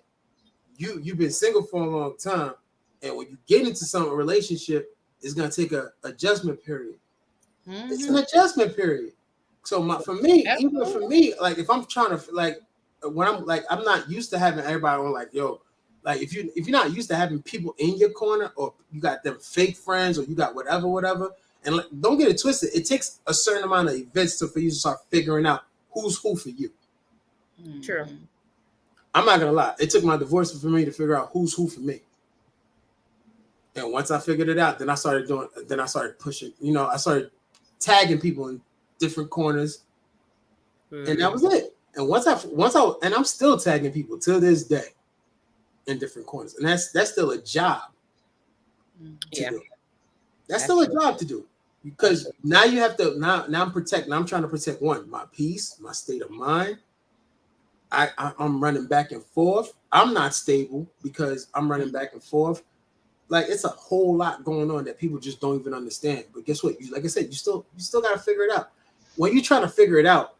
you've been single for a long time, and when you get into some relationship, it's gonna take a adjustment period. Mm-hmm. It's an adjustment period. So for me, like if I'm trying to like when I'm like I'm not used to having everybody on like yo. Like if you're not used to having people in your corner, or you got them fake friends, or you got whatever, and like, don't get it twisted. It takes a certain amount of events for you to start figuring out who's who for you. True. I'm not gonna lie. It took my divorce for me to figure out who's who for me. And once I figured it out, then I started pushing. You know, I started tagging people in different corners, and that was it. And once I'm still tagging people to this day. In different corners, and that's still a job to do. That's still a job to do because now you have to now I'm trying to protect my peace, my state of mind. I'm running back and forth. I'm not stable because I'm running back and forth. Like it's a whole lot going on that people just don't even understand. But guess what? Like I said, you still got to figure it out. When you're trying to figure it out,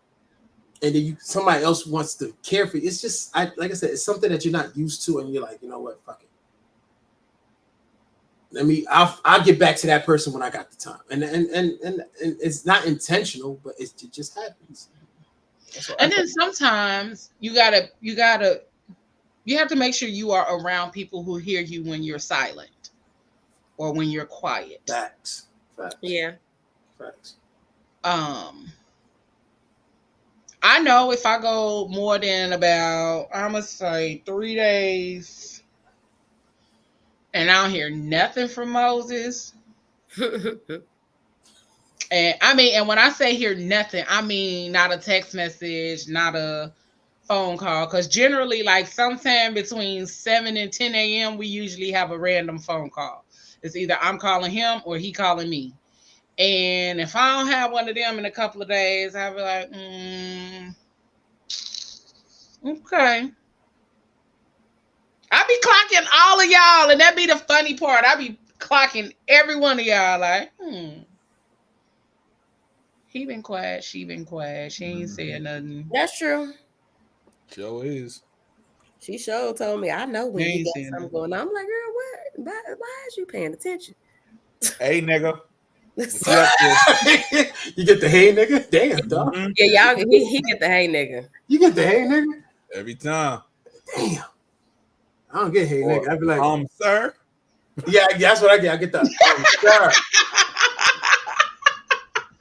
and then somebody else wants to care for you. It's just, like I said, it's something that you're not used to, and you're like, you know what, fuck it. I'll get back to that person when I got the time. And it's not intentional, but it just happens. And then sometimes you have to make sure you are around people who hear you when you're silent or when you're quiet. Facts. Yeah. Facts. I know if I go more than about, I'm gonna say 3 days and I don't hear nothing from Moses. And when I say hear nothing, I mean not a text message, not a phone call. Because generally, like sometime between 7 and 10 a.m., we usually have a random phone call. It's either I'm calling him or he calling me. And if I don't have one of them in a couple of days, I'll be like, okay. I be clocking all of y'all, and that be the funny part. I be clocking every one of y'all like, he been quiet, she been quiet. She ain't saying nothing. That's true. Sure is. She sure told me, I know when you got something nothing. going on. I'm like, girl, what? Why is you paying attention? Hey, nigga. You get the hey nigga? Damn, dog. Mm-hmm. Yeah, y'all, he get the hey nigga. You get the hey nigga? Every time. Damn. I don't get hey nigga. I'd be like, sir. Yeah, that's what I get. I get the sir.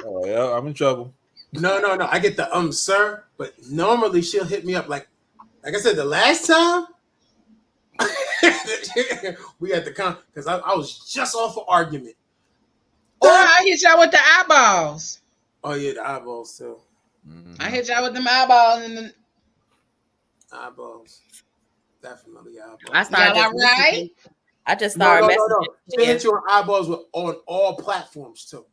Oh yeah, I'm in trouble. No. I get the sir, but normally she'll hit me up like I said the last time we had the because I was just off an argument. Or I hit y'all with the eyeballs. Oh yeah, the eyeballs too. Mm-hmm. I hit y'all with them eyeballs and the eyeballs. Definitely eyeballs. I started y'all right? I just started messaging. No. She hit you on eyeballs on all platforms too.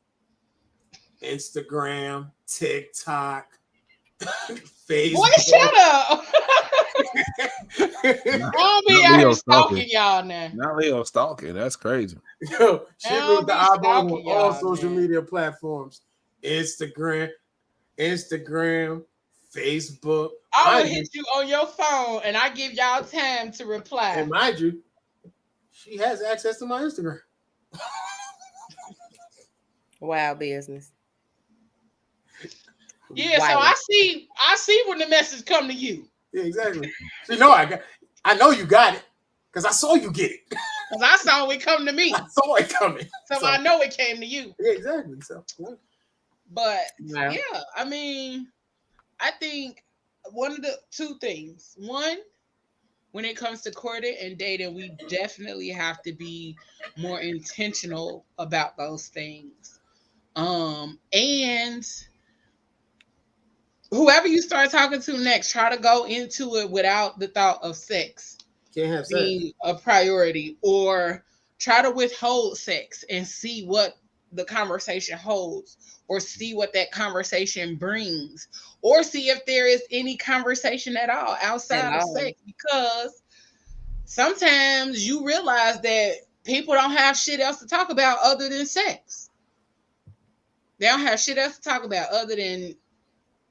Instagram, TikTok, Facebook. Boy, shut up. I'll be out here stalking y'all now. Not Leo stalking. That's crazy. Yo, she with the eyeballs on all social media platforms. Instagram, Facebook. I will hit you on your phone and I give y'all time to reply. And mind you, she has access to my Instagram. Wild business. Yeah, so I see when the message come to you. Yeah, exactly. So, I know you got it because I saw you get it. Because I saw it come to me. I saw it coming. So I know it came to you. Yeah, exactly. So, but yeah, I mean, I think one of the two things. One, when it comes to courting and dating, we definitely have to be more intentional about those things. And whoever you start talking to next, try to go into it without the thought of sex being a priority, or try to withhold sex and see what the conversation holds, or see what that conversation brings, or see if there is any conversation at all outside of sex, because sometimes you realize that people don't have shit else to talk about other than sex. They don't have shit else to talk about other than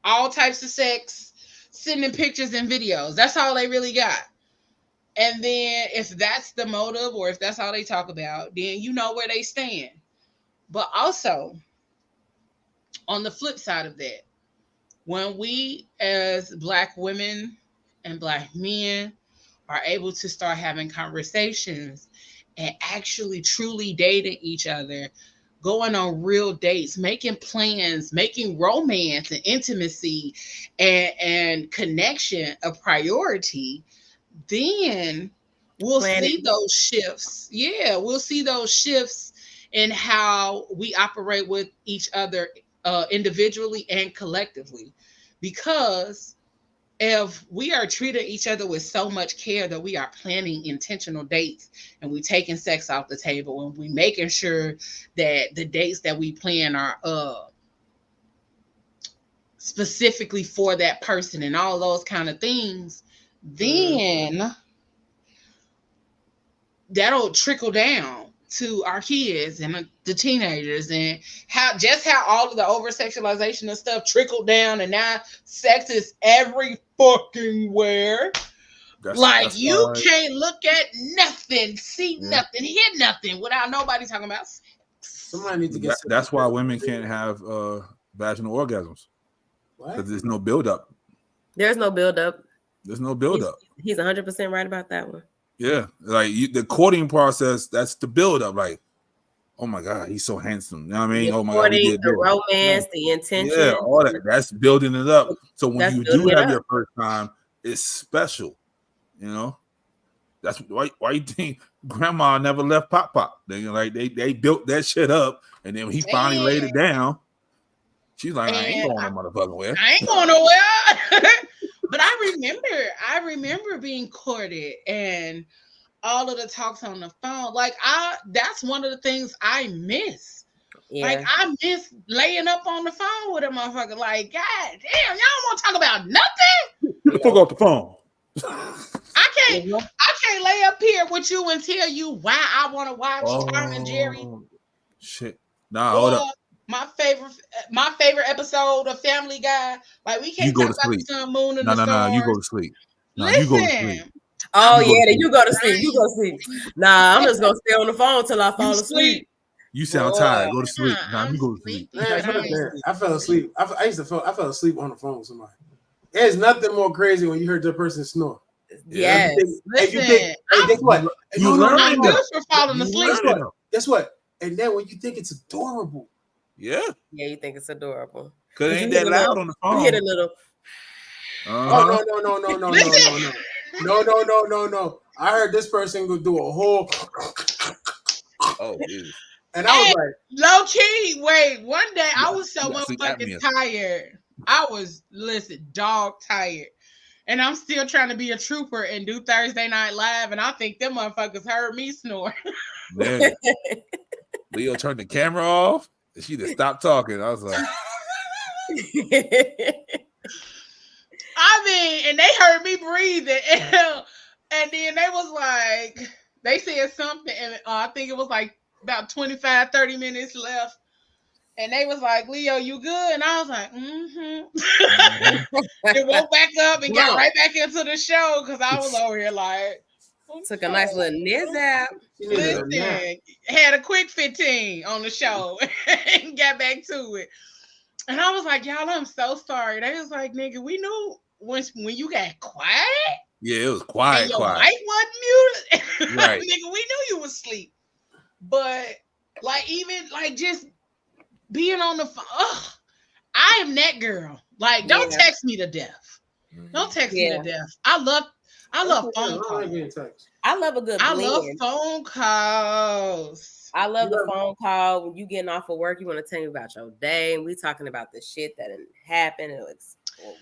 all types of sex, sending pictures and videos. That's all they really got. And then if that's the motive, or if that's all they talk about, then you know where they stand. But also, on the flip side of that, when we as Black women and Black men are able to start having conversations and actually truly dating each other, going on real dates, making plans, making romance and intimacy and connection a priority, then we'll see those shifts. Yeah, we'll see those shifts in how we operate with each other individually and collectively. Because if we are treating each other with so much care that we are planning intentional dates and we taking sex off the table and we making sure that the dates that we plan are specifically for that person and all those kind of things, then that'll trickle down to our kids and the teenagers, and how all of the over sexualization and stuff trickled down, and now sex is every fucking where. Like you why, can't look at nothing, see nothing, hear nothing without nobody talking about sex. Somebody needs to get. that's why women can't have vaginal orgasms. Because there's no buildup. There's no buildup. There's no buildup. He's 100% right about that one. Yeah, like the courting process, that's the buildup. Like, oh my God, he's so handsome. You know what I mean? Oh my God, we did the this. romance, the intention. Yeah, all that. That's building it up. So when That's you do building it have up. your first time, it's special. You know, that's why you think grandma never left Pop. They built that shit up, and then when he finally laid it down, she's like, I ain't going no motherfucking where. I ain't going nowhere. But I remember being courted and all of the talks on the phone. Like that's one of the things I miss. Yeah. Like I miss laying up on the phone with a motherfucker. Like, God damn, y'all don't want to talk about nothing. Get the fuck off the phone. I can't lay up here with you and tell you why I want to watch Tom and Jerry. Shit. Nah, hold up. My favorite episode of Family Guy. Like we can't talk about the sun, moon, and the stars. No, you go to sleep. Listen. You go to sleep. Oh yeah, you go to sleep. You go to sleep. Nah, I'm just gonna stay on the phone till I fall asleep. You sound tired. Go to sleep. Nah, you go to sleep. I fell asleep. I fell asleep on the phone with somebody. There's nothing more crazy when you heard the person snore. Yes. And you think, guess what? You learn for falling asleep. Guess what? And then when you think it's adorable. Yeah. Yeah, you think it's adorable. Cause it ain't that loud on the phone. You hit a little. Oh no. I heard this person go do a whole. Oh, dude. And I was like, low key. Wait, one day I was so motherfucking tired. I was dog tired, and I'm still trying to be a trooper and do Thursday Night Live, and I think them motherfuckers heard me snore. Man. Leo turned the camera off, and she just stopped talking. I was like. I mean, and they heard me breathing, and then they was like, they said something, and I think it was like about 25, 30 minutes left, and they was like, Leo, you good? And I was like, and woke back up and got right back into the show, because I was over here like, took a nice little nizz. Listen, had a quick 15 on the show and got back to it. And I was like, y'all, I'm so sorry. They was like, nigga, we knew when you got quiet. Yeah, it was quiet. And your mic wasn't muted. Right. Nigga, we knew you was asleep. But like, even like just being on the phone, I am that girl. Like, don't text me to death. Don't text me to death. I love phone calls. I love a good. I love phone calls. I love the phone call when you getting off of work. You want to tell me about your day, and we talking about the shit that happened, or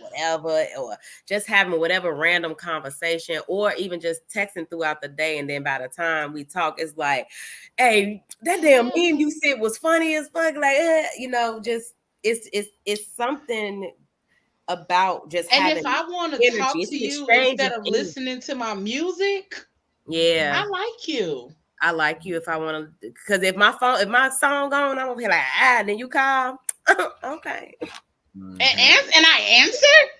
whatever, or just having whatever random conversation, or even just texting throughout the day. And then by the time we talk, it's like, hey, that damn meme you said was funny as fuck. Like, just it's something about just and having. If I want to talk to you instead of listening to my music, I like you. I like you if I want to, because if my song gone, I'm gonna be like, then you call. Okay. And I answered.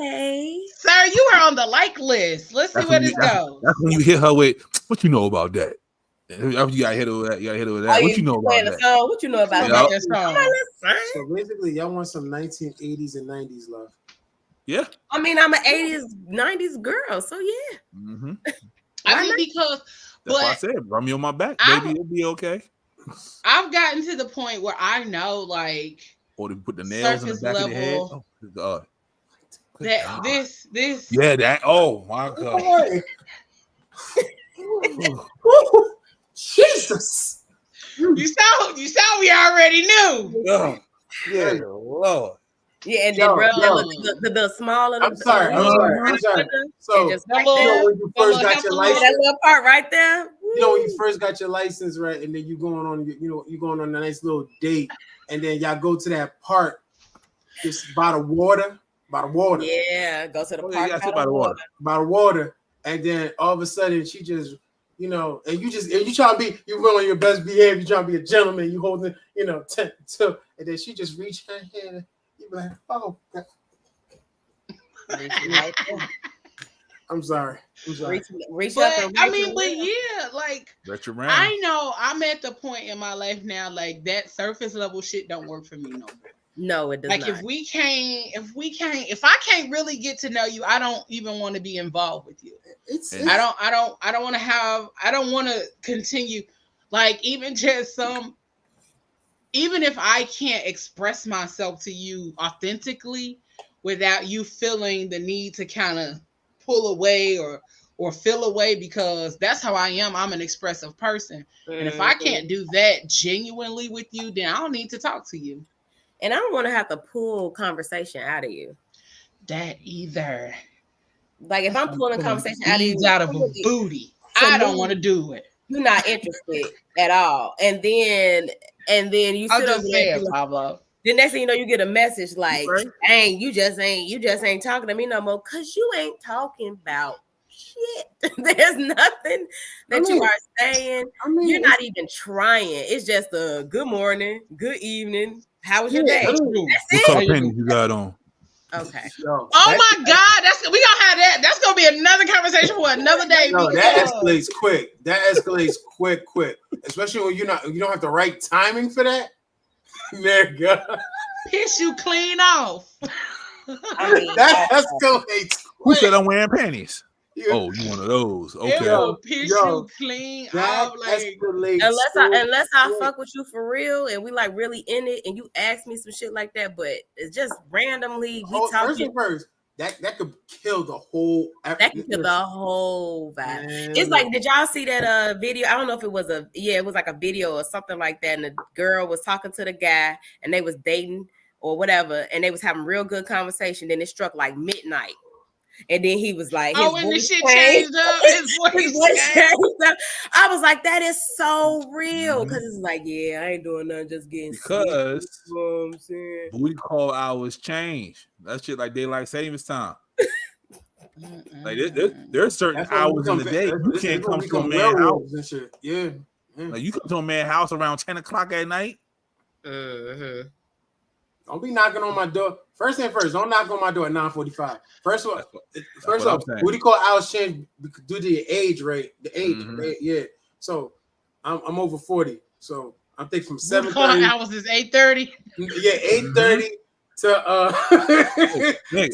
Hey, sir, you are on the like list. Let's see where this goes. That's when you hit her with, what you know about that? You gotta hit her with that. What you know about that? Song? What you know about that song? So basically, y'all want some 1980s and 90s love. Yeah. I mean, I'm an 80s, 90s girl, so yeah. Mm-hmm. I mean, because that's why I said, run me on my back, baby. It'll be okay. I've gotten to the point where I know, like, or to put the nails in the back of the head. Oh, God. That this. Yeah, that. Oh my God. Jesus. You saw. We already knew. Oh, yeah, Lord. Yeah, and then the smaller. I'm sorry. So when you first got your license, that little part right there. When you first got your license, right, and then you going on a nice little date, and then y'all go to that part, just by the water. Yeah, go to the park by the water, and then all of a sudden she just, and you try to be, you on your best behavior, you trying to be a gentleman, you holding, 10 to, and then she just reach her hand. You be like, oh God. I'm sorry. Reach up But and I reach mean, but around. yeah, like Let your round. I know I'm at the point in my life now, like that surface level shit don't work for me no more. No, it does Like not. if I can't really get to know you, I don't even want to be involved with you. I don't want to continue. Like even if I can't express myself to you authentically without you feeling the need to kind of pull away or feel away, because that's how I am. I'm an expressive person. And if I can't do that genuinely with you, then I don't need to talk to you. And I don't want to have to pull conversation out of you. That either. Like if I'm pulling conversation out of you, out of a booty, I don't want to do it. You're not interested at all. And then you sit over there. Pablo. The next thing you know, you get a message like, "Dang, you just ain't talking to me no more because you ain't talking about shit." There's nothing that you are saying. You're not even trying. It's just a good morning, good evening. How was your day? What color panties you got on? Okay. Oh my God, we gonna have that. That's gonna be another conversation for another day. No, that escalates quick. That escalates quick. Especially when you don't have the right timing for that. There you go. Piss you clean off. That escalates quick. Who said I'm wearing panties? Oh, you one of those? Okay. It will piss you clean off. Like unless I fuck with you for real and we like really in it, and you ask me some shit like that, but it's just randomly we talking. First, that could kill the whole. That could kill the whole vibe. It's like, did y'all see that video? I don't know if it was it was like a video or something like that, and the girl was talking to the guy, and they was dating or whatever, and they was having real good conversation. Then it struck like midnight. And then he was like, "Oh, and the shit changed up. His voice changed up." I was like, "That is so real," because it's like, yeah, I ain't doing nothing, just getting because sleep, you know what I'm saying? Booty call hours change. That shit like daylight savings time. Like there's certain hours in the day you can't come to a man's house. And shit. Yeah. Like you come to a man's house around 10 o'clock at night. Don't be knocking on my door. First thing first, don't knock on my door at 9:45. First off, booty call hours change due to the age rate. The age rate, yeah. So I'm over 40. So I'm thinking from 7:30. Call hours is 8:30. Yeah, 8:30 to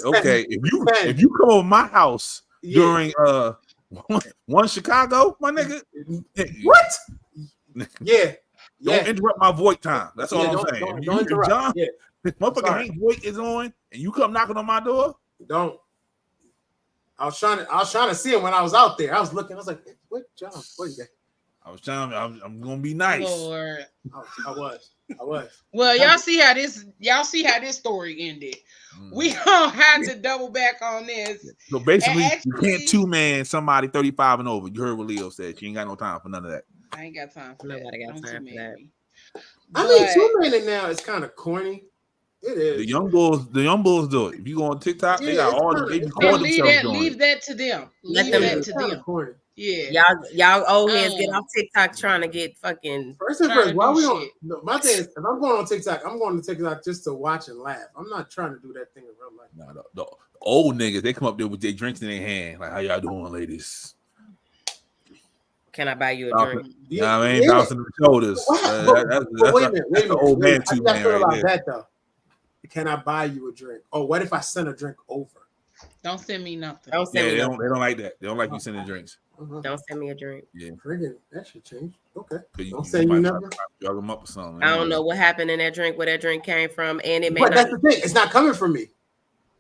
okay. If you come over my house during one Chicago, my nigga. What? Yeah. Don't interrupt my void time. That's all I'm saying. Don't interrupt. John, motherfucking Hank void is on, and you come knocking on my door. Don't. I was trying to see him when I was out there. I was looking. I was like, "What, John? What is that?" I'm gonna be nice. Lord. I was. Well, y'all see how this story ended. We gonna have to double back on this. So basically, you can't two-man somebody 35 and over. You heard what Leo said. She ain't got no time for none of that. I ain't got time for Nobody that. got time for that. I mean, two-man now is kind of corny. It is. The young bulls do it. If you go on TikTok, they got all the leave that to them. Leave that to them. Corny. Yeah. Y'all old heads get off TikTok trying to get fucking. First and first, why we on? No, my thing is, if I'm going on TikTok, I'm going to TikTok just to watch and laugh. I'm not trying to do that thing in real life. No, the old niggas, they come up there with their drinks in their hand. Like, how y'all doing, ladies? Can I buy you a drink? Yeah, I mean, bouncing the shoulders. That's wait a minute. the old man too, man. Right there. That though. Can I buy you a drink? Oh, what if I send a drink over? Don't send me nothing. They don't like that. They don't like you sending drinks. Don't send me a drink. Yeah, that should change. Okay. Don't send you nothing. Drug them up or something. I don't know what happened in that drink, where that drink came from, and it may. But that's the thing. It's not coming from me.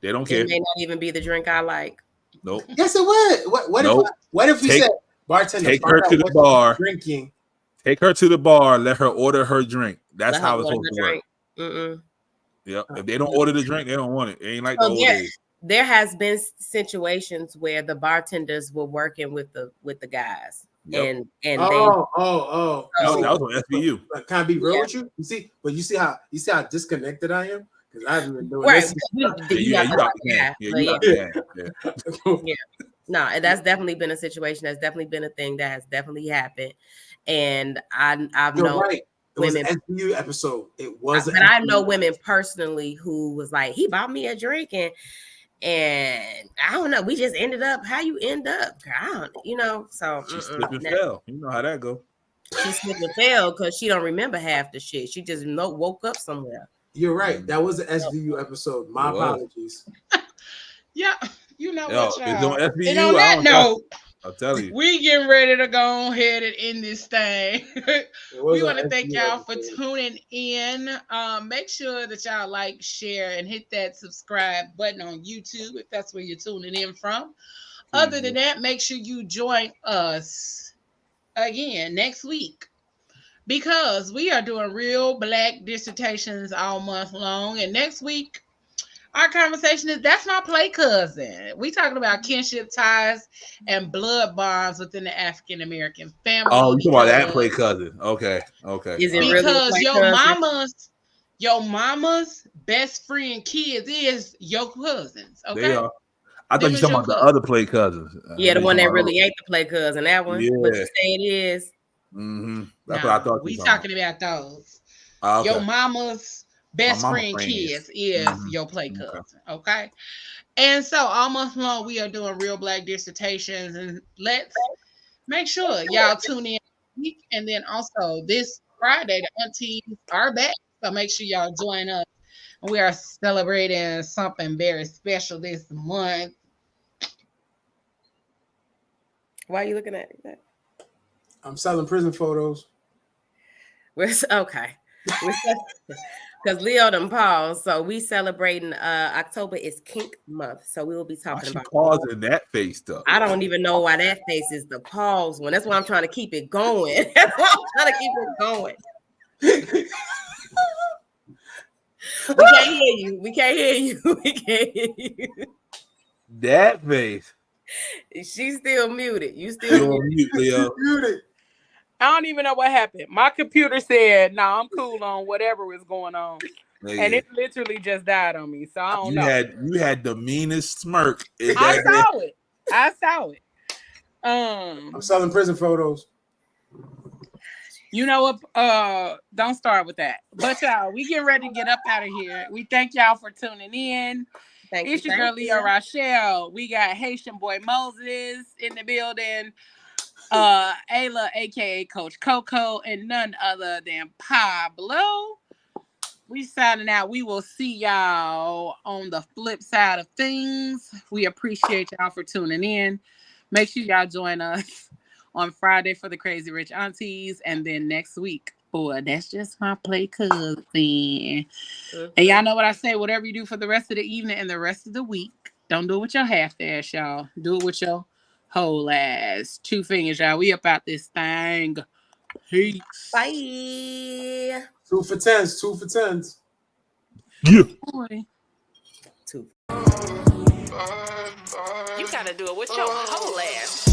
They don't care. It may not even be the drink I like. Nope. Yes, it would. What if you said, bartender, take her to the bar. Drinking. Take her to the bar. Let her order her drink. That's how it's supposed to work. Yep. If they don't order the drink, they don't want it. It ain't like the old days. There has been situations where the bartenders were working with the guys, and that was on SVU. Can I be real with you? You see how disconnected I am, because I haven't been doing this. No, that's definitely been a situation. That's definitely been a thing that has definitely happened, and I've known. Right. It women, was an SVU episode. It wasn't. But I know women personally who was like, he bought me a drink, And I don't know. We just ended up how you end up. Girl, I don't, you know. So She slipped and fell. You know how that go. she slipped and fell because she don't remember half the shit. She just woke up somewhere. You're right. That was an SVU episode. My apologies. Yeah, you know Yo, what, it's y'all. on SVU. And on that note, I'll tell you. we getting ready to go ahead and end this thing. We want to thank SVU y'all for episode. tuning in. Make sure that y'all like, share, and hit that subscribe button on YouTube if that's where you're tuning in from. Other than that, make sure you join us again next week, because we are doing real black dissertations all month long. And next week, our conversation is that's my play cousin. We talking about kinship ties and blood bonds within the African American family. Oh, you talking about that play cousin? Okay. Is it All really Because play your cousin? mama's best friend kids is your cousins. Okay. They are. I thought you were talking about the other play cousins. Yeah, the one that really ain't the play cousin. That one. Yeah. But you say it is. Mm-hmm. That's what I thought. We talking about those. Okay. Your mama's best friend kids is your play cousin. Okay. And so all month long, we are doing real black dissertations, and let's make sure y'all tune in week. And then also this Friday, the aunties are back. So make sure y'all join us. We are celebrating something very special this month. Why are you looking at that? I'm selling prison photos. Okay. Because Leo done paused. So we celebrating October is kink month. So we will be talking about pausing that face stuff. I don't even know why that face is the pause one. That's why I'm trying to keep it going. That's why I'm trying to keep it going. We can't hear you. We can't hear you. We can't hear you. That face. She's still muted. You still mute, Leo. Muted. I don't even know what happened. My computer said, "No, I'm cool on whatever is going on," and it literally just died on me. So I don't know. You had the meanest smirk. I saw it. I'm selling prison photos. You know what? Don't start with that. But y'all, we getting ready to get up out of here. We thank y'all for tuning in. It's your girl Leo Rochelle. We got Haitian boy Moses in the building. Ayla, aka Coach Coco, and none other than Pablo. We signing out. We will see y'all on the flip side of things. We appreciate y'all for tuning in. Make sure y'all join us on Friday for the Crazy Rich Aunties, and then next week for That's Just My Play Cousin. And y'all know what I say, whatever you do for the rest of the evening and the rest of the week, don't do it with your half ass, y'all. Do it with your whole ass. 2 fingers, y'all. We up out this thing. Peace. Bye. 2 for 10s. 2 for 10s. Yeah. Boy. 2. You gotta do it with your whole ass.